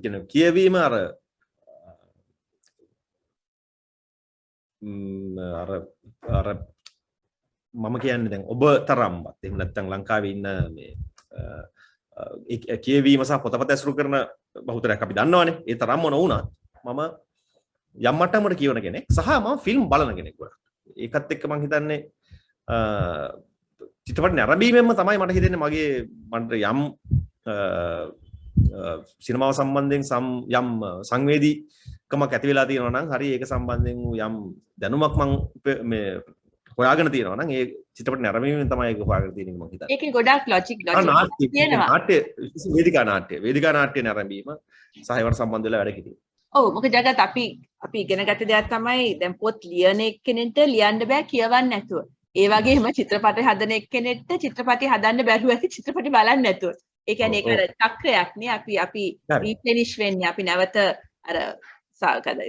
කියන්නේ කියවීම අර මම කියන්නේ දැන් ඔබ තරම්වත් එහෙම නැත්නම් ලංකාවේ ඉන්න මේ කියවීම සහ පොතපත ඇසුරු කරන බහුතරයක් අපි දන්නවනේ. ඒ තරම්ම නොවුණත් මම යම් මට්ටමකට කියවන කෙනෙක් සහ මම ෆිල්ම් බලන කෙනෙක් ගොඩක්. ඒකත් එක්ක මම හිතන්නේ චිත්‍රපට නැරඹීමෙන්ම තමයි මට හිතෙන්නේ මගේ මට යම් සිනමාව සම්බන්ධයෙන් යම් සංවේදීකමක් ඇති වෙලා තියෙනවා නම් හරි ඒක සම්බන්ධයෙන් යම් දැනුමක් මම මේ හොයාගෙන තියෙනවා නම් ඒ චිත්‍රපට නැරඹීමෙන් තමයි ඒක හොයාගෙන තියෙන්නේ මම හිතන්නේ. ඒකේ ගොඩාක් ලොජික් තියෙනවා. නාට්‍ය වේදිකා නාට්‍ය නැරඹීම සහ ඒවට සම්බන්ධ වෙලා වැඩ කිරීම. ඔව් මොකද ජගත් අපි ඉගෙන ගත්ත දෙයක් තමයි දැන් පොත් ලියන එක්කෙනෙක්ට ලියන්න බෑ කියවන්න නැතුව. ඒ වගේම චිත්‍රපට හදන එක්කෙනෙක්ට චිත්‍රපටි හදන්න බැරුව ඇති චිත්‍රපටි බලන්න නැතුව. ඒ කියන්නේ ඒක චක්‍රයක් නේ. අපි රීප්ලෙනිෂ් වෙන්නේ. අපි නැවත අර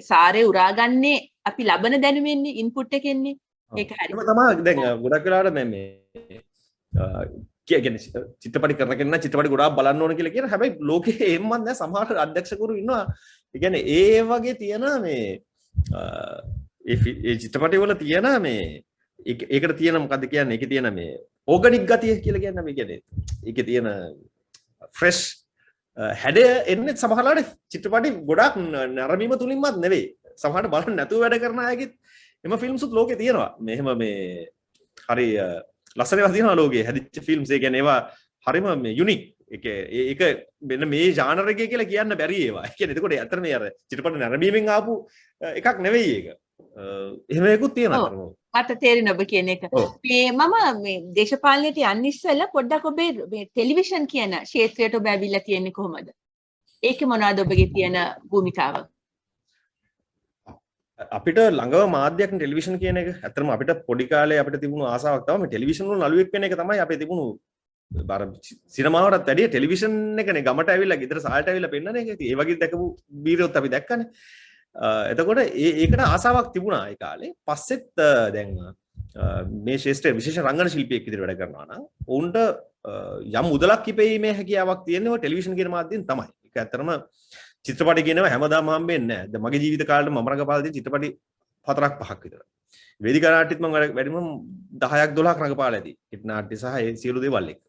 සාරේ උරාගන්නේ අපි ලබන දැනුමෙන්නේ ඉන්පුට් එකෙන්නේ. ඒක හරි. ඒක තමයි දැන් ගොඩක් වෙලාවට මේ කියන්නේ චිත්‍රපටි කරන කෙනා චිත්‍රපටි ගොඩාක් බලන්න ඕන කියලා කියන හැබැයි ලෝකේ එහෙමවත් නැහැ. සමහර අධ්‍යක්ෂකවරු ඉන්නවා. ඒ කියන්නේ ඒ වගේ තියෙන මේ ඒ චිත්‍රපටි වල තියෙන මේ ඒකට තියෙන මොකද්ද කියන්නේ? ඒකේ තියෙන මේ ඕගනික් ගතිය කියලා කියන්නේ අපි කියන්නේ. ඒකේ තියෙන ෆ්‍රෙෂ් හැඩය එන්නේ සමහරවිට චිත්‍රපටි ගොඩාක් නරඹීම තුලින්වත් නෙවෙයි. සමහරවිට බලන්න නැතුව වැඩ කරන අයගෙත් එම ෆිල්ම්ස්ුත් ලෝකේ තියෙනවා. මෙහෙම මේ හරි ලස්සනව තියෙනවා ලෝකේ හැදිච්ච ෆිල්ම්ස්. ඒ කියන්නේ ඒවා හරිම මේ යුනික්. ඒක මෙන්න මේ ජානර් එකේ කියලා කියන්න බැරි ඒවා. ඒ කියන්නේ එතකොට ඇත්තට මේ අර චිත්‍රපට නැරඹීමෙන් ආපු එකක් නෙවෙයි ඒක. එහෙම එකකුත් තියෙනවා අතරම. මට තේරෙන ඔබ කියන එක. මේ මම මේ දේශපාලනයට යන්න ඉස්සෙල්ලා පොඩ්ඩක් ඔබේ මේ ටෙලිවිෂන් කියන ක්ෂේත්‍රයට ඔබ ඇවිල්ලා තියෙන්නේ කොහොමද? ඒකේ මොනවද ඔබගේ තියෙන භූමිකාව? අපිට ළඟම මාධ්‍යයක් ටෙලිවිෂන් කියන එක. ඇත්තටම අපිට පොඩි කාලේ අපිට තිබුණු ආසාවක් තමයි මේ ටෙලිවිෂන් වල නළුවෙක් වෙන එක තමයි අපේ තිබුණු බාර සිනමාවටත් වැඩිය ටෙලිවිෂන් එකනේ ගමට ඇවිල්ලා ගෙදර සාලට ඇවිල්ලා පෙන්නන එක. ඉතින් ඒ වගේ දැකපු බීරයොත් අපි දැක්කනේ. එතකොට ඒකට ආසාවක් තිබුණා ඒ කාලේ. පස්සෙත් දැන් මේ ශාස්ත්‍රයේ විශේෂ රංගන ශිල්පියෙක් විදිහට වැඩ කරනවා නම් උන්ට යම් මුදලක් ඉපෙීමේ හැකියාවක් තියෙනවා ටෙලිවිෂන් කියන මාධ්‍යයෙන් තමයි. ඒක ඇත්තටම චිත්‍රපටි කියනවා හැමදාම හම්බෙන්නේ නැහැ. දැන් මගේ ජීවිත කාලෙට මම රඟපාලා තියෙන චිත්‍රපටි 4ක් 5ක් විතර. වේදිකා නාට්‍යෙත් මම වැඩිම 10ක් 12ක් රඟපාලා ඇති. හිට් නාට්‍ය සහ ඒ සියලු දේවල් එක්ක.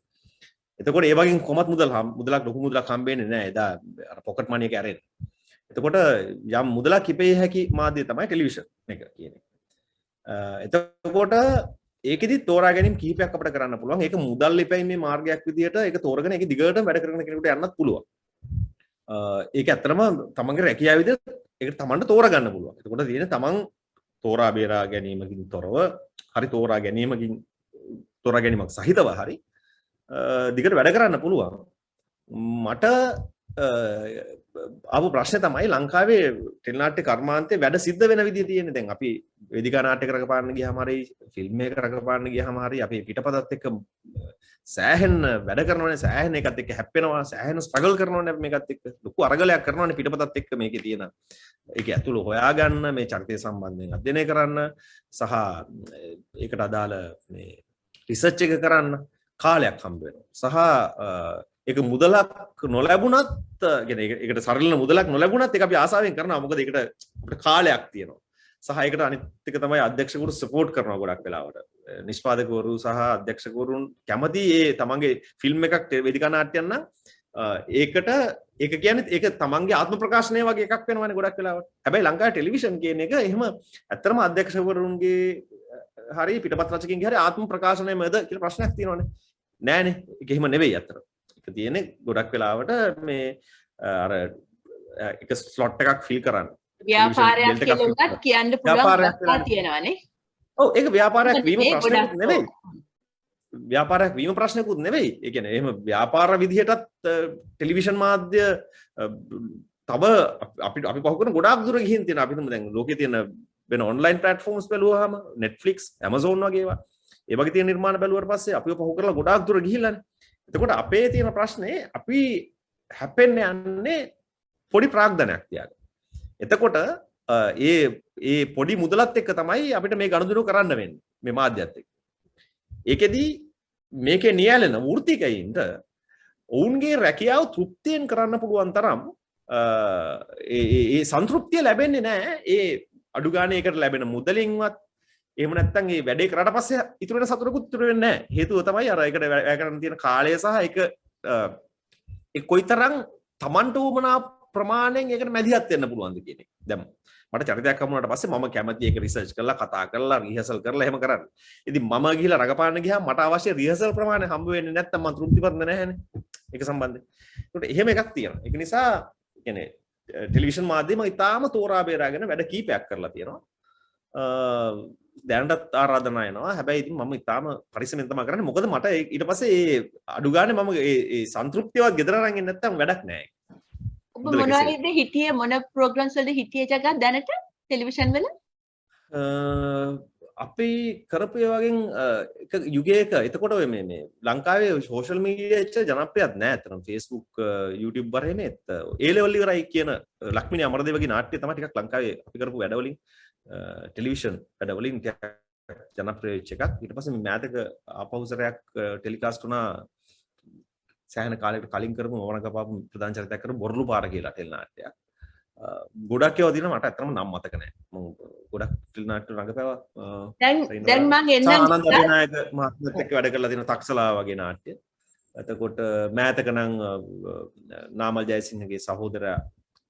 එතකොට ඒ වගේ කොමත් මුදලක් ලොකු මුදලක් හම්බෙන්නේ නැහැ. එදා අර පොකට් මනි එක ඇරෙන්න. එතකොට යම් මුදලක් ඉපෙය හැකි මාධ්‍ය තමයි ටෙලිවිෂන් එක කියන්නේ. එතකොට ඒකෙදි තෝරා ගැනීම කිහිපයක් අපිට කරන්න පුළුවන්. ඒක මුදල් ඉපැීමේ මාර්ගයක් විදිහට ඒක තෝරගෙන ඒක දිගටම වැඩ කරන කෙනෙකුට යන්නත් පුළුවන්. ඒක ඇත්තටම තමන්ගේ රැකියාව විදිහට ඒක තමන්ට තෝරා ගන්න පුළුවන්. එතකොට තියෙන තමන් තෝරා බේරා ගැනීමකින් තොරව හරි තෝරා ගැනීමක් සහිතව හරි දිගට වැඩ කරන්න පුළුවන්. මට ආපු ප්‍රශ්නේ තමයි ලංකාවේ ටෙලිනාට්‍ය කර්මාන්තේ වැඩ සිද්ධ වෙන විදිය තියෙන්නේ. දැන් අපි වේදිකා නාට්‍යක රඟපාන්න ගියාම හරි ෆිල්ම් එකක රඟපාන්න ගියාම හරි අපි පිටපතත් එක්ක සෑහෙන වැඩ කරනවානේ, සෑහෙන එකත් එක්ක හැප්පෙනවා, සෑහෙන ස්ට්‍රගල් කරනවානේ මේකත් එක්ක. ලොකු අරගලයක් කරනවානේ පිටපතත් එක්ක මේකේ තියෙන. ඒකේ ඇතුළ හොයාගන්න, මේ චරිතය සම්බන්ධයෙන් අධ්‍යයනය කරන්න සහ ඒකට අදාළ මේ රිසර්ච් එක කරන්න කාලයක් හම්බ වෙනවා. සහ ඒක මුදලක් නොලැබුණත් කියන්නේ ඒකට සරල මුදලක් නොලැබුණත් ඒක අපි ආසාවෙන් කරනවා. මොකද ඒකට අපිට කාලයක් තියෙනවා. සහ ඒකට අනිත් එක තමයි අධ්‍යක්ෂකවරු සපෝට් කරනවා ගොඩක් වෙලාවට. නිෂ්පාදකවරු සහ අධ්‍යක්ෂකවරුන් කැමති ඒ තමන්ගේ ෆිල්ම් එකක් වේදිකා නාට්‍යයක් නම් ඒක කියන්නේ ඒක තමන්ගේ ආත්ම ප්‍රකාශනය වගේ එකක් වෙනවනේ ගොඩක් වෙලාවට. හැබැයි ලංකාවේ ටෙලිවිෂන් කියන එක එහෙම ඇත්තටම අධ්‍යක්ෂකවරුන්ගේ හරි පිටපත් රචකයන්ගේ හරි ආත්ම ප්‍රකාශනයමද කියලා ප්‍රශ්නයක් තියෙනවනේ. නෑනේ. ඒක එහෙම නෙවෙයි අත්තට. ඒක තියෙන්නේ ගොඩක් වෙලාවට මේ අර එක ස්ලොට් එකක් ෆිල් කරන්න. ව්‍යාපාරයක් කියලා කියන්න පුළුවන් තියෙනවානේ. ඔව් ඒක ව්‍යාපාරයක් වීම ප්‍රශ්නයක් නෙවෙයි. ව්‍යාපාරයක් වීම ප්‍රශ්නකුත් නෙවෙයි. ඒ කියන්නේ එහෙම ව්‍යාපාර විදිහටත් ටෙලිවිෂන් මාධ්‍ය තව අපි පහු කරන ගොඩාක් දුර ගිහින් තියෙනවා. අපි හිතමු දැන් ලෝකේ තියෙන වෙන ඔන්ලයින් ප්ලැට්ෆෝම්ස් බැලුවාම Netflix, Amazon වගේ ඒවා. ඒ වගේ තියෙන නිර්මාණ බැලුවාට පස්සේ අපිව පහු කරලා ගොඩාක් දුර ගිහිල්ලානේ. එතකොට අපේ තියෙන ප්‍රශ්නේ අපි හැපෙන්න යන්නේ පොඩි ප්‍රාග්ධනයක් තියාගෙන. එතකොට ඒ පොඩි මුදලත් එක්ක තමයි අපිට මේ ගනුදෙනු කරන්න වෙන්නේ මේ මාධ්‍යත් එක්ක. ඒකෙදි මේකේ නියැලෙන වෘත්තිකයින්ට ඔවුන්ගේ රැකියාව තෘප්තියෙන් කරන්න පුළුවන් තරම් ඒ සන්තෘප්තිය ලැබෙන්නේ නැහැ. ඒ අඩු ගානේ ඒකට ලැබෙන මුදලින්වත් එහෙම නැත්නම් ඒ වැඩේ කරාට පස්සේ ඉතුරු වෙන සතුටකුත් ඉතුරු වෙන්නේ නැහැ. හේතුව තමයි අර ඒකට වැය කරන්න තියෙන කාලය සහ ඒක කොයිතරම් Tamanට උමනා ප්‍රමාණයෙන් ඒකට මැදිහත් වෙන්න පුළුවන්ද කියන එක. දැන් මට චරිතයක් හම්බුනාට පස්සේ මම කැමති ඒක රිසර්ච් කරලා කතා කරලා රිහර්සල් කරලා එහෙම කරන්න. ඉතින් මම ගිහිල්ලා රඟපාන්න ගියාම මට අවශ්‍ය රිහර්සල් ප්‍රමාණය හම්බ වෙන්නේ නැත්නම් මම තෘප්තිපත් නැහැනේ. ඒක සම්බන්ධයෙන්. ඒකට එහෙම එකක් තියෙනවා. ඒක නිසා කියන්නේ ටෙලිවිෂන් මාධ්‍යම ඉතාම තෝරා බේරාගෙන වැඩ කීපයක් කරලා තියෙනවා. දැනටත් ආරාධනා එනවා. හැබැයි ඉතින් මම ඉතාම පරිස්සමෙන් තමයි කරන්නේ. මොකද මට ඊට පස්සේ ඒ අඩු ගානේ මම ඒ සන්තෘප්තියවත් ගෙදර අරන් ඉන්නේ නැත්නම් වැඩක් නැහැ. ඔබ මොනවද හිටියේ මොන ප්‍රෝග්‍රෑම්ස් වලද හිටියේ ජගත් දැනට ටෙලිවිෂන් වල? අපි කරපු ඒ වගේ එක යුගයක එතකොට ඔය මේ ලංකාවේ සෝෂල් මීඩියා එච්චර ජනප්‍රියත් නෑ අතනම් Facebook YouTube වරේනේ ඒ ලෙවල් ඉවරයි කියන ලක්ෂ්මී අමරදේවගේ නාට්‍ය තමයි ටිකක් ලංකාවේ අපි කරපු වැඩවලින් ටෙලිවිෂන් වැඩවලින් ජනප්‍රිය වෙච්ච එකක්. ඊට පස්සේ මේ මෑතක ආපහුසරයක් ටෙලිකාස්ට් වුණා සෑහෙන කාලයකට කලින් කරපු මොවනකපාපු ප්‍රධාන චරිතයක් කරපු බොරළු පාර කියලා ටෙලි නාට්‍යයක්. ගොඩක් ඒවා දිනවා මට අත්‍තරම නම් මතක නැහැ. මම ගොඩක් ටෙලි නාට්‍ය රඟපෑවා. දැන් මම එන්නම් ආනන්ද විනායක මහත්මයාත් එක්ක වැඩ කරලා තියෙන තක්සලා වගේ නාට්‍ය. එතකොට මෑතක නම් නාමල් ජයසිංහගේ සහෝදරයා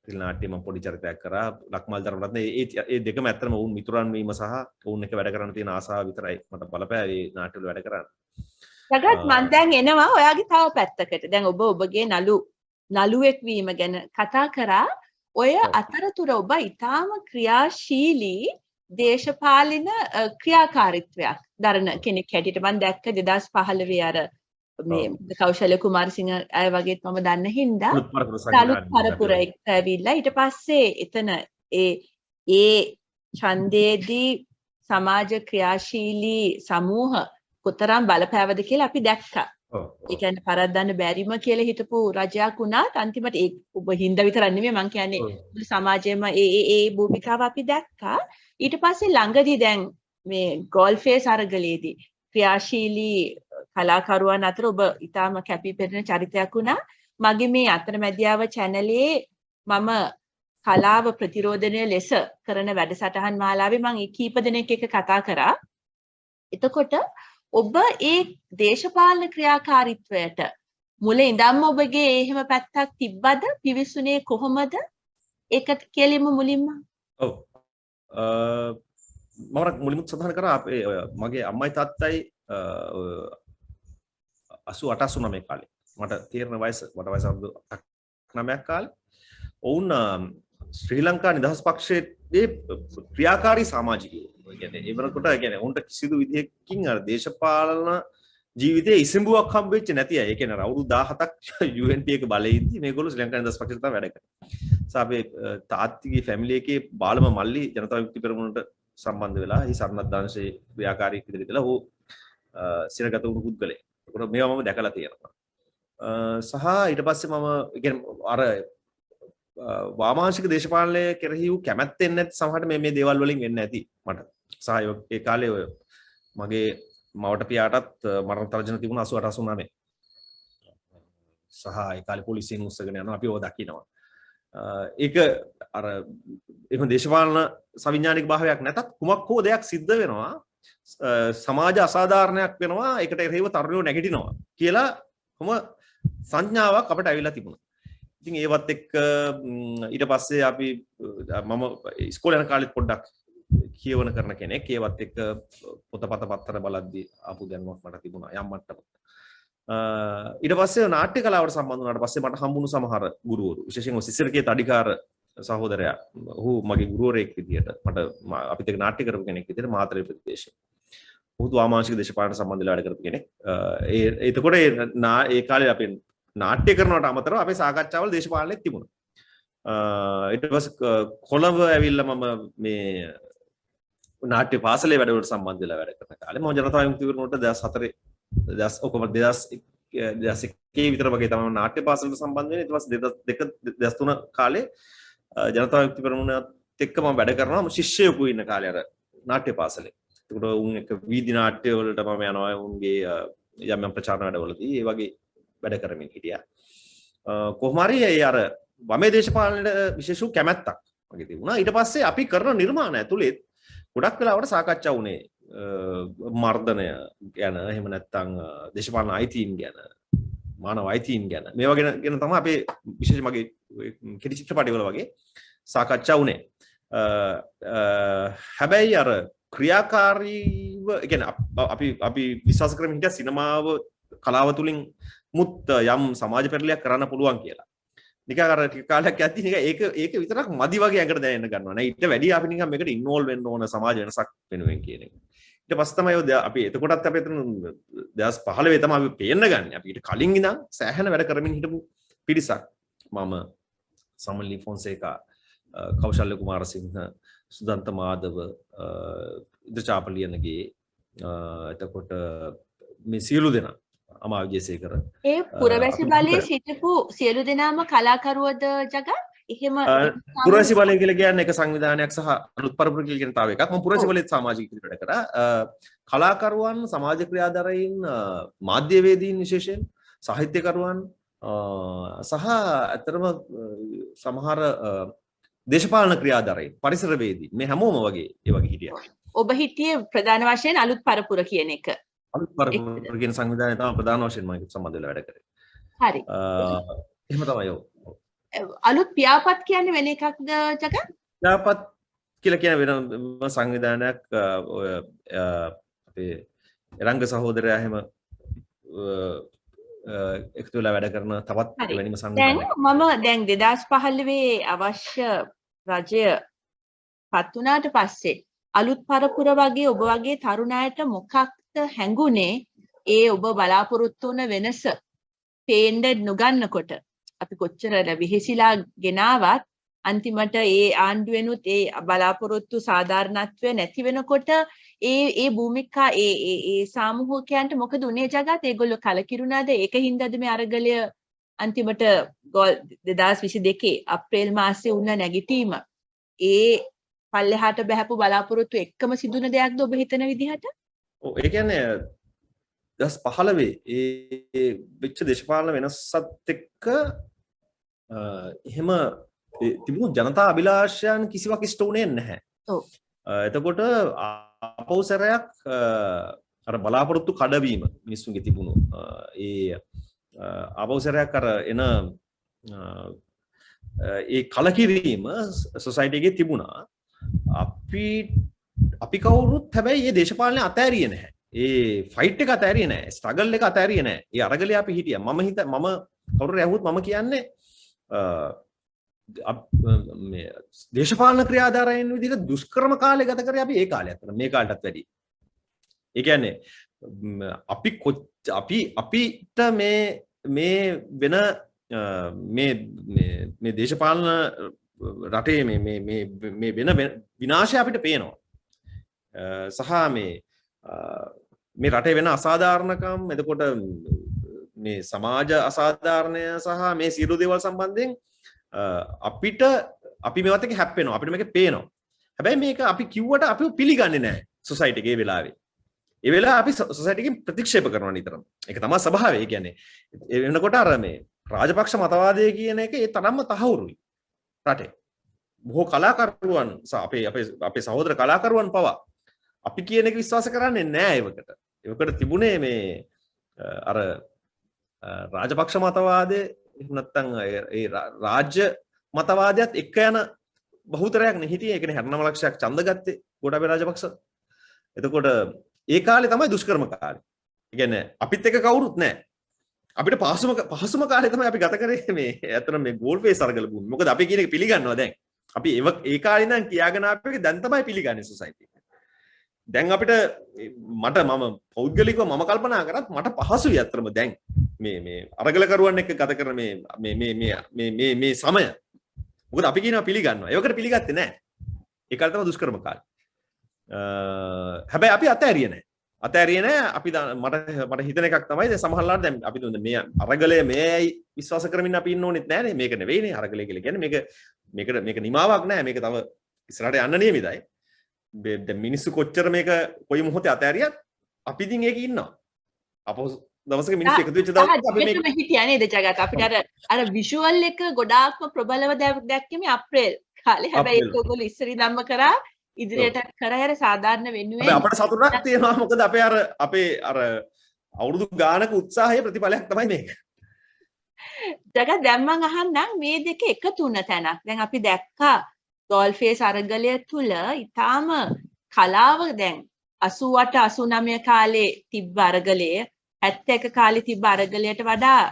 ටෙලි නාට්‍ය මම පොඩි චරිතයක් කරා. ලක්මල් ධර්මරත්න ඒ දෙකම ඇත්තම වුන් මිතුරන් වීම සහ වුන් එක වැඩ කරන්න තියෙන ආසාව විතරයි මට බලපෑ මේ නාට්‍ය වල වැඩ කරන්න. ජගත් මං දැන් එනවා ඔයාගේ තව පැත්තකට. දැන් ඔබ ඔබගේ නළුවෙක් වීම ගැන කතා කරා. ඔය අතරතුර ඔබ ඊටාම ක්‍රියාශීලී දේශපාලන ක්‍රියාකාරීත්වයක් දරන කෙනෙක් හැටියට මම දැක්ක 2015 අර මේ කෞශල්‍ය කුමාරසිංහ අය වගේත් මම දන්න හින්දා අලුත් පරපුර ඇවිල්ලා ඊට පස්සේ එතන ඒ ඡන්දයේදී සමාජ ක්‍රියාශීලී සමූහ කොතරම් බලපෑවද කියලා අපි දැක්කා. ඒ කියන්නේ පරද්දන්න බැරිම කියලා හිටපු රජයක් වුණාත් අන්තිමට ඒ ඔබ හින්දා විතරක් නෙමෙයි මං කියන්නේ මුළු සමාජයේම ඒ භූමිකාව අපි දැක්කා. ඊට පස්සේ ළඟදී දැන් මේ ගෝල්ෆේස් අරගලයේදී ක්‍රියාශීලී කලාකරුවන් අතර ඔබ ඊටාම කැපී පෙනෙන චරිතයක් වුණා. මගේ මේ අතරමැදියාව channelයේ මම කලාව ප්‍රතිරෝධනය ලෙස කරන වැඩසටහන් මාලාවේ මම කීප දෙනෙක් එක්ක කතා කරා. එතකොට ඔබ ඒ දේශපාලන ක්‍රියාකාරීත්වයට මුල ඉඳන්ම ඔබගේ එහෙම පැත්තක් තිබ්බද? පිවිසුනේ කොහොමද? ඒකට කියලිම මුලින්ම. ඔව්. මම මුලින්ම සඳහන් කරා අපේ මගේ අම්මයි තාත්තයි 88 කාලේ මට තීරණ වයස අවුරුදු 9ක් කාලේ ඔවුන් ශ්‍රී ලංකා නිදහස් පක්ෂයේ ක්‍රියාකාරී සමාජිකයෝ. ඒ කියන්නේ ඒ වෙනකොට කියන්නේ උන්ට කිසිදු විදිහකින් අර දේශපාලන ජීවිතයේ ඉසිඹුවක් හම්බෙච්ච නැති අය. ඒ කියන්නේ අවුරුදු 17ක් UNP එක බලයේ ඉඳි මේගොල්ලෝ ශ්‍රී ලංකා නිදහස් පක්ෂයට තමයි වැඩ කරන්නේ. අපේ තාත්තිගේ ෆැමිලි එකේ බාලම මල්ලි ජනතා විමුක්ති පෙරමුණට සම්බන්ධ වෙලා ඒ සරණත් දාංශයේ ක්‍රියාකාරී විදිහට ඔහු සිරගත වුණු පුද්ගලයෙක්. ඒකට මේවා මම දැකලා තියෙනවා. සහ ඊට පස්සේ මම කියන්නේ අර වාමාංශික දේශපාලනය කෙරෙහි වූ කැමැත්තෙන් නැති සමහරට මේ දේවල් වලින් වෙන්නේ නැති මට. සහ ඒ කාලේ ඔය මගේ මවට පියාටත් මරණ තර්ජන තිබුණා 88 89. සහ ඒ කාලේ පොලිසියෙන් උස්සගෙන යනවා අපි ඕක දකිනවා. ඒක අර එහෙම දේශපාලන සවිඥානික භාවයක් නැතත් කුමක් හෝ දෙයක් සිද්ධ වෙනවා සමාජ අසාධාරණයක් වෙනවා ඒකට එරෙහිව තරුණයෝ නැගිටිනවා කියලා කොහොම සංඥාවක් අපිට ඇවිල්ලා තිබුණා. ඉතින් ඒවත් එක්ක ඊට පස්සේ අපි මම ඉස්කෝලේ යන කාලෙත් පොඩ්ඩක් කියවන කරන කෙනෙක්. ඒවත් එක්ක පොතපත පත්තර බලද්දී ආපු දැනුමක් මට තිබුණා යම් මට්ටමක. ඊට පස්සේ නාට්‍ය කලාවට සම්බන්ධ වුණාට පස්සේ මට හම්බුණු සමහර ගුරුවරු විශේෂයෙන්ම සිසිරකේ තඩිකාර සහෝදරයා ඔහු මගේ ගුරුවරයෙක් විදියට මට අපිට නාට්‍ය කරපු කෙනෙක් විදියට මාතලේ ප්‍රදේශයේ ඔහු වාමාංශික දේශපාලන සම්බන්ධ වැඩ කරපු කෙනෙක්. එතකොට ඒ කාලේ අපි නාට්‍ය කරනවට අමතරව අපේ සාකච්ඡාවල දේශපාලනයක් තිබුණා. ඊට පස්සේ කොළඹ ඇවිල්ලා මම මේ නාට්‍ය පාසලේ වැඩවලට සම්බන්ධ වෙලා වැඩ කරන කාලේ මම ජනතා විමුක්ති පෙරමුණට 2001 විතර වගේ තමයි නාට්‍ය පාසලට සම්බන්ධ වෙන්නේ. ඊට පස්සේ 2003 කාලේ ජනතා විමුක්ති පෙරමුණත් එක්ක මම වැඩ කරනවා ශිෂ්‍යයෙකු ඉන්න කාලේ අර නාට්‍ය පාසලේ. ඒකට උන් එක වීදි නාට්‍ය වලට මම යනවා උන්ගේ යම් යම් ප්‍රචාරණ වැඩවලදී ඒ වගේ වැඩ කරමින් හිටියා. කොහොම හරි ඒ අර වමේ දේශපාලනයට විශේෂ කැමැත්තක් මගේ තිබුණා. ඊට පස්සේ අපි කරන නිර්මාණ ඇතුළේ ගොඩක් වෙලාවට සාකච්ඡා වුණේ මර්ධනය ගැන එහෙම නැත්නම් දේශපාලන අයිතීන් ගැන මානව අයිතීන් ගැන මේවා ගැන තමයි අපේ විශේෂ මගේ කෙටි චිත්‍රපටිවල වගේ සාකච්ඡා වුණේ. හැබැයි අර ක්‍රියාකාරීව කියන්නේ අපි විශ්වාස කරමින් හිටියා සිනමාව කලාව තුලින් මුත් යම් සමාජ පෙරලියක් කරන්න පුළුවන් කියලා. නිකන් අර ටික කාලයක් යද්දි නිකන් ඒක විතරක් මදි වගේ අඟට දැනෙන්න ගන්නවා නේ. ඊට වැඩි අපි නිකන් මේකට ඉන්වෝල්ව් වෙන්න ඕන සමාජ වෙනසක් වෙනුවෙන් කියන එක. ඊට පස්සේ තමයි අපි එතකොටත් අපි එතන 2015 තමයි අපි පේන්න ගන්නේ. අපි ඊට කලින් ඉඳන් සෑහෙන වැඩ කරමින් හිටපු පිරිසක්. මම සමල්ලි ෆොන්සේකා, කෞශල්‍ය කුමාරසිංහ, සුදන්ත මාධව, ඉන්ද්‍රචාපලියනගේ එතකොට මේ සියලු දෙනා අමා විජේසේකර ඒ පුරවැසි බලයේ සිටපු සියලු දෙනාම කලාකරුවෝද ජගත්? එහෙම පුරවැසි බලය කියලා කියන්නේ එක සංවිධානයක් සහ අලුත් පරපුර කියලා කියන තව එකක්. මම පුරවැසි බලයේත් සමාජික වැඩ කරා. කලාකරුවන්, සමාජ ක්‍රියාදාරයන්, මාධ්‍යවේදීන් විශේෂයෙන්, සාහිත්‍යකරුවන් සහ අතරම සමහර දේශපාලන ක්‍රියාදාරයන්, පරිසරවේදීන් මේ හැමෝම වගේ ඒ වගේ හිටියා. ඔබ හිටියේ ප්‍රධාන වශයෙන් අලුත් පරපුර කියන එක. අලුත් පරපුර කියන සංවිධානය තමයි ප්‍රධාන වශයෙන් මම සම්බන්ධ වෙලා වැඩ කරේ. හරි. එහෙම තමයි ඔව්. අලුත් පියාපත් කියන්නේ වෙන එකක්ද ජගත්? පියාපත් කියලා කියන වෙන සංවිධානයක් ඔය අපේ එරංග සහෝදරයා එහෙම එකතු වෙලා වැඩ කරන තවත් හරි. එවැනිම දැන් සංවිධානයක්. මම දැන් 2015 අවශ්‍ය රජය පත් වුණාට පස්සේ අලුත් පරපුර වගේ ඔබ වගේ තරුණයට මොකක්ද හැඟුනේ ඒ ඔබ බලාපොරොත්තු වුණ වෙනස පේන්න නොගන්නකොට අපි කොච්චර විහිසිලා ගෙනාවත් අන්තිමට ඒ ආණ්ඩුවෙනුත් ඒ බලාපොරොත්තු සාධාරණත්වය නැති වෙනකොට ඒ භූමිකා ඒ සාමූහිකයන්ට මොකද උනේ ජගත් ඒගොල්ලෝ කලකිරුණාද ඒකින්දද මේ අරගලය අන්තිමට 2022 අප්‍රේල් මාසයේ වුණ නැගිටීම ඒ පල්ලෙහාට බහැපු බලාපොරොත්තු එක්කම සිදුන දෙයක්ද ඔබ හිතන විදිහට? ඔව් ඒ කියන්නේ 2015 ඒ වෙච්ච දේශපාලන වෙනසත් එක්ක එහෙම තිබුණු ජනතා අභිලාෂයන් කිසිවක් ඉෂ්ට වුණේ නැහැ. ඔව්. එතකොට අපෞසරයක් අර බලාපොරොත්තු කඩවීම මිනිස්සුන්ගේ තිබුණු ඒ අපෞසරයක් අර එන ඒ කලකිරීම සොසයිටි එකේ තිබුණා. අපි කවුරුත් හැබැයි මේ දේශපාලනය අතෑරියේ නැහැ. ඒ ෆයිට් එක අතෑරියේ නැහැ. ස්ට්‍රගල් එක අතෑරියේ නැහැ. ඒ අරගලේ අපි හිටියා. මම කවුරු ඇහුවොත් මම කියන්නේ මේ දේශපාලන ක්‍රියාධාරයන් විදිහට දුෂ්කරම කාලේ ගත කරේ අපි ඒ කාලේ අතර මේ කාලටත් වැඩි. ඒ කියන්නේ අපිට මේ වෙන මේ දේශපාලන රටේ මේ වෙන විනාශය අපිට පේනවා. සහ මේ රටේ වෙන අසාධාරණකම් එතකොට මේ සමාජ අසාධාරණය සහ මේ සියලු දේවල් සම්බන්ධයෙන් අපි මේවත් එක්ක හැප්පෙනවා. අපිට මේක පේනවා. හැබැයි මේක අපි කිව්වට අපිව පිළිගන්නේ නැහැ සොසයිටි එකේ වෙලාවේ. ඒ වෙලාව අපි සොසයිටි එකෙන් ප්‍රතික්ෂේප කරනවා නිතරම. ඒක තමයි ස්වභාවය. ඒ කියන්නේ ඒ වෙනකොට අර මේ රාජපක්ෂ මතවාදය කියන එක ඒ තරම්ම තහවුරුයි රටේ. බොහෝ කලාකරුවන් අපේ සහෝදර කලාකරුවන් පවා අපි කියන එක විශ්වාස කරන්නේ නැහැ ඒවකට. ඒවකට තිබුණේ මේ අර රාජපක්ෂ මතවාදයේ එහෙම නැත්නම් ඒ රාජ්‍ය මතවාදයත් එක්ක යන බහුතරයක් නේ හිටියේ. ඒ කියන්නේ 69 ලක්ෂයක් ඡන්ද ගත්තේ ගෝඨාභය රාජපක්ෂ. එතකොට ඒ කාලේ තමයි දුෂ්කරම කාලේ. ඒ කියන්නේ අපිත් එක්ක කවුරුත් නැහැ. අපිට පහසුම කාලේ තමයි අපි ගත කරේ මේ ඇත්තට මේ ගෝල් ෆේස් අරගල භූමි. මොකද අපි කියන එක පිළිගන්නවා දැන්. අපි ඒ කාලේ ඉඳන් කියාගෙන ආපු එක දැන් තමයි පිළිගන්නේ සොසයිටි එක. දැන් අපිට මම පෞද්ගලිකව මම කල්පනා කරත් මට පහසුයි අත්‍තරම දැන් මේ අරගල කරුවන් එක්ක ගත කරන මේ සමය. මොකද අපි කියනවා පිළිගන්නවා. ඒවකට පිළිගත්තේ නැහැ. ඒ කාලේ තමයි දුෂ්කරම කාලේ. හැබැයි අපි අතෑරියේ නැහැ. අපි මට හිතන එකක් තමයි දැන් සමහරවල්ලාට දැන් අපි දුන්න මේ අරගලය මේයි විශ්වාස කරමින් අපි ඉන්න ඕනෙත් නැහැ නේ. මේක නෙවෙයිනේ අරගලය කියලා කියන්නේ මේක නිමාවක් නැහැ. මේක තව ඉස්සරහට යන්න නියමිතයි. දැන් මිනිස්සු කොච්චර මේක කොයි මොහොතේ අතෑරියත් අපි ඉතින් ඒකේ ඉන්නවා. අපෝ දවසක මිනිස්සු එකතු වෙච්ච දවසක අපි මේක හිටියා නේද ජගත් අපිට අර විෂුවල් එක ගොඩාක්ම ප්‍රබලව දැක්කේ මේ අප්‍රේල් කාලේ. හැබැයි ඒක ඔයගොල්ලෝ ඉස්සරි ධම්ම කරා ඉදිරියට කරහැර සාධාරණ වෙනුවෙන් අපිට සතුටක් තියෙනවා. මොකද අපේ අර අවුරුදු ගානක උත්සාහයේ ප්‍රතිඵලයක් තමයි මේක. ජගත් දැන් මං අහන්නම් මේ දෙක එකතු වුණ තැනක්. දැන් අපි දැක්කා ගෝල්ෆේස් අරගලය තුල ඊටාම කලාව දැන් 88 89 කාලේ තිබ්බ අරගලය 71 කාලේ තිබ්බ අරගලයට වඩා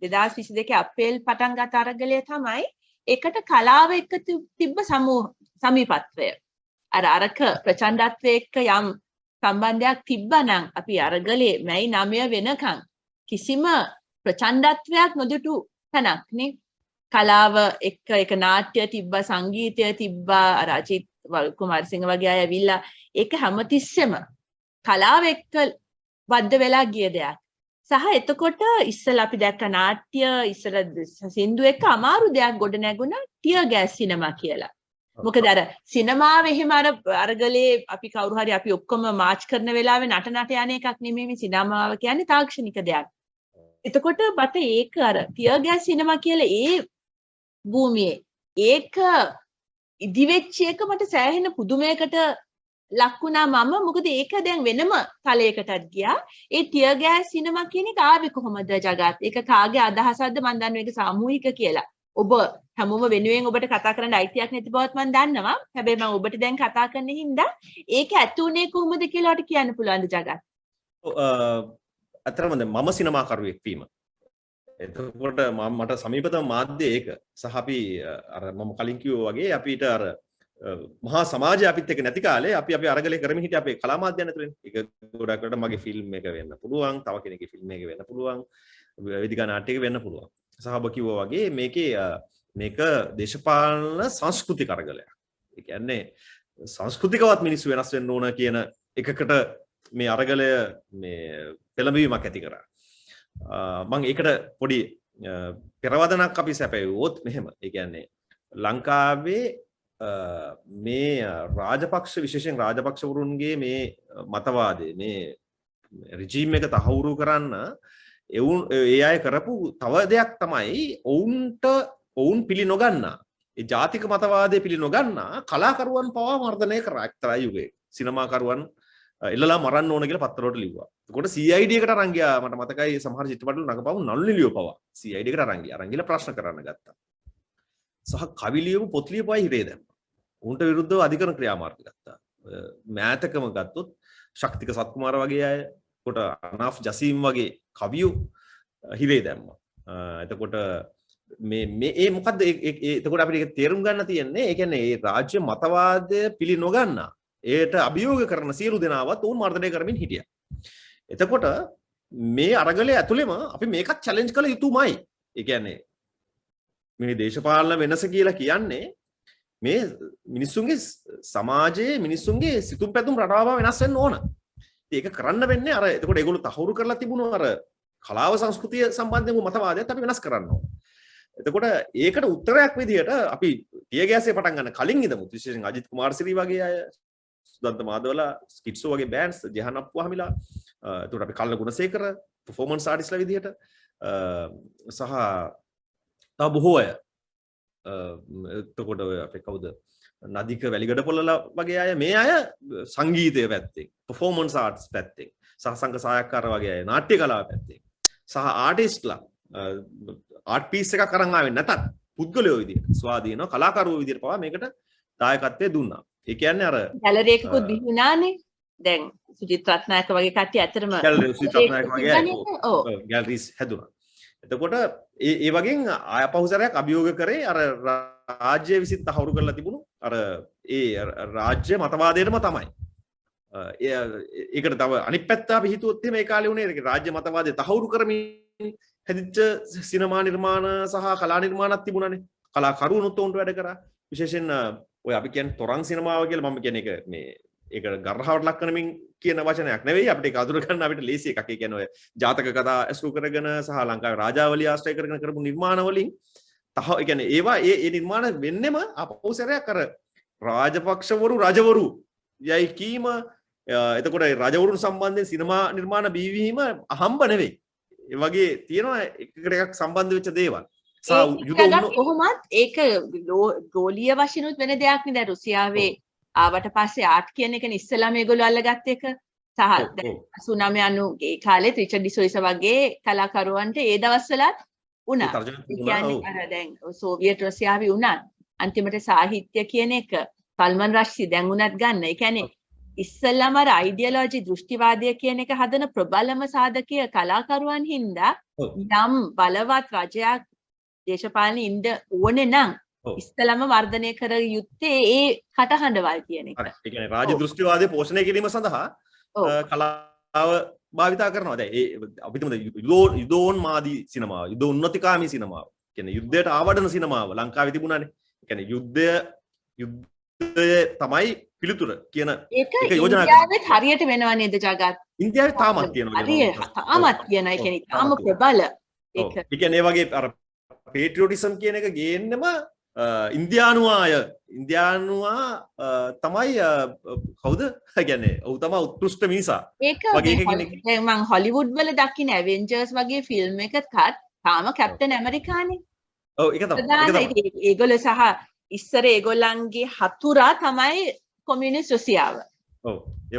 2022 අප්‍රේල් පටන් ගත අරගලය තමයි ඒකට කලාව එක්ක තිබ්බ සමීපත්වය. අරක ප්‍රචණ්ඩත්වයේ එක්ක යම් සම්බන්ධයක් තිබ්බනම් අපි අරගලේ මැයි 9 වෙනකන් කිසිම ප්‍රචණ්ඩත්වයක් නොදුටු තැනක් නේ. කලාව එක්ක එක නාට්‍ය තිබ්බා, සංගීතය තිබ්බා, අජිත් කුමාරසිංහ වගේ අය ඇවිල්ලා ඒක හැමතිස්සෙම කලාව එක්ක බද්ධ වෙලා ගිය දෙයක්. සහ එතකොට ඉස්සලා අපි දැක්ක නාට්‍ය ඉස්සලා සින්දු එක්ක අමාරු දෙයක් ගොඩ නැගුණා ටියර් ගෑස් සිනමා කියලා. මොකද අර සිනමාවේ එහෙම අරගලේ අපි කවුරු හරි අපි ඔක්කොම මාච් කරන වෙලාවේ නට යන එකක් නෙමෙයි මේ සිනමාව කියන්නේ තාක්ෂණික දෙයක්. එතකොට බට ඒක අර ටියර් ගෑස් සිනමා කියලා ඒ භූමියේ ඒක ඉදිවෙච්ච එක මට සෑහෙන පුදුමයකට ලක් වුණා මම. මොකද ඒක දැන් වෙනම තලයකටත් ගියා. ඒ ටියර් ගෑස් සිනමා කියන එක ආවේ කොහොමද ජගත්? ඒක කාගේ අදහසක්ද? මම දන්නවා ඒක සාමූහික කියලා. ඔබ හැමෝම වෙනුවෙන් ඔබට කතා කරන්න අයිතියක් නැති බවත් මම දන්නවා. හැබැයි මම ඔබට දැන් කතා කරන්න හින්දා ඒක ඇති උනේ කොහොමද කියලා ඔයාලට කියන්න පුළුවන්ද ජගත්? අතරම මම සිනමාකරුවෙක් වීම. එතකොට මට සමීපතම මාධ්‍ය ඒක. සහ අපි අර මම කලින් කිව්වා වගේ අපිට අර මහා සමාජය අපිත් එක්ක නැති කාලේ අපි අරගලේ කරමින් හිටිය අපේ කලා මාධ්‍යයන් ඇතුළේ. ඒක ගොඩක් වෙලට මගේ ෆිල්ම් එක වෙන්න පුළුවන්, තව කෙනෙක්ගේ ෆිල්ම් එක වෙන්න පුළුවන්, වේදිකා නාට්‍යයක වෙන්න පුළුවන්. සහ ඔබ කිව්වා වගේ මේක දේශපාලන සංස්කෘතික අරගලයක්. ඒ කියන්නේ සංස්කෘතිකවත් මිනිස්සු වෙනස් වෙන්න ඕන කියන එකකට මේ අරගලය මේ පෙළඹවීමක් ඇති කරා. මම ඒකට පොඩි පෙරවදනක් අපි සැපයුවොත් මෙහෙම. ඒ කියන්නේ ලංකාවේ මේ රාජපක්ෂ විශේෂයෙන් රාජපක්ෂවරුන්ගේ මේ මතවාදය මේ රිජීම් එක තහවුරු කරන්න ඒ අය කරපු තව දෙයක් තමයි ඔවුන් පිළි නොගන්නා ඒ ජාතික මතවාදය පිළි නොගන්නා කලාකරුවන් පවා මර්ධනය කරා එක්තරා යුගයක. සිනමාකරුවන් එල්ලලා මරන්න ඕන කියලා පත්තරවලට ලිව්වා. එතකොට CID එකට අරන් ගියා. මට මතකයි සමහර චිත්‍රපටවල නගපවු නළු නිලියෝ පවා CID එකට අරන් ගියා. අරන් ගිහලා ප්‍රශ්න කරන්න ගත්තා. සහ කවි ලියපු පොත් ලියපුවයි හිරේ දැම්මා. උන්ට විරුද්ධව අධිකරණ ක්‍රියාමාර්ග ගත්තා. මෑතකම ගත්තොත් ශක්තික සත්කුමාර වගේ අය, කොට අනාෆ් ජසීම් වගේ කවියෝ හිරේ දැම්මා. එතකොට මේ මොකද්ද එතකොට අපිට ඒක තේරුම් ගන්න තියෙන්නේ. ඒ කියන්නේ මේ රාජ්‍ය මතවාදය පිළි නොගන්නා ඒට අභියෝග කරන සියලු දෙනාවත් උන් මර්ධනය කරමින් හිටියා. එතකොට මේ අරගලය ඇතුළෙම අපි මේකත් චැලෙන්ජ් කළ යුතුමයි. ඒ කියන්නේ මේ දේශපාලන වෙනස කියලා කියන්නේ මේ මිනිස්සුන්ගේ සමාජයේ මිනිස්සුන්ගේ සිතුම් පැතුම් රටාව වෙනස් වෙන්න ඕන. ඒක කරන්න වෙන්නේ අර එතකොට ඒගොල්ලෝ තහවුරු කරලා තිබුණු අර කලාව සංස්කෘතිය සම්බන්ධව මතවාදයත් අපි වෙනස් කරන්න ඕන. එතකොට ඒකට උත්තරයක් විදිහට අපි ටියගෑසේ පටන් ගන්න කලින් ඉඳමු. විශේෂයෙන් අජිත් කුමාරසිරි වගේ අය, සුදන්ත මාදවලා, ස්කිට්සෝ වගේ බෑන්ඩ්ස්, ජෙහන් අප්පුහමිලා, එතකොට අපි කල්ල ගුණසේකර පර්ෆෝමන්ස් ආටිස්ලා විදිහට සහ තව බොහෝ අය එතකොට අපේ කවුද නදික වැලිගඩපොළලා වගේ අය මේ අය සංගීතය පැත්තෙන් පර්ෆෝමන්ස් ආර්ට්ස් පැත්තෙන් සහ සංඝ සායක්කාර වගේ අය නාට්‍ය කලාව පැත්තෙන් සහ ආටිස්ට්ලා ආර්ට් පීස් එකක් අරන් ආවේ නැතත් පුද්ගලයෝ විදිහට ස්වාධීනව කලාකරුවෝ විදිහට පවා මේකට දායකත්වය දුන්නා. ඒ කියන්නේ අර ගැලරි එකකුත් බිහි වුණානේ. දැන් සුජිත් රත්නායක වගේ කට්ටිය ඇත්තටම සුජිත් රත්නායක වගේ ගැලරිස් හැදුනා. එතකොට ඒ වගේ ආයපහුසරයක් අභියෝග කරේ අර රාජ්‍ය විසින් තහවුරු කරලා තිබුණු අර ඒ රාජ්‍ය මතවාදයටම තමයි. ඒකට තව අනිත් පැත්ත අපි හිතුවොත් මේ කාලේ උනේ රාජ්‍ය මතවාදය තහවුරු කරමින් හැදිච්ච සිනමා නිර්මාණ සහ කලා නිර්මාණත් තිබුණානේ. කලාකරුවනුත් උන්ට වැඩ කරා. විශේෂයෙන් ඔය අපි කියන්නේ තොරන් සිනමාව කියලා මම කියන්නේ ඒක මේ ඒක ගර්හවට ලක් කරමින් කියන වචනයක් නෙවෙයි. අපිට ඒක අඳුර ගන්න අපිට ලේසි එකක්. ඒ කියන්නේ ඔය ජාතක කතා ඇසුරු කරගෙන සහ ලංකාවේ රාජාවලිය ආශ්‍රය කරගෙන කරපු නිර්මාණ වලින් ඒ කියන්නේ ඒවා ඒ නිර්මාණ වෙන්නෙම අපෞසරයක් අර රාජපක්ෂවරු රජවරු යයි කීම. එතකොට රජවරුන් සම්බන්ධයෙන් සිනමා නිර්මාණ බිහිවීම අහම්බ නෙවෙයි. ඒ වගේ තියෙනවා එකට එකක් සම්බන්ධ වෙච්ච දේවල්. කොහොමත් ඒක ගෝලීය වශයෙන්ුත් වෙන දෙයක් නේ. දැන් රුසියාවේ ආවට පස්සේ ආර්ට් කියන එක ඉස්සෙල්ලා මේගොල්ලෝ අල්ලගත්ත එක. සහ 89 ඒ කාලේ රිචඩ් ඩිසෝයිස වගේ කලාකරුවන්ට ඒ දවස්වලත් වුණා. කියන්නේ අර දැන් සෝවියට් රුසියාවේ වුණා. අන්තිමට සාහිත්‍ය කියන එක සල්මන් රෂ්දි දැන් උනත් ගන්න. ඒ කියන්නේ ඉස්සෙල්ලාම අර අයිඩියොලොජි දෘෂ්ටිවාදය කියන එක හදන ප්‍රබලම සාධකීය කලාකරුවන් හින්දා යම් බලවත් රජයක් දේශපාලනේ ඉන්න ඕනේ නම් ඉස්සලම වර්ධනය කර යුත්තේ ඒ කටහඬවල් කියන එක. ඒ කියන්නේ රාජ්‍ය දෘෂ්ටිවාදය පෝෂණය කිරීම සඳහා කලාව භාවිතා කරනවා. දැන් ඒ අපි තුමු යුදෝන්මාදී සිනමාව, යුදෝන්නතිකාමී සිනමාව. කියන්නේ යුද්ධයට ආවඩන සිනමාව ලංකාවේ තිබුණානේ. ඒ කියන්නේ යුද්ධය තමයි පිළිතුර කියන එක යෝජනා ඉන්දියාවෙත් හරියට වෙනව නේද ජගත්? ඉන්දියාවේ තාමත් තියෙනවා. හරියට තාමත් තියෙනවා. ඒ කියන්නේ තාම ප්‍රබල ඒක. ඒ කියන්නේ ඒ වගේ අර පේට්‍රියොටිසම් කියන එක ගේන්නෙම ඉන්දියානුවා තමයි කවුද? කියන්නේ ඔහු තමයි උත්කෘෂ්ඨ මිනිසා. ඒක මම හොලිවුඩ් වල දකින්න ඇවෙන්ජර්ස් වගේ ෆිල්ම් එකකත් තාම කැප්ටන් ඇමරිකානේ. ඔව් ඒක තමයි. ඒගොල්ලෝ සහ ඉස්සර ඒගොල්ලන්ගේ හතුරා තමයි කොමියුනිස්ට් රුසියාව. ඔව්.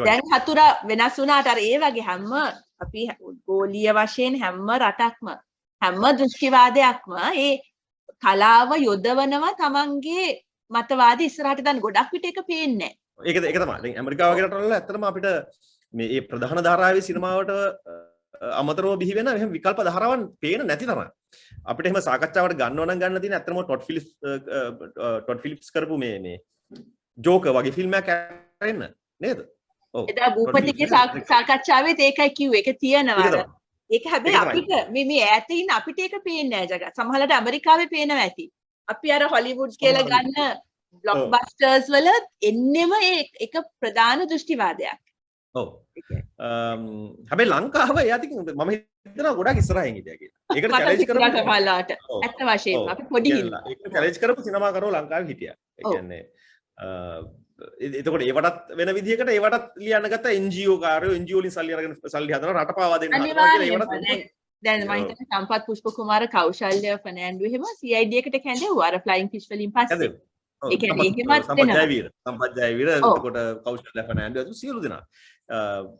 දැන් හතුරා වෙනස් වුණාට අර ඒ වගේ හැම අපි ගෝලීය වශයෙන් හැම රටක්ම හැම දෘෂ්ටිවාදයක්ම ඒ කලාව යොදවනවා තමන්ගේ මතවාද ඉස්සරහට දාන්න. ගොඩක් විට ඒක පේන්නේ නැහැ. ඒක තමයි. දැන් ඇමරිකාව වගේ රටවල ඇත්තටම අපිට මේ ප්‍රධාන ධාරාවේ සිනමාවට අමතරව බිහි වෙන එහෙම විකල්ප ධාරාවන් පේන නැති තරම්. අපිට එහෙම සාකච්ඡාවට ගන්නව නම් ගන්න තියෙන ඇත්තම ටොඩ් ෆිලිප්ස් කරපු මේ ජෝකර් වගේ ෆිල්ම් එකක් කරන්න නේද? ඔව්. එදා භූපතිගේ සාකච්ඡාවෙත් ඒකයි කිව්වේ. ඒක තියෙනවා. ඒක හැබැයි අපිට මේ ඈත ඉන්න අපිට ඒක පේන්නේ නැහැ ජගත්. සමහරවිට ඇමරිකාවේ පේනවා ඇති. අපි අර හොලිවුඩ් කියලා ගන්න බ්ලොක්බස්ටර්ස් වල එන්නෙම ඒක ප්‍රධාන දෘෂ්ටිවාදයක්. ඔව්. හැබැයි ලංකාව එයාට මම හිතනවා ගොඩක් ඉස්සරහින් හිටියා කියලා. ඒකට චැලෙන්ජ් කරපු සමහරලාට ඇත්ත වශයෙන්ම අපි පොඩි හින්දා. ඒක චැලෙන්ජ් කරපු සිනමාකරුවෝ ලංකාවේ හිටියා. ඒ කියන්නේ එතකොට ඒවටත් වෙන විදිහකට ඒවටත් ලියන්න ගත්ත NGO කාරයෝ NGO වලින් සල්ලි අරගෙන සල්ලි හදනවා රට පාවා දෙන්න හදනවා කියලා ඒවටත් දැන් මම හිතන්නේ සම්පත් පුෂ්ප කුමාර කෞශල්‍ය ෆර්නෑන්ඩෝ එහෙම CID එකට කැඳෙව්වා අර ෆ්ලයින් ෆිෂ් වලින් පස්සේ. ඒ කියන්නේ එහෙමත් වෙනවා. සම්පත් ජයවීර එතකොට කෞශල්‍ය ෆර්නෑන්ඩෝ අතු සියලු දෙනා.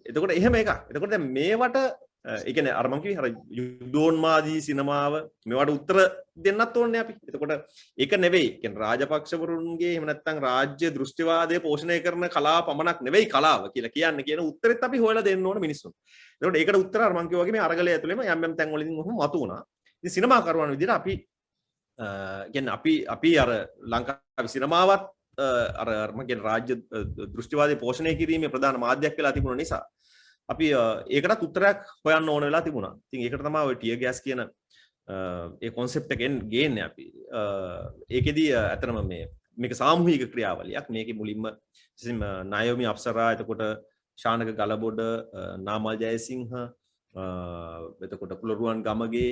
එතකොට එහෙම එකක්. එතකොට දැන් මේවට ඒ කියන්නේ අර මම කිව්වේ අර යුද්ධෝන්මාදී සිනමාව මේවට උත්තර දෙන්නත් ඕනේ අපි. එතකොට ඒක නෙවෙයි. කියන්නේ රාජපක්ෂවරුන්ගේ එහෙම නැත්නම් රාජ්‍ය දෘෂ්ටිවාදය පෝෂණය කරන කලාව පමණක් නෙවෙයි කලාව කියලා කියන්නේ කියන උත්තරෙත් අපි හොයලා දෙන්න ඕන මිනිස්සුන්ට. එතකොට ඒකට උත්තර අර මම කිව්වා වගේ මේ අරගලය ඇතුළේම යම් යම් තැන් වලින් ඔහොම මතු වුණා. ඉතින් සිනමාකරුවන් විදිහට අපි කියන්නේ අපි අර ලංකාවේ සිනමාවත් අර මම කියන්නේ රාජ්‍ය දෘෂ්ටිවාදය පෝෂණය කිරීමේ ප්‍රධාන මාධ්‍යයක් වෙලා තිබුණ නිසා අපි ඒකටත් උත්තරයක් හොයන්න ඕන වෙලා තිබුණා. ඉතින් ඒකට තමයි ඔය ටියර් ගෑස් කියන ඒ concept එකෙන් ගේන්නේ අපි. ඒකෙදි අතරම මේක සාමූහික ක්‍රියාවලියක්. මේකේ මුලින්ම නායෝමි අප්සරා එතකොට ශානක ගලබොඩ නාමල් ජයසිංහ එතකොට කුලරුවන් ගමගේ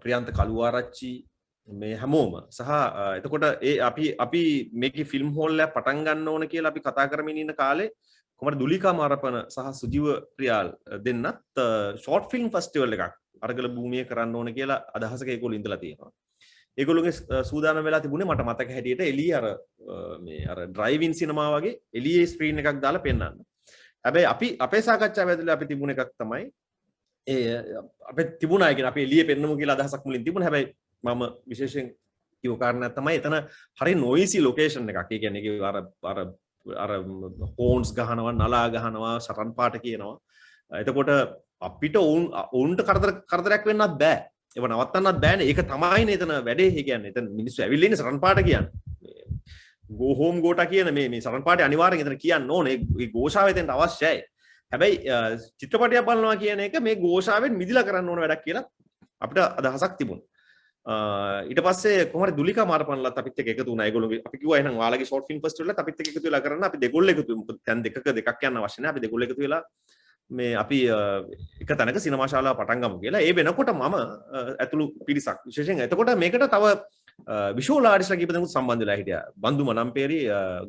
ප්‍රියන්ත කළුආරච්චි මේ හැමෝම සහ එතකොට අපි මේකේ ෆිල්ම් හෝල් එක පටන් ගන්න ඕන කියලා අපි කතා කරමින් ඉන්න කාලේ කොහමද දුලිකා මාරපන සහ සුජීව ප්‍රියාල් දෙන්නත් ෂෝට් ෆිල්ම් ෆෙස්ටිවල් එකක් අරගල භූමියේ කරන්න ඕන කියලා අදහසක ඒගොල්ලෝ ඉඳලා තියෙනවා. ඒගොල්ලෝගේ සූදානම් වෙලා තිබුණේ මට මතක හැටියට එළිය අර ඩ්‍රයිව් ඉන් සිනමා වගේ එළියේ ස්ක්‍රීන් එකක් දාලා පෙන්නන්න. හැබැයි අපේ සාකච්ඡාව ඇතුලේ අපි තිබුණ එකක් තමයි අපේ තිබුණා කියන්නේ අපි එළියේ පෙන්නමු කියලා අදහසක් මුලින් තිබුණා. හැබැයි මම විශේෂයෙන් කිව්ව කාරණා තමයි එතන හරි නොයිසි ලොකේෂන් එකක්. ඒ කියන්නේ අර හෝන්ස් ගහනවා නලා ගහනවා සටන් පාට කියනවා. එතකොට අපිට ඔවුන්ට කරදරයක් වෙන්නත් බෑ. ඒව නවත්තන්නත් බෑනේ. ඒක තමයිනේ එතන වැඩේ. ඒ කියන්නේ එතන මිනිස්සු ඇවිල්ලා ඉන්නේ සටන් පාට කියන්නේ. go home ගෝටා කියන මේ සටන් පාටේ අනිවාර්යෙන් එතන කියන්න ඕනේ. ඒ ഘോഷාව එතනට අවශ්‍යයි. හැබැයි චිත්‍රපටයක් බලනවා කියන එක මේ ഘോഷාවෙන් මිදිලා කරන්න ඕන වැඩක් කියලා අපිට අදහසක් තිබුණා. ඊට පස්සේ කොහොමද දුලිකා මාරපන්ලත් අපිත් එක්ක එකතු වුණා. ඒගොල්ලෝ අපි කිව්වා එහෙනම් ඔයාලගේ ෂෝට් ෆිල්ම් ෆෙස්ටිවල් එකත් අපිත් එක්ක එකතු වෙලා කරන්න. අපි දෙගොල්ලෝ එකතු වෙමු. මොකද දැන් දෙකක් යන්න අවශ්‍ය නැහැ. අපි දෙගොල්ලෝ එකතු වෙලා මේ අපි එක තැනක සිනමා ශාලාව පටන් ගමු කියලා. ඒ වෙනකොට මම ඇතුළු පිරිසක් විශේෂයෙන් එතකොට මේකට තව විෂුවල් ආර්ටිස්ට්ලා කීප දෙනෙකුත් සම්බන්ධ වෙලා හිටියා. බන්දු මනම්පේරි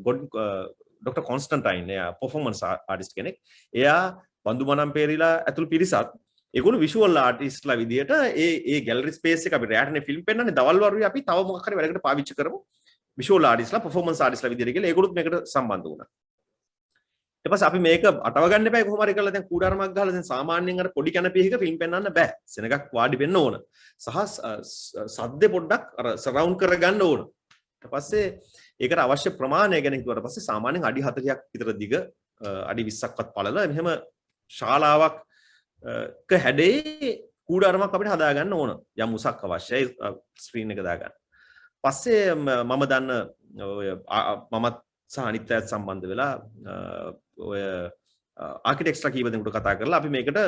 ඩොක්ටර් කොන්ස්ටන්ටයින් එයා පර්ෆෝමන්ස් ආර්ටිස්ට් කෙනෙක්. එයා බන්දු මනම්පේරිලා ඇතුළු පිරිසක් ඒගොල්ලෝ විෂුවල් ආර්ටිස්ට්ලා විදියට ඒ ගැලරි ස්පේස් එක අපි රැටනේ ෆිල්ම් පෙන්නන්නේ දවල් වරුවේ අපි තව මොකක් හරි වැඩකට පාවිච්චි කරමු විෂුවල් ආර්ටිස්ට්ලා පර්ෆෝමන්ස් ආර්ටිස්ට්ලා විදියට කියලා ඒගොල්ලොත් මේකට සම්බන්ධ වුණා. ඊට පස්සේ අපි මේක අටව ගන්න එපා කොහොම හරි කරලා දැන් කූඩාරමක් ගහලා දැන් සාමාන්‍යයෙන් අර පොඩි කැනපියක ෆිල්ම් පෙන්වන්න බෑ. සෙනගක් වාඩි වෙන්න ඕන. සහ සද්දේ පොඩ්ඩක් අර සරවුන්ඩ් කරගන්න ඕන. ඊට පස්සේ ඒකට අවශ්‍ය ප්‍රමාණය ගැන හිතුවට පස්සේ සාමාන්‍යයෙන් අඩි 40ක් විතර දිග අඩි 20ක්වත් පළල මෙහෙම ශාලාවක් ක හැඩේ කූඩාරමක් අපිට හදා ගන්න ඕන. යම් උසක් අවශ්‍යයි ස්ක්‍රීන් එක දාගන්න. පස්සේ මම දන්න මමත් සහ අනිත් අයත් සම්බන්ධ වෙලා ඔය ආකිටෙක්ට්ස්ලා කීප දෙනෙකුට කතා කරලා අපි මේකට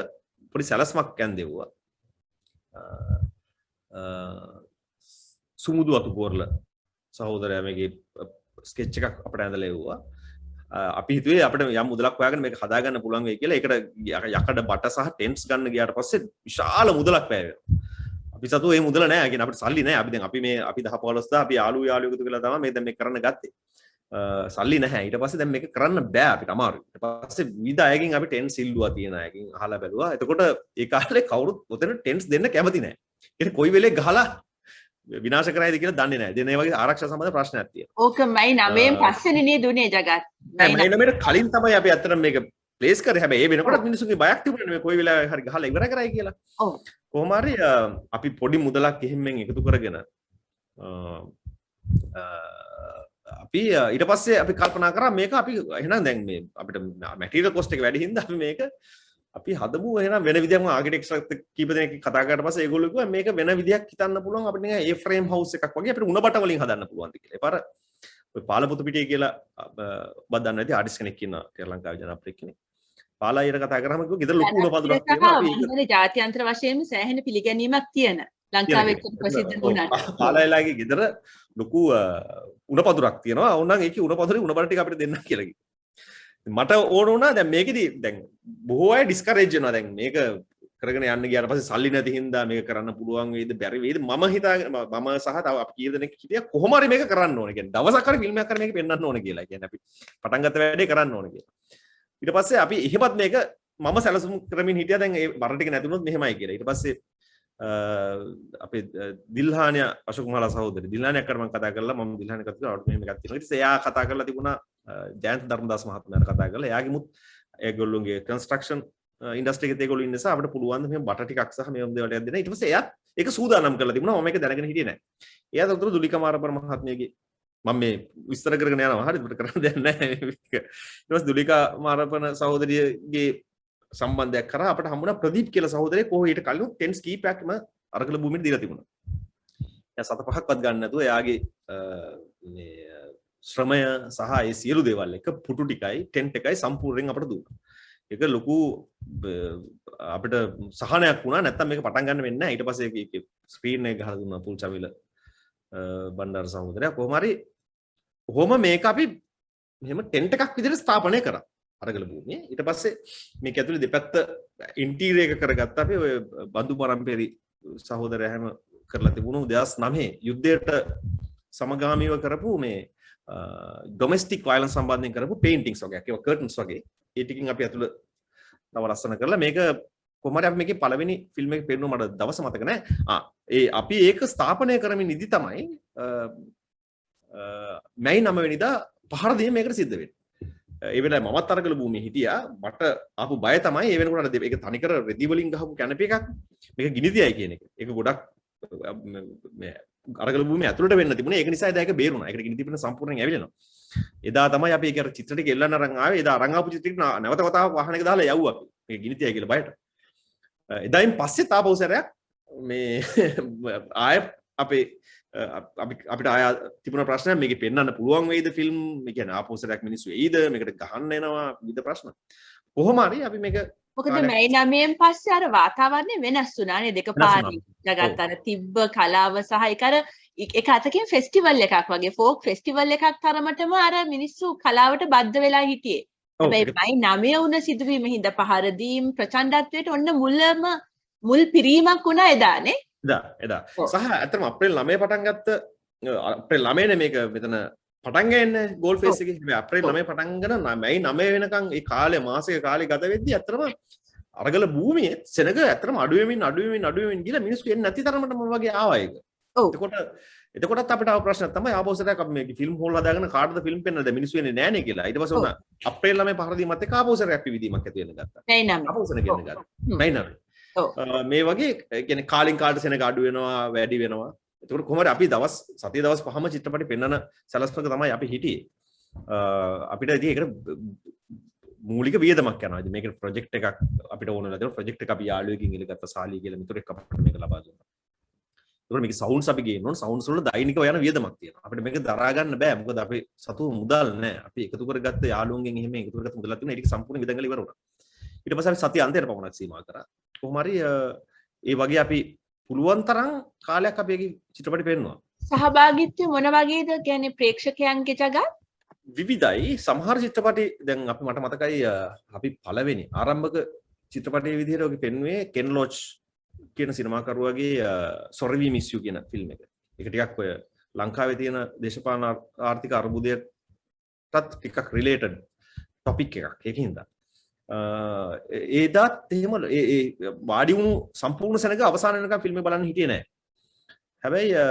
පොඩි සැලැස්මක් කැන්දෙව්වා. සුමුදු අතුපෝරල සහෝදරයා මේකේ ස්කෙච් එකක් අපිට ඇඳලා එව්වා. අපි හිතුවේ අපිට යම් මුදලක් හොයාගෙන මේක හදාගන්න පුළුවන් වෙයි කියලා. ඒකට යකඩ බට සහ ටෙන්ට්ස් ගන්න ගියාට පස්සේ විශාල මුදලක් වැය වෙනවා. අපි සතුව ඒ මුදල නැහැ. කියන්නේ අපිට සල්ලි නැහැ. අපි දැන් අපි 10 15 දා අපි යාළුවෝ එකතු වෙලා තමයි මේ දැන් මේක කරන්න ගත්තේ. සල්ලි නැහැ. ඊට පස්සේ දැන් මේක කරන්න බෑ අපිට අමාරුයි. ඊට පස්සේ විවිධ අයගෙන් අපි ටෙන්ට්ස් ඉල්ලුවා තියෙන අයගෙන් අහලා බැලුවා. එතකොට ඒ කාලේ කවුරුත් ඔතන ටෙන්ට්ස් දෙන්න කැමති නැහැ. ඒක කොයි වෙලේ ගහලා විනාශ කරයිද කියලා දන්නේ නැහැ. දෙන ඒ වගේ ආරක්ෂා සම්බන්ධ ප්‍රශ්නයක් තියෙනවා. ඕකමයි 9න් පස්සේනේ නේ දුන්නේ ජගත්. නෑ 9ට කලින් තමයි අපි අත්තට මේක ප්ලේස් කරේ. හැබැයි ඒ වෙනකොට මිනිස්සුන්ගේ බයක් තිබුණේ මේ කොයි වෙලාවෙ හරි ගහලා ඉවර කරයි කියලා. ඔව්. කොහොම හරි අපි පොඩි මුදලක් එහෙම්ෙන් එකතු කරගෙන අපි ඊට පස්සේ අපි කල්පනා කරා මේක අපි එහෙනම් දැන් මේ අපිට මැටීරියල් කොස්ට් එක වැඩි හින්දා අපි මේක අපි හදමු එහෙනම් වෙන විදියක්ම ආකිටෙක්චර් කීප දෙනෙක් කතා කරලා පස්සේ ඒගොල්ලෝ කිව්වා මේක වෙන විදියක් හිතන්න පුළුවන් අපිට නිකන් ඒ ෆ්‍රේම් හවුස් එකක් වගේ අපිට උණ බට වලින් හදන්න පුළුවන් කියලා. ඒ පාර ඔය පාලපොතු පිටිය කියලා ඔබ දන්නවා ඇති ආටිස්ට් කෙනෙක් ඉන්නවා ශ්‍රී ලංකාවේ ජනප්‍රිය කෙනෙක්. පාලායිර කතා කරාම කිව්වා ගෙදර ලොකු උණ පඳුරක් තියෙනවා අපි ඒක ජාත්‍යන්තර වශයෙන්ම සෑහෙන පිළිගැනීමක් තියෙන ලංකාවේ ප්‍රසිද්ධ වුණාට. පාලායිලාගේ ගෙදර ලොකු උණ පඳුරක් තියෙනවා. ඕනනම් ඒකේ උණ පඳුරේ උණ බට ටික අපිට දෙන්න කියලා කිව්වා. මට ඕන වුණා දැන් මේකෙදි දැන් බොහෝ අය ඩිස්කරේජ් වෙනවා දැන් මේක කරගෙන යන්න ගියාට පස්සේ සල්ලි නැති හින්දා මේක කරන්න පුළුවන් වේද බැරි වේද මම හිතාගෙන මම සහ තව අපි කීය දෙනෙක් හිටියා කොහොම හරි මේක කරන්න ඕනේ කියන්නේ දවසක් හරි ෆිල්ම් එකක් කරලා මේක පෙන්වන්න ඕනේ කියලා. කියන්නේ අපි පටන් ගත්ත වැඩේ කරන්න ඕනේ කියලා. ඊට පස්සේ අපි එහෙමත් මේක මම සැලසුම් කරමින් හිටියා දැන් ඒ බර ටික නැතුනොත් මෙහෙමයි කියලා. ඊට පස්සේ අපේ දිල්හානිය අශෝක් මහලා සහෝදරි දිල්හානියක් කර මම කතා කරලා මම දිල්හානිය කතා කරලා මෙහෙම එකක් තියෙනවා. ඊට පස්සේ එයා කතා කරලා තිබුණා ජයන්ත ධර්මදාස් මහත්මයාට කතා කරලා එයාගෙමුත් ඒගොල්ලෝගේ කන්ස්ට්‍රක්ෂන් ඉන්ඩස්ට්‍රි එකේ ඒගොල්ලෝ ඉන්න නිසා අපිට පුළුවන් මේ බට ටිකක් සහ මේ දේවල් ටිකක් දෙන්න. ඊට පස්සේ එයාත් ඒක සූදානම් කරලා තිබුණා. මම මේක දැනගෙන හිටියේ නැහැ. එයාත් උතුරු දුලිකා මාරපර මහත්මියගේ මම මේ විස්තර කරගෙන යනවා. හරිද? අපිට කරන්න දෙයක් නැහැ. ඊට පස්සේ දුලිකා මාරපන සහෝදරියගේ සම්බන්ධයක් කරා අපිට හම්බුණා ප්‍රදීප් කියලා සහෝදරයෙක් කොහොම ඊට කලින් ටෙන්ස් කීපයක්ම අරගල භූමියට දීලා තිබුණා. එයා සත පහක්වත් ගන්න නැතුව එයාගේ මේ ශ්‍රමය සහ ඒ සියලු දේවල් එක පුටු ටිකයි ටෙන්ට් එකයි සම්පූර්ණයෙන් අපිට දුන්නා. ඒක ලොකු අපිට සහනයක් වුණා. නැත්තම් මේක පටන් ගන්න වෙන්නේ නැහැ. ඊට පස්සේ ඒක ස්ක්‍රීන් එක ගහලා දුන්නා පුල් චවිල බණ්ඩාර සහෝදරයා. කොහොම හරි කොහොම මේක අපි මෙහෙම ටෙන්ට් එකක් විදිහට ස්ථාපනය කරා. අරගල භූමියේ. ඊට පස්සේ මේක ඇතුලේ දෙපැත්ත ඉන්ටීරියර් එක කරගත්තා අපි ඔය බඳු පරම්පරි සහෝදරයා හැම කරලා තිබුණු 2009 යුද්ධයට සමගාමීව කරපු මේ ඩොමෙස්ටික් වයලන්ස් සම්බන්ධයෙන් කරපු පේන්ටින්ග්ස් වගේ ඒවා කර්ටන්ස් වගේ ඒ ටිකකින් අපි ඇතුළ තව ලස්සන කරලා මේක කොහොම හරි අපි මේකේ පළවෙනි ෆිල්ම් එක පෙන්නුවා මට දවස මතක නැහැ. අපි ඒක ස්ථාපනය කරමින් ඉදි තමයි මැයි 9 වෙනිදා පහර දීම මේකට සිද්ධ වෙන්නේ. ඒ වෙලාවේ මමත් අරගල භූමියේ හිටියා. මට ආපු බය තමයි ඒ වෙනකොට ඒක තනිකර රෙදි වලින් ගහපු කැනපි එකක්. මේක ගිනි තියයි කියන එක. ඒක ගොඩක් මේ අරගල භූමිය ඇතුළට වෙන්න තිබුණේ. ඒක නිසා එදා ඒක බේරුණා. ඒකට ගිනි තිබෙන සම්පූර්ණයෙන් ඇවිලෙනවා. එදා තමයි අපි ඒක අර චිත්‍ර ටික එල්ලන්න අරන් ආවේ. එදා අරන් ආපු චිත්‍ර ටික නැවත වතාවක් වාහනයක දාලා යවුවා අපි. මේක ගිනි තියයි කියලා බයට. එදායින් පස්සේ තාපව සැරයක් මේ ආය අපේ අපිට ආය තිබුණ ප්‍රශ්නයක් මේක පෙන්වන්න පුළුවන් වෙයිද ෆිල්ම් මේ කියන්නේ ආපෝසරයක් මිනිස්සු එයිද මේකට ගහන්න එනවා විවිධ ප්‍රශ්න කොහොම හරි අපි මේක මොකද මේ 9න් පස්සේ අර වාතාවරණය වෙනස් වුණානේ දෙකපාරක් ජගත් අර තිබ්බ කලාව සහ ඒක අර එක අතකින් ෆෙස්ටිවල් එකක් වගේ ෆෝක් ෆෙස්ටිවල් එකක් තරමටම අර මිනිස්සු කලාවට බද්ධ වෙලා හිටියේ හැබැයි 9 වුණ සිදුවීම හින්දා පහර දීම් ප්‍රචණ්ඩත්වයට ඔන්න මුල් පිරීමක් වුණා එදානේ එදා සහ ඇත්තටම අප්‍රේල් 9 පටන් ගත්ත අප්‍රේල් 9 නේ මේක මෙතන පටන් ගන්නේ ගෝල් ෆේස් එකේ මේ අප්‍රේල් 9 පටන් ගන්න මැයි 9 වෙනකන් ඒ කාලේ මාසික කාලේ ගත වෙද්දී ඇත්තටම අරගල භූමියේ සෙනග ඇත්තටම අඩු වෙමින් ගිහලා මිනිස්සු එන්නේ නැති තරමට මොන වගේ ආවා ඒක. එතකොටත් අපිට ආව ප්‍රශ්නයක් තමයි ආපෝසරයක් අපි මේ ෆිල්ම් හෝල් හදාගෙන කාටද ෆිල්ම් පෙන්වන්නද මිනිස්සු එන්නේ නැහනේ කියලා. ඊට පස්සේ උන අප්‍රේල් 9 පහර දීමත් එක්ක ආපෝසරයක් පිවිදීමක් ඇති වෙන්න ගත්තා. මැයි 9 ආපෝසර කියන ගත්තා. මැයි 9 මේ වගේ කියන්නේ කාලින් කාලට සෙනග අඩු වෙනවා වැඩි වෙනවා. එතකොට කොහොමද අපි සතිය දවස් 5ම චිත්‍රපටි පෙන්වන සැලැස්මක තමයි අපි හිටියේ. අපිට ඉතින් ඒකට මූලික වියදමක් යනවා. ඉතින් මේක ප්‍රොජෙක්ට් එකක් අපිට ඕන වෙලා තියෙනවා. ප්‍රොජෙක්ට් එක අපි යාළුවෙක්ගෙන් ඉලගත්ත සාලිය කියලා මිතුරෙක් අපිට මේක ලබා දුන්නා. ඒකට මේක සවුන්ඩ්ස් අපි ගේන්න ඕන. සවුන්ඩ්ස් වල දෛනිකව යන වියදමක් තියෙනවා. අපිට මේක දරා ගන්න බෑ. මොකද අපි සතු මුදල් නැහැ. අපි එකතු කරගත්ත යාළුවන්ගෙන් එහෙම එකතු කරගත්ත මුදලක් තියෙනවා. ඒක සම්පූර්ණ විදංගල ඉවර වුණා. ඊට පස්සේ අපි සතිය අන්තයට පමණක් සීමා කරා. කොහොම හරි ඒ වගේ අපි පුළුවන් තරම් කාලයක් අපි ඒකේ චිත්‍රපටි පෙන්වනවා. සහභාගීත්වය මොන වගේද? කියන්නේ ප්‍රේක්ෂකයන්ගේ ජගත් විවිධයි. සමහර චිත්‍රපටි දැන් අපි මට මතකයි අපි පළවෙනි ආරම්භක චිත්‍රපටයේ විදිහට ඔක පෙන්වුවේ කෙන් ලොච් කියන සිනමාකරුවාගේ Sorry We Miss You කියන ෆිල්ම් එක. ඒක ටිකක් ඔය ලංකාවේ තියෙන දේශපාලන ආර්ථික අර්බුදයටත් ටිකක් රිලේටඩ් ටොපික් එකක්. ඒකින්ද ඒදාත් එහෙම ඒ වාඩි වුණු සම්පූර්ණ සෙනඟ අවසාන වෙනකම් ෆිල්ම් එක බලන්න හිටියේ නැහැ. හැබැයි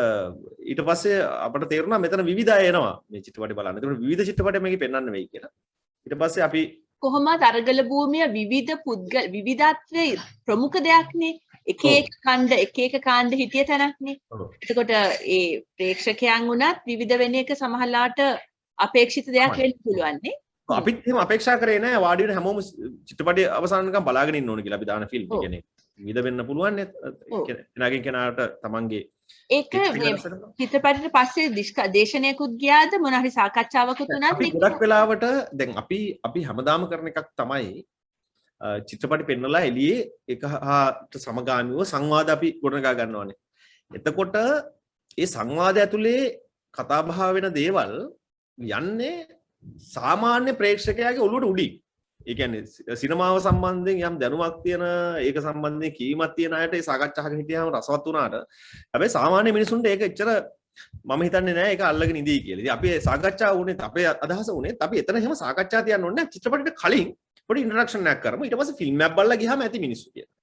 ඊට පස්සේ අපිට තේරුණා මෙතන විවිධ අය එනවා මේ චිත්‍රපටි බලන්න. ඒකට විවිධ චිත්‍රපටි මේකේ පෙන්වන්න වෙයි කියලා. ඊට පස්සේ අපි කොහොමද අරගල භූමිය විවිධත්වයේ ප්‍රමුඛ දෙයක්නේ. එක එක කාණ්ඩ හිටිය තැනක්නේ. එතකොට ඒ ප්‍රේක්ෂකයන් උනත් විවිධ වෙන එක සමහරලාට අපේක්ෂිත දෙයක් වෙන්න පුළුවන් නේ. අපිත් එහෙම අපේක්ෂා කරේ නෑ වාඩි වෙන හැමෝම චිත්‍රපටය අවසන් වෙනකම් බලාගෙන ඉන්න ඕන කියලා අපි දාන ෆිල්ම් එක කියන්නේ විද වෙන්න පුළුවන් නේ කෙනාගෙන් කෙනාට තමන්ගේ ඒක මේ චිත්‍රපටයට පස්සේ දේශනයකුත් ගියාද මොන හරි සාකච්ඡාවකුත් වුණාද අපි ගොඩක් වෙලාවට දැන් අපි හැමදාම කරන එකක් තමයි චිත්‍රපටි පෙන්නලා එළියේ එකහාට සමගාමීව සංවාද අපි ගොඩනගා ගන්නවානේ. එතකොට ඒ සංවාදය ඇතුලේ කතා බහ වෙන දේවල් යන්නේ සාමාන්‍ය ප්‍රේක්ෂකයාගේ ඔළුවට උඩින්. ඒ කියන්නේ සිනමාව සම්බන්ධයෙන් යම් දැනුමක් තියෙන ඒක සම්බන්ධයෙන් කීමක් තියෙන අයට ඒ සාකච්ඡාවක හිටියාම රසවත් වුණාට හැබැයි සාමාන්‍ය මිනිසුන්ට ඒක එච්චර මම හිතන්නේ නෑ ඒක අල්ලගෙන ඉඳී කියලා. ඉතින් අපි සාකච්ඡාව වුණේ අපේ අදහස වුණේ අපි එතන එහෙම සාකච්ඡා තියන්න ඕනේ නැහැ. චිත්‍රපටයට කලින් පොඩි ඉන්ට්‍රොඩක්ෂන් එකක් කරමු. ඊට පස්සේ ෆිල්ම් එකක් බලලා ගියාම ඇති මිනිස්සු කියලා.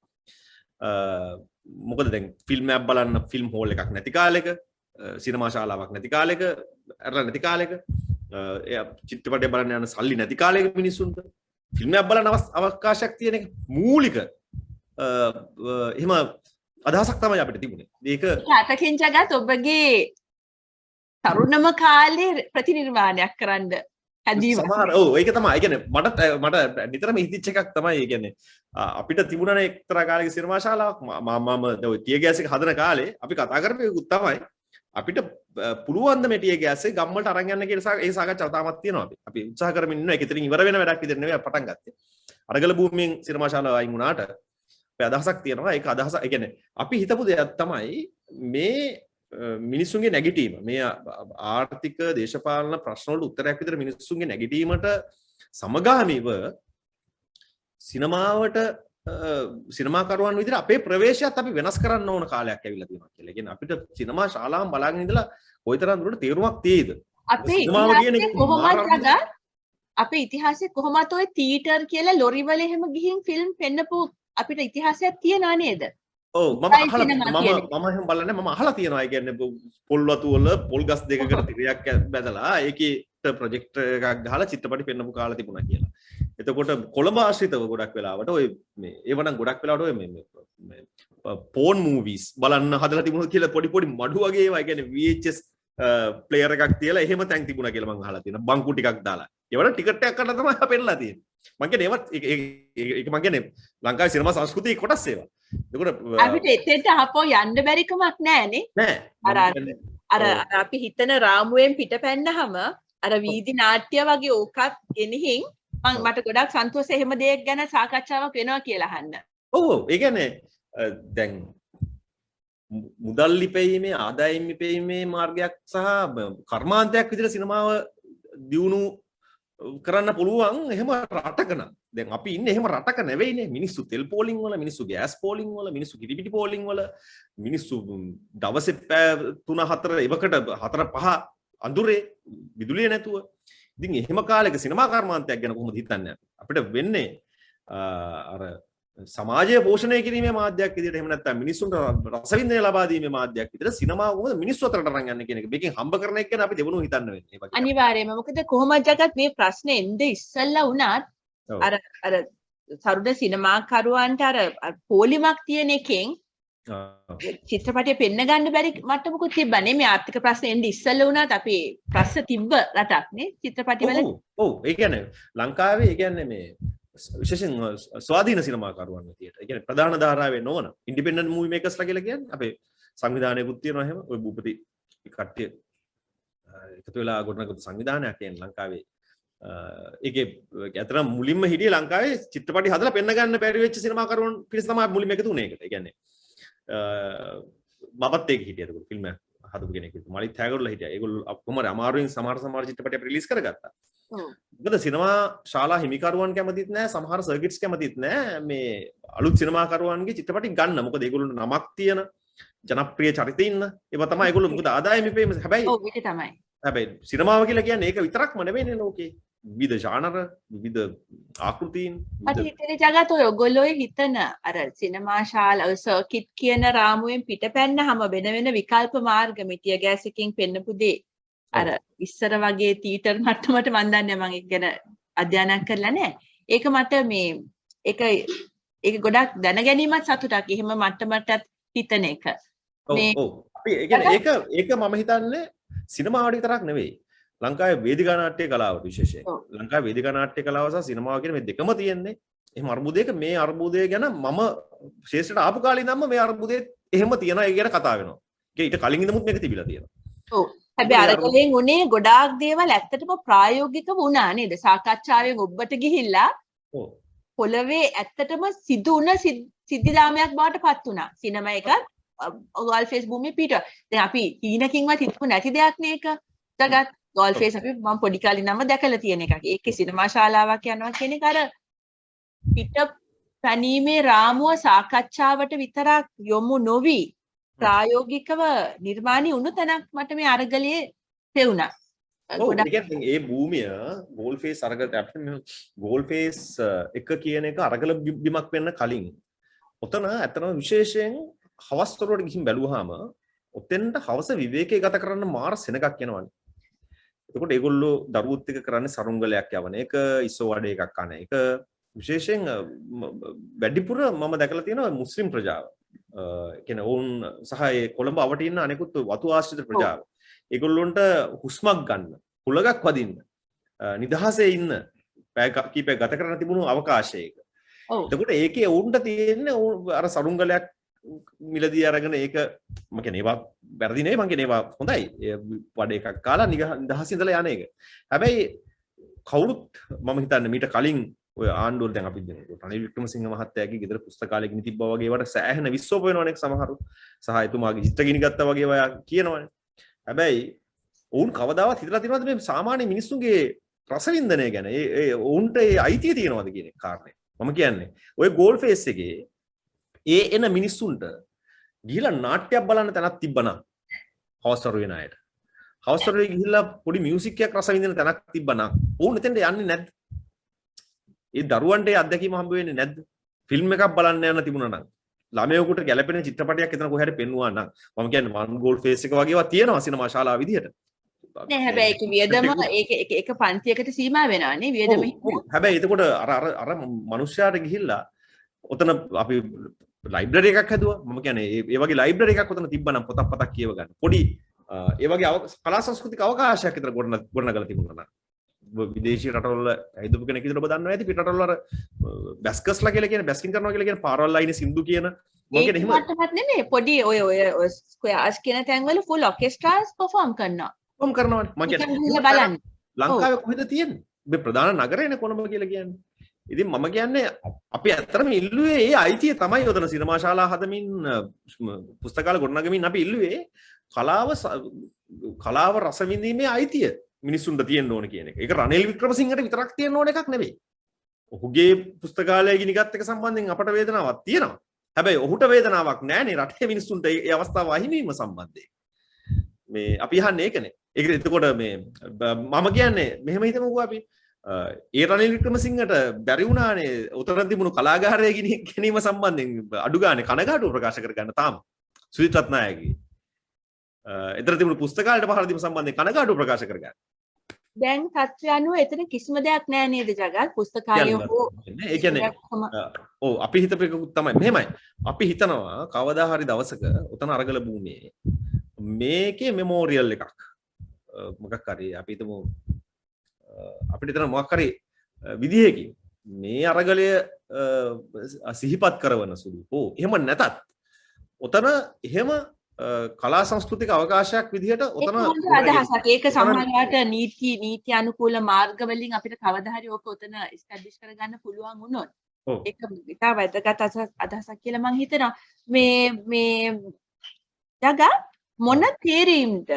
මොකද දැන් ෆිල්ම් එකක් බලන්න ෆිල්ම් හෝල් එකක් නැති කාලෙක සිනමා ශාලාවක් නැති කාලෙක අරලා නැති කාලෙක චිත්‍රපටය බලන්න යන සල්ලි නැති කාලෙක මිනිස්සුන්ට ෆිල්ම් එකක් බලන්න අවකාශයක් තියෙන එක මූලික එහෙම අදහසක් තමයි අපිට තිබුණේ. ඒක අතකින් ජගත් ඔබගේ තරුණම කාලේ ප්‍රතිනිර්මාණයක් කරන්න හැදීම. සමහර ඒක තමයි. ඒ කියන්නේ මට නිතරම හිතිච්ච එකක් තමයි. ඒ කියන්නේ අපිට තිබුණනේ එක්තරා කාලයක සිනමා ශාලාවක් මම ඔය ටිය ගෑස් එක හදන කාලේ අපි කතා කරපේකුත් තමයි අපිට පුළුවන් ද මේ ටිය ගෑස් එක ගම්වලට අරන් යන්න කියලා ඒ සාකච්ඡාව තාමත් තියෙනවා අපි උත්සාහ කරමින් ඉන්නවා. ඒක ඉතින් ඉවර වෙන වැඩක් විදිහට නෙවෙයි පටන් ගත්තේ. අරගල භූමියෙන් සිනමා ශාලාව අයින් වුණාට අපේ අදහසක් තියෙනවා. ඒක අදහස ඒ කියන්නේ අපි හිතපු දෙයක් තමයි මේ මිනිස්සුන්ගේ නැගිටීම මේ ආර්ථික දේශපාලන ප්‍රශ්න වලට උත්තරයක් විදිහට මිනිස්සුන්ගේ නැගිටීමට සමගාමීව සිනමාවට සිනමාකරුවන් විදිහට අපේ ප්‍රවේශයත් අපි වෙනස් කරන්න ඕන කාලයක් ඇවිල්ලා තියෙනවා කියලා. කියන්නේ අපිට සිනමා ශාලාවන් බලාගෙන ඉඳලා කොයිතරම් දුරට තේරුමක් තියෙයිද? අපේ ඉතිහාසයේ කොහොමද ඔය තීටර් කියලා ලොරි වල එහෙම ගිහින් ෆිල්ම් පෙන්නපු අපිට ඉතිහාසයක් තියනවා නේද? ඔව් මම එහෙම බලන්නේ මම අහලා තියෙනවා. ඒ කියන්නේ පොල් වතු වල පොල් ගස් දෙකකට තිරයක් බැදලා ඒකේට ප්‍රොජෙක්ටර් එකක් ගහලා චිත්‍රපටි පෙන්නපු කාලේ තිබුණා කියලා. එතකොට කොළඹ ආශ්‍රිතව ගොඩක් වෙලාවට ඔය මේ ඒවනම් ගොඩක් වෙලාවට ඔය මේ පෝන් මූවිස් බලන්න හදලා තිබුණා කියලා පොඩි පොඩි මඩු වගේ ඒවා. ඒ කියන්නේ VHS ප්ලේයර් එකක් තියලා එහෙම තැන් තිබුණා කියලා මම අහලා තියෙනවා. බංකු ටිකක් දාලා. ඒවට ටිකට් එකක් ගන්න තමයි පෙන්නලා තියෙන්නේ. මම කියන්නේ ඒවත් ඒක මම කියන්නේ ලංකාවේ සිනමා සංස්කෘතියේ කොටස් ඒවා. එතකොට අපිට එතෙන්ට ආපහු යන්න බැරි කමක් නැහැ නේ. අර අපි හිතන රාමුවෙන් පිටපැන්නහම අර වීදි නාට්‍ය වගේ ඕකත් ගෙනihin මට ගොඩක් සන්තෝෂයි එහෙම දෙයක් ගැන සාකච්ඡාවක් වෙනවා කියලා අහන්න. ඔව් ඒ කියන්නේ දැන් මුදල් ලිපීමේ ආදායම් ලිපීමේ මාර්ගයක් සහ කර්මාන්තයක් විදිහට සිනමාව දියුණු කරන්න පුළුවන් එහෙම රටක නම්. දැන් අපි ඉන්නේ එහෙම රටක නෙවෙයිනේ. මිනිස්සු තෙල් පෝලිං වල, මිනිස්සු ගෑස් පෝලිං වල, මිනිස්සු කිරිපිටි පෝලිං වල, මිනිස්සු දවසේ 3-4 එවකට 4-5 අඳුරේ විදුලිය නැතුව. ඉතින් එහෙම කාලෙක සිනමා කර්මාන්තයක් ගැන කොහොමද හිතන්නේ? අපිට වෙන්නේ අර සමාජය පෝෂණය කිරීමේ මාධ්‍යයක් විදිහට එහෙම නැත්නම් මිනිස්සුන්ට රසවින්දනය ලබා දීමේ මාධ්‍යයක් විදිහට සිනමාව කොහොමද මිනිස්සු අතරට අරන් යන්නේ කියන එක මේකෙන් හම්බ කරන එක ගැන අපි දෙවනුව හිතන්න වෙන්නේ. අනිවාර්යයෙන්ම මොකද කොහොමද ජගත් මේ ප්‍රශ්නේ එන්නේ ඉස්සල්ලා වුණත් අර සරුද සිනමාකරුවන්ට අර පොලිමක් තියෙන එකෙන් චිත්‍රපටය පෙන්න ගන්න බැරි මට්ටමකුත් තිබ්බනේ. මේ ආර්ථික ප්‍රශ්න එන්නේ ඉස්සල්ලා වුණත් අපි ප්‍රශ්න තිබ්බ රටක් නේ චිත්‍රපටිවල. ඔව් ඒ කියන්නේ ලංකාවේ ඒ කියන්නේ මේ විශේෂයෙන් ස්වාධීන සිනමාකරුවන් විදියට. ඒ කියන්නේ ප්‍රධාන ධාරාවේ නොවන ඉන්ඩිපෙන්ඩන්ට් මූවි මේකර්ස්ලා කියලා කියන්නේ අපේ සංවිධානයකුත් තියෙනවා එහෙම. ඔය භූපති කට්ටිය එකතු වෙලා ගොඩනගපු සංවිධානයක් කියන්නේ ලංකාවේ. ඒකේ ඇත්තටම මුලින්ම හිටියේ ලංකාවේ චිත්‍රපටි හදලා පෙන්න ගන්න බැරි වෙච්ච සිනමාකරුවන් පිරිස තමයි මුලින්ම එකතු වුණේ ඒකට. ඒ කියන්නේ මමත් ඒක හිටියේ ඒක ෆිල්ම් එක හදපු කෙනෙක් හිටියා. මලිත් හැගොල්ලෝ හිටියා. ඒගොල්ලෝ කොහොමද අමාරුවෙන් සමහර චිත්‍රපටි රිලීස් කරගත්තා. මොකද සිනමා ශාලා හිමිකරුවන් කැමතිත් නැහැ, සමහර සර්කිට්ස් කැමතිත් නැහැ මේ අලුත් සිනමාකරුවන්ගේ චිත්‍රපටි ගන්න. මොකද ඒගොල්ලෝට නමක් තියෙන ජනප්‍රිය චරිත ඉන්න. ඒවා තමයි ඒගොල්ලෝ මොකද ආදායම ඉපෙම. හැබැයි ඔව් ඒක තමයි. හැබැයි සිනමාව කියලා කියන්නේ ඒක විතරක්ම නෙවෙයිනේ ලෝකේ. විවිධ ජානර, විවිධ ආකෘතීන්. මට හිතෙන්නේ ජගත් ඔය ඔයගොල්ලෝ හිතන අර සිනමා ශාලා ඔය සර්කිට් කියන රාමුවෙන් පිටපැන්නහම වෙන වෙන විකල්ප මාර්ග මිටිය ගෑස් එකකින් පෙන්නපු දේ අර ඉස්සර වගේ තීටර් මට්ටමට මන් දන්නේ මම ඒක ගැන අධ්‍යයනයක් කරලා නැහැ. ඒක මට මේ ඒක ගොඩක් දැනගැනීමත් සතුටක්. එහෙම මට්ටමටත් හිතන එක. ඔව් ඔව්. අපි ඒ කියන්නේ ඒක මම හිතන්නේ සිනමාවට විතරක් නෙවෙයි. ලංකාවේ වේදිකා නාට්‍ය කලාවට විශේෂයෙන්. ඔව්. ලංකාවේ වේදිකා නාට්‍ය කලාව සහ සිනමාව කියන මේ දෙකම තියෙන්නේ. එහෙම අර්බුදයක මේ අර්බුදය ගැන මම ශේෂ්ඨට ආපු කාලේ ඉඳන්ම මේ අර්බුදේ එහෙම තියෙනවා ඒ ගැන කතා වෙනවා. ඒක ඊට කලින් ඉඳමුත් මේක තිබිලා තියෙනවා. ඔව්. හැබැයි අරගලෙන් උනේ ගොඩාක් දේවල් ඇත්තටම ප්‍රායෝගික වුණා නේද? සාකච්ඡාවෙන් ඔබට ගිහිල්ලා ඔව්. පොළවේ ඇත්තටම සිදු වුණ සිද්ධිදාමයක් බවට පත් වුණා. සිනමා එක ගෝල්ෆේස් භූමියේ පිට. දැන් අපි හීනකින්වත් හිතපු නැති දෙයක් නේ ඒක. ජගත් ගෝල්ෆේස් අපි මම පොඩි කාලේ නම දැකලා තියෙන එකක්. ඒකේ සිනමා ශාලාවක් යනවා කියන එක අර පිට පැනීමේ රාමුව සාකච්ඡාවට විතරක් යොමු නොවි ප්‍රායෝගිකව නිර්මාණය වුණු තැනක් මට මේ අරගලයේ පෙවුණා. ඔව් ඒ කියන්නේ ඒ භූමිය ගෝල්ෆේස් අරගලට අපිට ගෝල්ෆේස් එක කියන එක අරගල බිමක් වෙන්න කලින් ඔතන ඇත්තම විශේෂයෙන් හවස් වරුවට ගිහින් බැලුවාම ඔතෙන්ට හවස විවේකී ගත කරන්න මාර සෙනගක් යනවනේ. එතකොට ඒගොල්ලෝ දරුවොත් එක කරන්නේ සරුංගලයක් යවන එක, ඉස්සෝ වඩේ එකක් කන එක. විශේෂයෙන් වැඩිපුර මම දැකලා තියෙනවා මුස්ලිම් ප්‍රජාව. කියන්නේ ඔවුන් සහ ඒ කොළඹ අවට ඉන්න අනෙකුත් වතු ආශ්‍රිත ප්‍රජාව. ඒගොල්ලොන්ට හුස්මක් ගන්න, හුලගක් වදින්න, නිදහසේ ඉන්න පැය කීපයක් ගත කරන්න තිබුණු අවකාශයක. එතකොට ඒකේ ඔවුන්ට තියෙන්නේ අර සරුංගලයක් මිලදී අරගෙන ඒක මම කියන්නේ ඒවා වැරදි නෙවෙයි මම කියන්නේ ඒවා හොඳයි. වඩ එකක් කාලා නිදහසේ ඉඳලා යන එක. හැබැයි කවුරුත් මම හිතන්නේ මීට කලින් ඔය ආණ්ඩුවල දැන් අපි රනිල් වික්‍රමසිංහ මහත්තයාගේ ගෙදර පුස්තකාලයක ගිනි තිබ්බා වගේ ඒවට සෑහෙන විශ්වාස වෙනවනේ සමහරු. සහ එතුමාගේ චිත්‍ර ගිනි ගත්තා වගේ අය කියනවනේ. හැබැයි ඔවුන් කවදාවත් හිතලා තියෙනවද මේ සාමාන්‍ය මිනිස්සුන්ගේ රසවින්දනය ගැන? ඒ ඔවුන්ට ඒ අයිතිය තියෙනවද කියන කාරණේ. මම කියන්නේ ඔය ගෝල් ෆේස් එකේ ඒ එන මිනිස්සුන්ට ගිහිලා නාට්‍යයක් බලන්න තැනක් තිබ්බනම් හවස්වරු වෙන අයට. හවස්වරුවේ ගිහිල්ලා පොඩි මියුසික් එකක් රස විඳින තැනක් තිබ්බනම් ඕන් එතෙන්ට යන්නේ නැද්ද? ඒ දරුවන්ට ඒ අත්දැකීම හම්බ වෙන්නේ නැද්ද? ෆිල්ම් එකක් බලන්න යන තිබුණා නම් ළමයෙකුට ගැළපෙන චිත්‍රපටයක් එතන කොහේ හරි පෙන්වුවා නම් මම කියන්නේ වන් ගෝල් ෆේස් එක වගේ ඒවා තියෙනවා සිනමා ශාලාව විදිහට. නෑ හැබැයි ඒක වියදම ඒක පන්තියකට සීමා වෙනවානේ වියදම. හැබැයි එතකොට අර මනුස්සයාට ගිහිල්ලා ඔතන අපි ලයිබ්‍රරි එකක් හැදුවා. මම කියන්නේ ඒ වගේ ලයිබ්‍රරි එකක් ඔතන තිබ්බනම් පොතක් කියව ගන්න. පොඩි ඒ වගේ කලා සංස්කෘතික අවකාශයක් විතර ගොඩනගලා තිබුණා නම් විදේශී රටවල හිටපු කෙනෙක් විතර ඔබ දන්නවා ඇති පිට රටවල අර බැස්කස්ලා කියලා කියන බැස්කින් කරනවා කියලා කියන පාරවල් ලයිනේ සින්දු කියන මම කියන්නේ එහෙම මටවත් නෙමෙයි පොඩි ඔය ස්ක්වයර්ස් කියන තැන්වල ෆුල් ඔකෙස්ට්‍රාස් පර්ෆෝම් කරනවා. කොම් කරනවානේ මම කියන්නේ බලන්න. ලංකාවේ කොහෙද තියෙන්නේ? මේ ප්‍රධාන නගරේනේ කොළඹ කියලා කියන්නේ. ඉතින් මම කියන්නේ අපි ඇත්තටම ඉල්ලුවේ ඒ අයිතිය තමයි උතන සිනමා ශාලා හදමින් පුස්තකාල ගොඩනගමින් අපි ඉල්ලුවේ කලාව රස විඳීමේ අයිතිය මිනිස්සුන්ට තියෙන්න ඕන කියන එක. ඒක රනිල් වික්‍රමසිංහට විතරක් තියෙන්න ඕන එකක් නෙවෙයි. ඔහුගේ පුස්තකාලය ගිනිගත් එක සම්බන්ධයෙන් අපට වේදනාවක් තියෙනවා. හැබැයි ඔහුට වේදනාවක් නැහැනේ රටේ මිනිස්සුන්ට ඒ අවස්ථාව අහිමි වීම සම්බන්ධයෙන්. මේ අපි අහන්නේ ඒකනේ. ඒක එතකොට මේ මම කියන්නේ මෙහෙම හිතමුකෝ අපි ඒ රනිල් වික්‍රමසිංහට බැරි වුණානේ උතර තිබුණු කලාගාරය ගැනීම සම්බන්ධයෙන් අඩු ගානේ කනගාටුව ප්‍රකාශ කරගන්න තාම සුජිත් රත්නායකගේ එතන තිබුණු පුස්තකාලයට පහර දීම සම්බන්ධයෙන් කනගාටුව ප්‍රකාශ කරගන්න. දැන් තත්ත්වය අනුව එතන කිසිම දෙයක් නැහැ නේද ජගත් පුස්තකාලය හෝ ඒ කියන්නේ ඔව් අපි හිතපේකුත් තමයි මෙහෙමයි අපි හිතනවා කවදා හරි දවසක උතන අරගල භූමියේ මේකේ මෙමෝරියල් එකක් මොකක් හරි අපි හිතමු අපිට එතන මොකක් හරි විදිහකින් මේ අරගලය සිහිපත් කරවන සුළු. එහෙම නැතත් ඔතන එහෙම කලා සංස්කෘතික අවකාශයක් විදිහට ඔතන අදහසක්. ඒක සමහරවිට නීති අනුකූල මාර්ග වලින් අපිට කවදා හරි ඕක ඔතන එස්ටැබ්ලිෂ් කරගන්න පුළුවන් වුණොත් ඒක ඉතා වැදගත් අදහසක් කියලා මම හිතනවා. මේ ජගත් මොන තේරීම්ද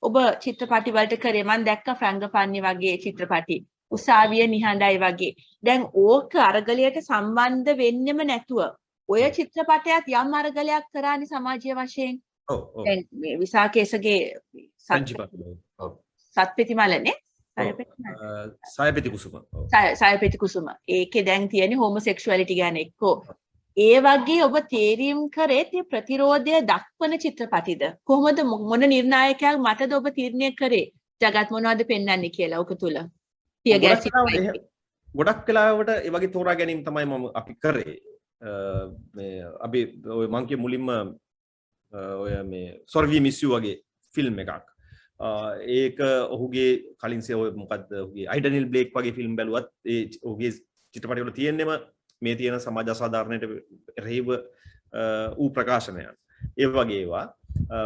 ඔබ චිත්‍රපටි වලට කරේ? මම දැක්ක ෆ්‍රැංගපන්නි වගේ චිත්‍රපටි, උසාවිය නිහඬයි වගේ. දැන් ඕක අරගලයට සම්බන්ධ වෙන්නෙම නැතුව ඔය චිත්‍රපටයත් යම් අරගලයක් කරානි සමාජීය වශයෙන්. දැන් මේ විසාකේසගේ සත්පෙතිමලනේ සයපෙති කුසුම. ඒකේ දැන් තියෙන්නේ හෝමොසෙක්ෂුවැලිටි ගැන එක්කෝ. ඒ වගේ ඔබ තේරීම් කරේ මේ ප්‍රතිරෝධය දක්වන චිත්‍රපටිද? කොහොමද මොන නිර්ණායකයක් මතද ඔබ තීරණය කරේ? ජගත් මොනවද පෙන්වන්නේ කියලා ඔක තුල? ගොඩක් වෙලාවට ඒ වගේ තෝරා ගැනීම තමයි මම අපි කරේ. මේ අපි ඔය මං කිය මුලින්ම ඔය මේ සොර්වි මිස් යූ වගේ ෆිල්ම් එකක් ඒක ඔහුගේ කලින් මොකක්ද ඔහුගේ අයිඩනිල් බ්ලේක් වගේ ෆිල්ම් බැලුවත් ඒ ඔහුගේ චිත්‍රපටවල තියෙන්නෙම මේ තියෙන සමාජ අසාධාරණයට එරෙහිව ඌ ප්‍රකාශනයන්. ඒ වගේ ඒවා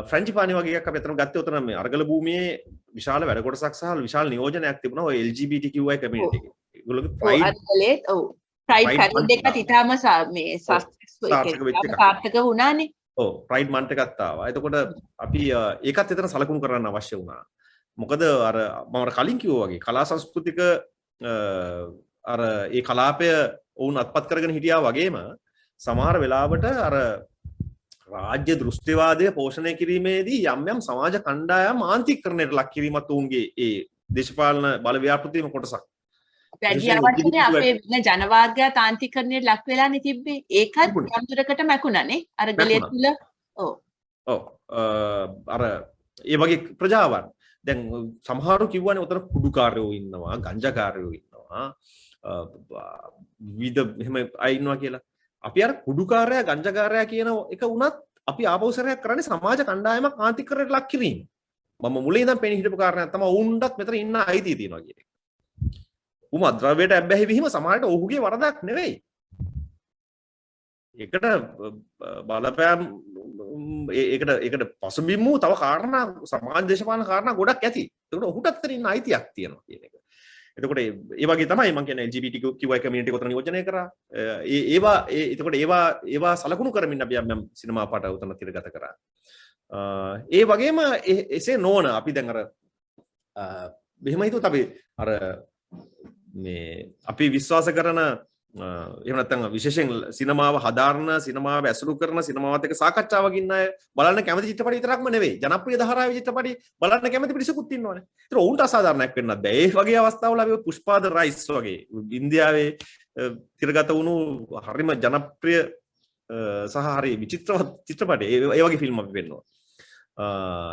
ෆ්‍රැන්චිපානි වගේ එකක් අපි අතන ගත්තේ උතන මේ අරගල භූමියේ විශාල වැඩ කොටසක් සහ විශාල නියෝජනයක් තිබුණා ඔය LGBTQI කමියුනිටි එකේ. ඒගොල්ලෝගේ ප්‍රයිඩ් පැරඩ් එකත් ඉතාම මේ සාර්ථක වුණානේ. ඔව් ප්‍රයිඩ් මන්ත් එකක් ආවා. එතකොට අපි ඒකත් එතන සලකුණු කරන්න අවශ්‍ය වුණා. මොකද අර මම කලින් කිව්වා වගේ කලා සංස්කෘතික අර ඒ කලාපය වුන් අත්පත් කරගෙන හිටියා වගේම සමහර වෙලාවට අර රාජ්‍ය දෘෂ්ටිවාදය පෝෂණය කිරීමේදී යම් යම් සමාජ කණ්ඩායම් ආන්තිකරණයට ලක් කිරීමත් ඔවුන්ගේ ඒ දේශපාලන බල ව්‍යාපෘතියම කොටසක්. වැඩි අවශ්‍යනේ අපේ වෙන ජනවාර්ගය තාන්තිකරණයට ලක් වෙලානේ තිබ්බේ. ඒකත් යම් දුරකට මැකුණානේ. අර ගලිය තුල. ඔව්. අර ඒ වගේ ප්‍රජාවන් දැන් සමහරව කිව්වනේ උතර කුඩුකාරයෝ ඉන්නවා, ගංජාකාරයෝ ඉන්නවා. විවිධ එහෙම අය ඉන්නවා කියලා. අපි අර කුඩුකාරයා ගංජාකාරයා කියන එක වුණත් අපි ආපෞසරයක් කරන්නේ සමාජ කණ්ඩායමක් ආන්තිකරණයට ලක් කිරීම. මම මුලින් ඉඳන් පෙනී හිටපු කාරණයක් තමයි වුණ්ඩත් මෙතන ඉන්න අයිතිය තියෙනවා කියන එක. මද්‍රව්‍යයට ඇබ්බැහි වීම සමාජයට ඔහුගේ වරදක් නෙවෙයි. ඒකට බලපෑම් ඒකට පසුබිම් වූ තව කාරණා සමාජ දේශපාලන කාරණා ගොඩක් ඇති. ඒකට ඔහුටත් අතර ඉන්න අයිතියක් තියෙනවා කියන එක. එතකොට ඒ වගේ තමයි මම කියන්නේ LGBTQI කමියුනිටි උතන නියෝජනය කරා. එතකොට ඒවා සලකුණු කරමින් අපි යම් සිනමා පාට උතන තිරගත කරා. ඒ වගේම එසේ නොවන අපි දැන් අර මෙහෙම හිතුවත් අපි අර මේ අපි විශ්වාස කරන එහෙම නැත්නම් විශේෂයෙන් සිනමාව හදාරන සිනමාව ඇසුරු කරන සිනමාවත් එක්ක සාකච්ඡාවක් ඉන්න අය බලන්න කැමති චිත්‍රපට විතරක්ම නෙවෙයි ජනප්‍රිය ධාරාවේ චිත්‍රපටි බලන්න කැමති පිරිසකුත් ඉන්නවනේ. ඒතර ඔවුන්ට අසාධාරණයක් වෙන්නත් බෑ. ඒ වගේ අවස්ථාවල අපි පුෂ්පාද රයිස් වගේ ඉන්දියාවේ තිරගත වුණු හරිම ජනප්‍රිය සහ හරි විචිත්‍රවත් චිත්‍රපට ඒ වගේ ෆිල්ම් අපි වෙන්නවා.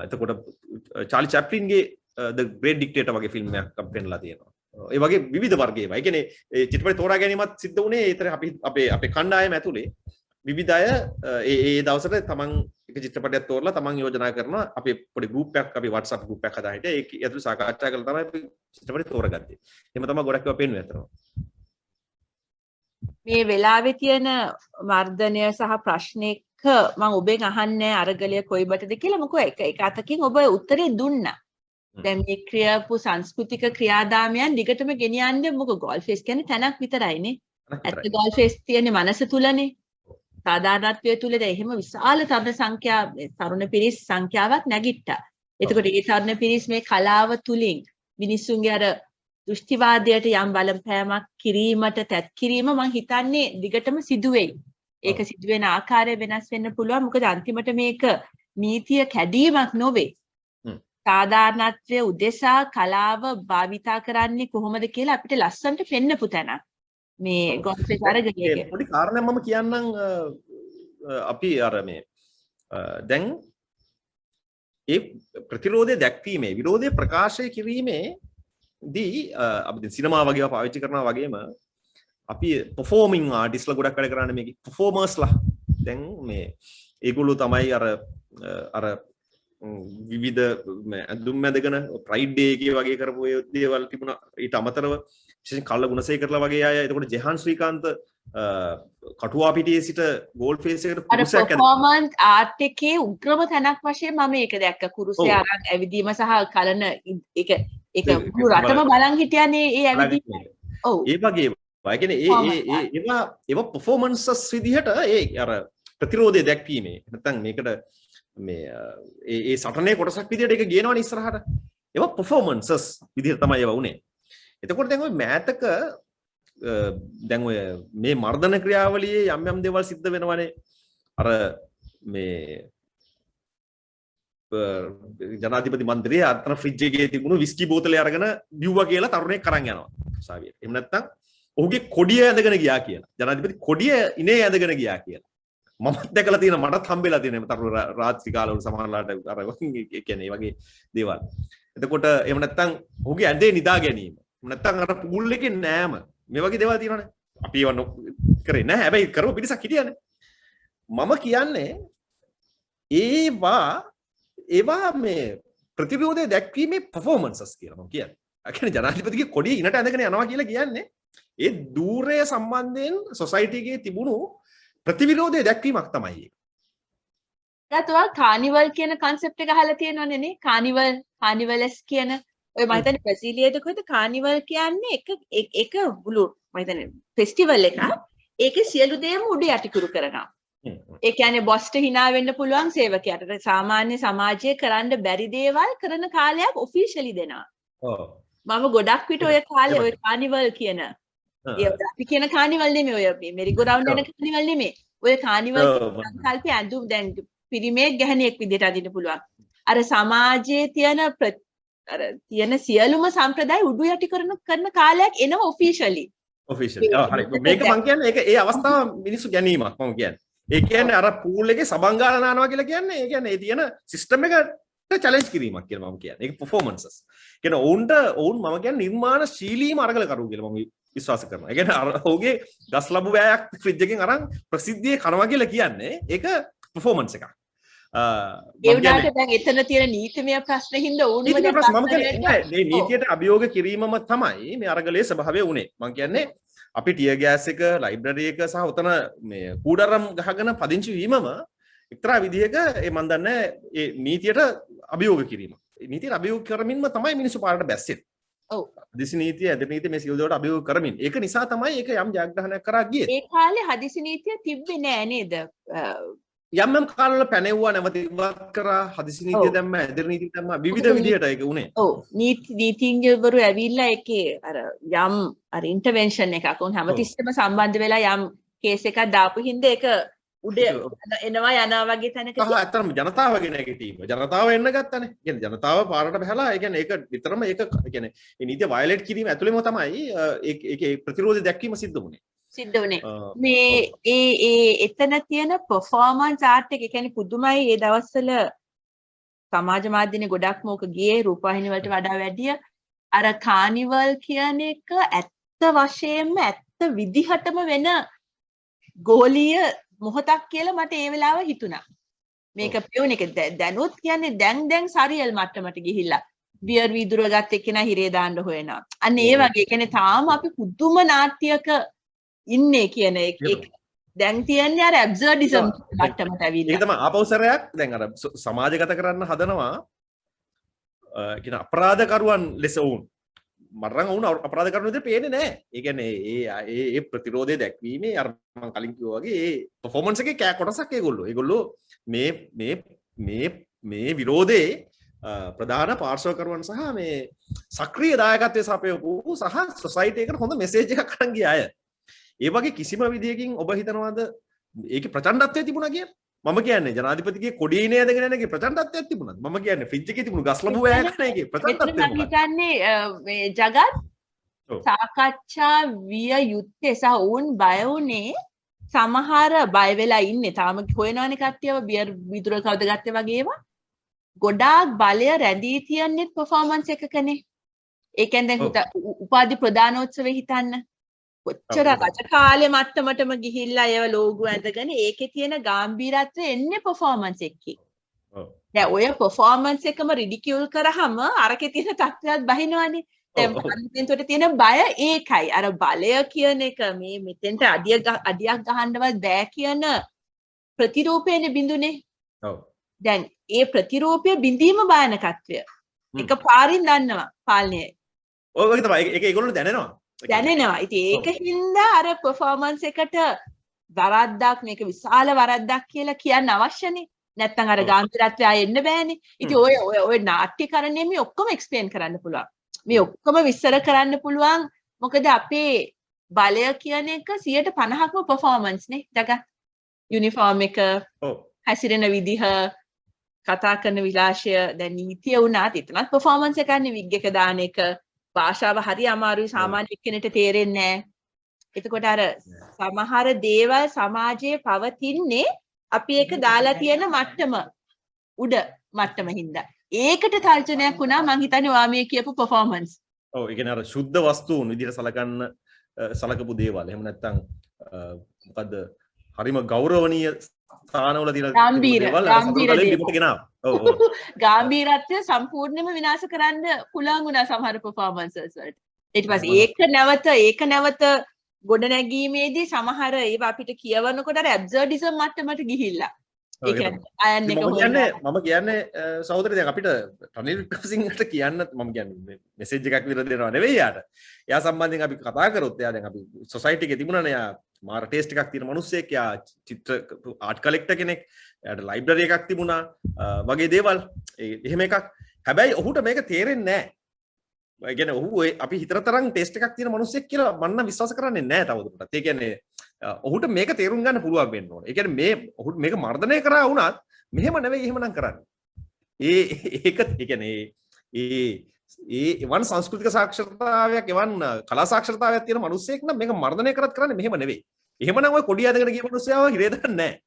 එතකොට චාලි චැප්ලින්ගේ The Great Dictator වගේ ෆිල්ම් එකක් අපි පෙන්ලා තියෙනවා. ඒ වගේ විවිධ වර්ග ඒවා. ඒ කියන්නේ ඒ චිත්‍රපට තෝරා ගැනීමත් සිද්ධ වුණේ ඒතර අපි අපේ කණ්ඩායම ඇතුලේ විවිධ අය ඒ දවසට තමන් එක චිත්‍රපටයක් තෝරලා තමන් යෝජනා කරනවා. අපි පොඩි ගෲප් එකක් අපි WhatsApp ගෲප් එකක් හදා හිටියා. ඒක ඇතුලේ සාකච්ඡා කරලා තමයි අපි චිත්‍රපටය තෝරගත්තේ. එහෙම තමයි ගොඩක් ඒවා පෙන්වන්නේ අතරම. මේ වෙලාවේ තියෙන වර්ධනය සහ ප්‍රශ්නයක මම ඔබෙන් අහන්නේ අරගලය කොයිබටද කියලා. මොකෝ එක අතකින් ඔබ උත්තරේ දුන්නා. දැන් මේ ක්‍රියාපු සංස්කෘතික ක්‍රියාදාමයන් දිගටම ගෙනියන්නේ මොකෝ ගෝල් ෆේස් කියන්නේ තැනක් විතරයිනේ. ඇත්ත ගෝල් ෆේස් තියෙන්නේ මනස තුලනේ. සාධාරණත්වයේ තුල දැන් එහෙම විශාල තරුණ පිරිස් සංඛ්‍යාවක් නැගිට්ටා. එතකොට ඒ තරුණ පිරිස් මේ කලාව තුලින් මිනිස්සුන්ගේ අර දෘෂ්ටිවාදයට යම් බලපෑමක් කිරීමට තැත් කිරීම මම හිතන්නේ දිගටම සිදු වෙයි. ඒක සිදු වෙන ආකාරය වෙනස් වෙන්න පුළුවන්. මොකද අන්තිමට මේක නීතිය කැඩීමක් නොවේ. සාධාරණත්වයේ උදෙසා කලාව භාවිතා කරන්නේ කොහොමද කියලා අපිට ලස්සනට පෙන්නපු තැනක්. මේ ගොන්ෆෙස් අරගලයේ පොඩි කාරණයක් මම කියන්නම් අපි අර මේ දැන් ඒ ප්‍රතිරෝධය දැක්වීමේ විරෝධය ප්‍රකාශය කිරීමේ දී අපි සිනමා වගේ පාවිච්චි කරනවා වගේම අපි performing artists ලා ගොඩක් වැඩ කරන්නේ මේකේ performers ලා දැන් මේ ඒගොල්ලෝ තමයි අර විවිධ ඇඳුම් මැදගෙන ප්‍රයිඩ් ඩේ එකේ වගේ කරපු ඒ දේවල් තිබුණා. ඊට අමතරව විශේෂයෙන් කල්ල ගුණසේකරලා වගේ අය එතකොට ජෙහාන් ශ්‍රීකාන්ත කටුවා පිටියේ සිට ගෝල් ෆේස් එකට කුරුසයක් අර පර්ෆෝමන්ස් ආර්ට් එකේ උග්‍රම තැනක් වශයෙන් මම ඒක දැක්ක. කුරුසය අරන් ඇවිදීම සහ කලන ඒක මුළු රටම බලන් හිටියානේ ඒ ඇවිදීම. ඔව්. ඒ වගේ ඒ කියන්නේ ඒවා performances විදිහට ඒ අර ප්‍රතිරෝධය දැක්වීමේ නැත්නම් මේකට මේ ඒ සටනේ කොටසක් විදිහට ඒක ගේනවනේ ඉස්සරහට. ඒවා performances විදිහට තමයි ඒවා උනේ. එතකොට දැන් ඔය මෑතක දැන් ඔය මේ මර්ධන ක්‍රියාවලියේ යම් දේවල් සිද්ධ වෙනවනේ. අර මේ ජනාධිපති මන්ත්‍රිය අතන ෆ්‍රිජ් එකේ තිබුණු විස්කි බෝතලේ අරගෙන බිව්වා කියලා තරුණයෙක් අරන් යනවා උසාවියට. එහෙම නැත්නම් ඔහුගේ කොඩිය ඇඳගෙන ගියා කියලා. ජනාධිපති කොඩිය ඉනේ ඇඳගෙන ගියා කියලා. මමත් දැකලා තියෙන මටත් හම්බෙලා තියෙන තරුණ රාත්‍රී කාලවල සමහරලාට අර ඒ කියන්නේ වගේ දේවල්. එතකොට එහෙම නැත්නම් ඔහුගේ ඇඳේ නිදා ගැනීම. නැත්නම් අර පූල් එකේ නෑම. මේ වගේ දේවල් තියෙනවනේ. අපි ඒව කරේ නෑ. හැබැයි කරව පිටසක් හිටියනේ. මම කියන්නේ ඒවා මේ ප්‍රතිවිරෝධය දැක්වීමේ performances කියලා මම කියන්නේ. ඒ කියන්නේ ජනාධිපතිගේ කොඩිය ඉනට ඇඳගෙන යනවා කියලා කියන්නේ ඒ දූරය සම්බන්ධයෙන් සොසයිටි එකේ තිබුණු ප්‍රතිවිරෝධය දැක්වීමක් තමයි ඒක. ඒතවා කානිවල් කියන concept එක අහලා තියෙනවනේ නේ කානිවලස් කියන ඔය මම හිතන්නේ බ්‍රසීලියේද කොහෙද කානිවල් කියන්නේ එක මුළු මම හිතන්නේ ෆෙස්ටිවල් එකක් ඒකේ සියලු දේම උඩ යටිකුරු කරනවා. ඒ කියන්නේ බොස්ට hina වෙන්න පුළුවන් සේවකයාට සාමාන්‍ය සමාජයේ කරන්න බැරි දේවල් කරන කාලයක් ඔෆිෂියලි දෙනවා. ඔව්. මම ගොඩක් විට ඔය කාලේ ඔය කානිවල් කියන අපි කියන කානිවල් නෙමෙයි ඔය මෙරිගෝ රවුන්ඩ් යන කානිවල් නෙමෙයි. ඔය කානිවල් සංකල්පය අඳුම් දැන් පිරිමේක් ගැහණියෙක් විදිහට අදින්න පුළුවන්. අර සමාජයේ තියෙන සියලුම සම්ප්‍රදාය උඩු යටි කරන කාලයක් එනවා ඔෆිෂියලි. ඔෆිෂියලි. හරි. මේක මම කියන්නේ ඒක ඒ අවස්ථාව මිනිස්සු ගැනීමක් මම කියන්නේ. ඒ කියන්නේ අර පූල් එකේ සබන් ගාලා නානවා කියලා කියන්නේ ඒ කියන්නේ ඒ තියෙන සිස්ටම් එකට චැලෙන්ජ් කිරීමක් කියලා මම කියන්නේ. ඒක performances. කියන්නේ ඔවුන් මම කියන්නේ නිර්මාණශීලීම අරගල කරු කියලා මම විශ්වාස කරනවා. ඒ කියන්නේ අර ඔහුගේ ගස් ලැබු බෑයක් ෆ්‍රිජ් එකෙන් අරන් ප්‍රසිද්ධියේ කනවා කියලා කියන්නේ ඒක performance එකක්. ඒ වුණාට දැන් එතන තියෙන නීතිමය ප්‍රශ්න හින්දා ඕනම නීතිමය ප්‍රශ්න මම කියන්නේ මේ නීතියට අභියෝග කිරීමම තමයි මේ අරගලයේ ස්වභාවය උනේ. මම කියන්නේ අපි ටියර් ගෑස් එක ලයිබ්‍රරි එක සහ උතන මේ කූඩරම් ගහගෙන පදිංචි වීමම එක්තරා විදිහක මම දන්නේ ඒ නීතියට අභියෝග කිරීම. නීතියට අභියෝග කරමින්ම තමයි මිනිස්සු පාරට බැස්සෙන්නේ. ඔව්. හදිසි නීතිය ඇද නීතිය මේ සියලු දේවල් අභියෝග කරමින්. ඒක නිසා තමයි ඒක යම් ජයග්‍රහණයක් කරා ගියේ. ඒ කාලේ හදිසි නීතිය තිබ්බේ නෑ නේද? යම් කාලවල පැනෙව්වා නැවත ඉවත් කරා හදිසි නීතිය දැම්ම ඇද නීතිය දැම්ම විවිධ විදිහට ඒක උනේ. ඔව්. නීතිඥවරු ඇවිල්ලා ඒකේ අර යම් අර ඉන්ටර්වෙන්ෂන් එකක් උන් හැමතිස්සෙම සම්බන්ධ වෙලා යම් කේස් එකක් දාපු හින්දා ඒක උඩ එනවා යනවා වගේ තැනක ඇත්තටම ජනතාවගේ නැගිටීම ජනතාව එන්න ගත්තනේ. කියන්නේ ජනතාව පාරට බහලා ඒ කියන්නේ ඒක විතරම ඒක කියන්නේ මේ නීතිය වයලේට් කිරීම ඇතුළේම තමයි ඒකේ ප්‍රතිරෝධය දැක්වීම සිද්ධ වුනේ. සිද්ධ වුනේ. මේ එතන තියෙන performance art එක කියන්නේ පුදුමයි ඒ දවස්වල සමාජ මාධ්‍යනේ ගොඩක්ම ඕක ගියේ රූපවාහිනී වලට වඩා වැඩිය අර කානිවල් කියන එක ඇත්ත වශයෙන්ම ඇත්ත විදිහටම වෙන ගෝලීය මොහොතක් කියලා මට ඒ වෙලාව හිතුණා. මේක පියුන එක දැනුත් කියන්නේ දැන් සරියල් මට්ටමට ගිහිල්ලා බියර් වීදුරුව ගත්ත එක්කෙනා හිරේ දාන්න හොයනවා. අන්න ඒ වගේ කියන්නේ තාම අපි පුදුම නාට්‍යයක ඉන්නේ කියන එක දැන් තියන්නේ අර ඇබ්සර්ඩිසම් මට්ටමට ඇවිල්ලා. ඒක තමයි ආපෞසරයක් දැන් අර සමාජගත කරන්න හදනවා කියන අපරාධකරුවන් ලෙස වුන් මරණ වුණ අපරාධකරුවන් විදිහට පේන්නේ නැහැ. ඒ කියන්නේ ඒ ප්‍රතිරෝධය දැක්වීමේ අර මම කලින් කිව්වා වගේ ඒ performance එකේ කෑ කොටසක් ඒගොල්ලෝ මේ විරෝධයේ ප්‍රධාන පාර්ශවකරුවන් සහ මේ සක්‍රීය දායකත්වයේ සපයපු සහ සොසයිටි එකට හොඳ මෙසේජ් එකක් අරන් ගිය අය. ඒ වගේ කිසිම විදියකින් ඔබ හිතනවාද ඒකේ ප්‍රචණ්ඩත්වය තිබුණා කියලා? මම කියන්නේ ජනාධිපතිගේ කොඩියේ නේදගෙන යන එකේ ප්‍රචණ්ඩත්වයක් තිබුණාද? මම කියන්නේ ෆ්‍රිජ් එකේ තිබුණු ගස් ලැබුව වැය ගන්න එකේ ප්‍රචණ්ඩත්වය මම හිතන්නේ මේ ජගත් සාකච්ඡා විය යුත්තේ සහ වුන් බය වුණේ සමහර බය වෙලා ඉන්නේ තාම හොයනවනේ කට්ටියව බියර් විදුර කවුද ගත්තේ වගේ ඒවා ගොඩාක් බලය රැඳී තියන්නේ performance එකකනේ. ඒ කියන්නේ දැන් උපාධි ප්‍රදානෝත්සවේ හිතන්න කොච්චර රජ කාලේ මට්ටමටම ගිහිල්ලා ඒව ලෝගෝ ඇඳගෙන ඒකේ තියෙන ගැඹීරත්වය එන්නේ performance එකේ. දැන් ඔය performance එකම රිඩිකියුල් කරාම අරකේ තියෙන තත්ත්වයක් බහිනවනේ. දැන් පරිපෙන්තොට තියෙන බය ඒකයි. අර බලය කියන එක මේ මෙතෙන්ට අඩියක් ගහන්නවත් බෑ කියන ප්‍රතිරූපේනේ බිඳුනේ. ඔව්. දැන් ඒ ප්‍රතිරූපය බිඳීම භයානකත්වය. එක පාරින් දන්නවා පාලනය. ඔය වගේ තමයි. ඒක ඒගොල්ලෝ දැනෙනවා. දැනෙනවා. ඉතින් ඒක හින්දා අර performance එකට වරද්දක් මේක විශාල වරද්දක් කියලා කියන්න අවශ්‍යනේ. නැත්තම් අර ගැඹිරත්වය ආයෙ එන්න බෑනේ. ඉතින් ඔය නාට්‍යකරණය මේ ඔක්කොම එක්ස්ප්ලেইন කරන්න පුළුවන්. මේ ඔක්කොම විස්තර කරන්න පුළුවන්. මොකද අපේ බලය කියන එක 50%ක්ම performance නේ. ජගත් යුනිෆෝම් එක හැසිරෙන විදිහ කතා කරන විලාශය දැන් නීතිය වුණාත් එතනත් performance එකන්නේ විග් එක දාන එක භාෂාව හරි අමාරුයි සාමාන්‍ය කෙනෙක්ට තේරෙන්නේ නැහැ. එතකොට අර සමහර දේවල් සමාජයේ පවතින්නේ අපි ඒක දාලා තියෙන මට්ටම උඩ මට්ටම හින්දා. ඒකට තර්ජනයක් වුණා මං හිතන්නේ ඔයා මේ කියපු performance. ඔව් ඒ කියන්නේ අර සුද්ධ වස්තුන් විදිහට සලකපු දේවල්. එහෙම නැත්නම් මොකද්ද හරිම ගෞරවනීය ස්ථානවල තියෙන දේවල් සතුටුකලින් බිමට ගෙනාවා. ඔව් ඔව්. ගාම්භීරත්වය සම්පූර්ණයෙන්ම විනාශ කරන්න පුළුවන් වුණා සමහර performances වලට. ඊට පස්සේ ඒක නැවත ගොඩනැගීමේදී සමහර ඒවා අපිට කියවනකොට අර absurdism මට්ටමට ගිහිල්ලා. ඒ කියන්නේ අයන් එක මම කියන්නේ සහෝදරය දැන් අපිට රනිල් වික්‍රමසිංහට කියන්න මම කියන්නේ මෙසේජ් එකක් විතර දෙනවා නෙවෙයි යාට. එයා සම්බන්ධයෙන් අපි කතා කරොත් එයා දැන් අපි සොසයිටි එකේ තිබුණානේ එයා මාර ටේස්ට් එකක් තියෙන මිනිස්සෙක් එයා චිත්‍ර ආර්ට් කලෙක්ටර් කෙනෙක්. එයාට ලයිබ්‍රරි එකක් තිබුණා වගේ දේවල්. එහෙම එකක්. හැබැයි ඔහුට මේක තේරෙන්නේ නැහැ. ඒ කියන්නේ ඔහු අපි හිතන තරම් ටෙස්ට් එකක් තියෙන මිනිස්සෙක් කියලා මම විශ්වාස කරන්නේ නැහැ තවදුරටත්. ඒ කියන්නේ ඔහුට මේක තේරුම් ගන්න පුළුවන් වෙන්න ඕනේ. ඒ කියන්නේ මේ ඔහුට මේක මර්ධනය කරා වුණත් මෙහෙම නෙවෙයි එහෙමනම් කරන්නේ. ඒක ඒ කියන්නේ එවන් සංස්කෘතික සාක්ෂරතාවයක් එවන් කලා සාක්ෂරතාවයක් තියෙන මිනිස්සෙක් නම් මේක මර්ධනය කරන්නේ මෙහෙම නෙවෙයි. එහෙමනම් ඔය කොඩිය ඇදගෙන ගිය මිනිස්සයාව හිරේ දාන්නේ නැහැ.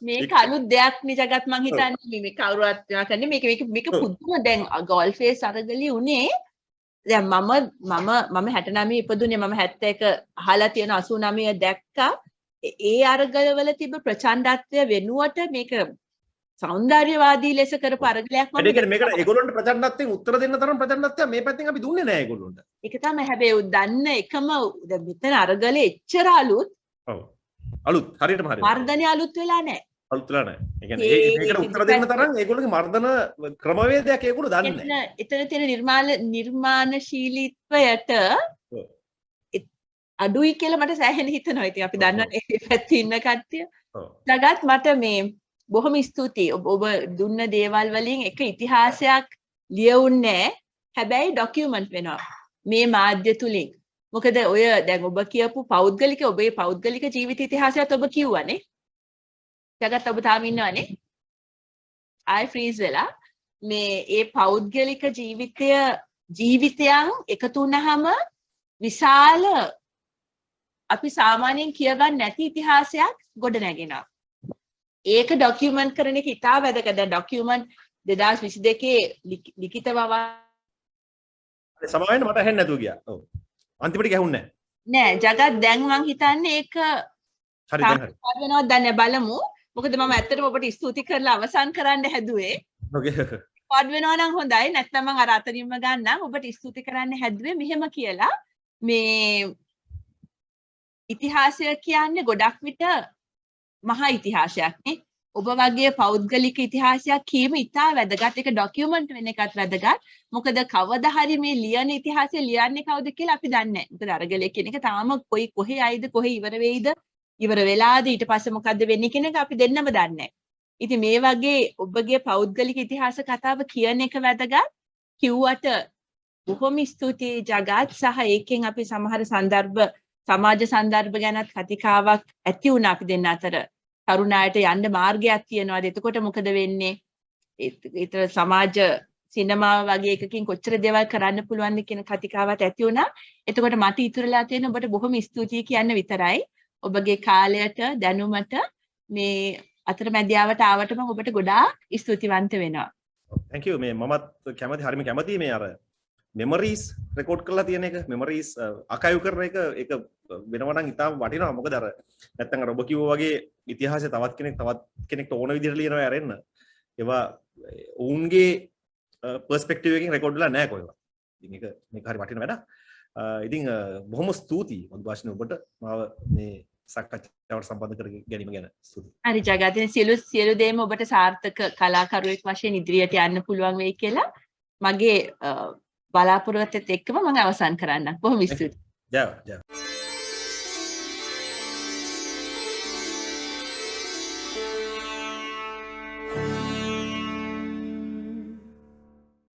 මේක අලුත් දෙයක් නේ ජගත් මං හිතන්නේ මේ කවුරුවත් කියන්නේ මේක පුදුම දැන් ගෝල්ෆේස් අරගලි උනේ දැන් මම 69 ඉපදුනේ මම 71 අහලා තියෙන 89 දැක්කා ඒ අරගලවල තිබ්බ ප්‍රචණ්ඩත්වය වෙනුවට මේක සෞන්දර්යවාදී ලෙස කරපු අරගලයක් මම ඒක මේකට ඒගොල්ලොන්ට ප්‍රචණ්ඩත්වයෙන් උත්තර දෙන්න තරම් ප්‍රචණ්ඩත්වය මේ පැත්තෙන් අපි දුන්නේ නැහැ ඒගොල්ලොන්ට. ඒක තමයි හැබැයි දන්න එකම දැන් මෙතන අරගලේ එච්චර අලුත්. ඔව්. අලුත් හරියටම හරියට. මර්ධනය අලුත් වෙලා නැහැ. අලුත් වෙලා නැහැ. ඒ කියන්නේ මේකට උත්තර දෙන්න තරම් ඒගොල්ලෝගේ මර්ධන ක්‍රමවේදයක් ඒගොල්ලෝ දන්නේ නැහැ. එතන තියෙන නිර්මාණශීලීත්වයට අඩුයි කියලා මට සෑහෙන හිතෙනවා. ඉතින් අපි දන්නවා මේ පැත්තේ ඉන්න කට්ටිය. ළඟත් මට මේ බොහොම ස්තුතියි. ඔබ දුන්න දේවල් වලින් එක ඉතිහාසයක් ලියුන්නේ හැබැයි ડોකියුමන්ට් වෙනවා. මේ මාධ්‍ය තුලින්. මොකද ඔය දැන් ඔබ කියපු ඔබේ පෞද්ගලික ජීවිත ඉතිහාසයත් ඔබ කිව්වනේ. ජගත් ඔබ තාම ඉන්නවනේ. ආයි ෆ්‍රීස් වෙලා මේ ඒ පෞද්ගලික ජීවිතයන් එකතු වුණාම විශාල අපි සාමාන්‍යයෙන් කියවන්න නැති ඉතිහාසයක් ගොඩ නැගෙනවා. ඒක ડોකියුමන්ට් කරන එක ඉතා වැදගත්. දැන් ડોකියුමන්ට් 2022 ලිඛිතව සමාවෙන්න මට ඇහෙන්නේ නැතුව ගියා. ඔව්. අන්තිමට ගැහුන්නේ නැහැ. නෑ ජගත් දැන් මං හිතන්නේ ඒක හරි දැන් හරි. වෙනවද දැන් බලමු. මොකද මම ඇත්තටම ඔබට ස්තුති කරලා අවසන් කරන්න හැදුවේ. ඔකේ. පොඩ් වෙනවා නම් හොඳයි. නැත්නම් මම අර අතරින්ම ගන්නම්. ඔබට ස්තුති කරන්න හැදුවේ මෙහෙම කියලා. මේ ඉතිහාසය කියන්නේ ගොඩක් විට මහා ඉතිහාසයක් නේ. ඔබ වගේ පෞද්ගලික ඉතිහාසයක් කීම ඉතා වැදගත්. ඒක ડોකියුමන්ට් වෙන එකත් වැදගත්. මොකද කවදා හරි මේ ලියන ඉතිහාසය ලියන්නේ කවුද කියලා අපි දන්නේ නැහැ. මොකද අරගලයේ කියන එක තාම කොහේ ආයිද කොහේ ඉවර වෙයිද ඉවර වෙලාද ඊට පස්සේ මොකද්ද වෙන්නේ කියන එක අපි දෙන්නම දන්නේ නැහැ. ඉතින් මේ වගේ ඔබගේ පෞද්ගලික ඉතිහාස කතාව කියන එක වැදගත්. කිව්වට බොහොම ස්තුතියි ජගත් සහ ඒකෙන් අපි සමහර සමාජ සංදර්භ ගැනත් කතිකාවක් ඇති වුණා අපි දෙන්න අතර. තරුණායට යන්න මාර්ගයක් තියෙනවාද? එතකොට මොකද වෙන්නේ? ඒතර සමාජ සිනමාව වගේ එකකින් කොච්චර දේවල් කරන්න පුළුවන්ද කියන කතිකාවක් ඇති වුණා. එතකොට මට ඉතුරුලා තියෙන ඔබට බොහොම ස්තුතියි කියන්න විතරයි. ඔබගේ කාලයට දැනුමට මේ අතරමැදියාවට ආවට මම ඔබට ගොඩාක් ස්තුතිවන්ත වෙනවා. Thank you. මේ මමත් කැමති හරිම කැමතියි මේ අර මෙමරීස් රෙකෝඩ් කරලා තියෙන එක මෙමරීස් ආකයිව් කරන එක ඒක වෙනවා නම් ඉතාම වටිනවා. මොකද අර නැත්තම් අර ඔබ කිව්වා වගේ ඉතිහාසය තවත් කෙනෙක්ට ඕන විදිහට ලියනවා ඇරෙන්න. ඒවා ඔවුන්ගේ පර්ස්පෙක්ටිව් එකකින් රෙකෝඩ් වෙලා නැහැ කොහෙවත්. ඉතින් මේක හරි වටින වැඩක්. ඉතින් බොහොම ස්තුතියි මధుභාෂිනී ඔබට මාව මේ සාකච්ඡාවට සම්බන්ධ කර ගැනීම ගැන ස්තුතියි. හරි ජගත් සියලු දේම ඔබට සාර්ථක කලාකරුවෙක් වශයෙන් ඉදිරියට යන්න පුළුවන් වෙයි කියලා මගේ බලාපොරොත්තුත් එක්කම මම අවසන් කරන්න. බොහොම ස්තුතියි. ජය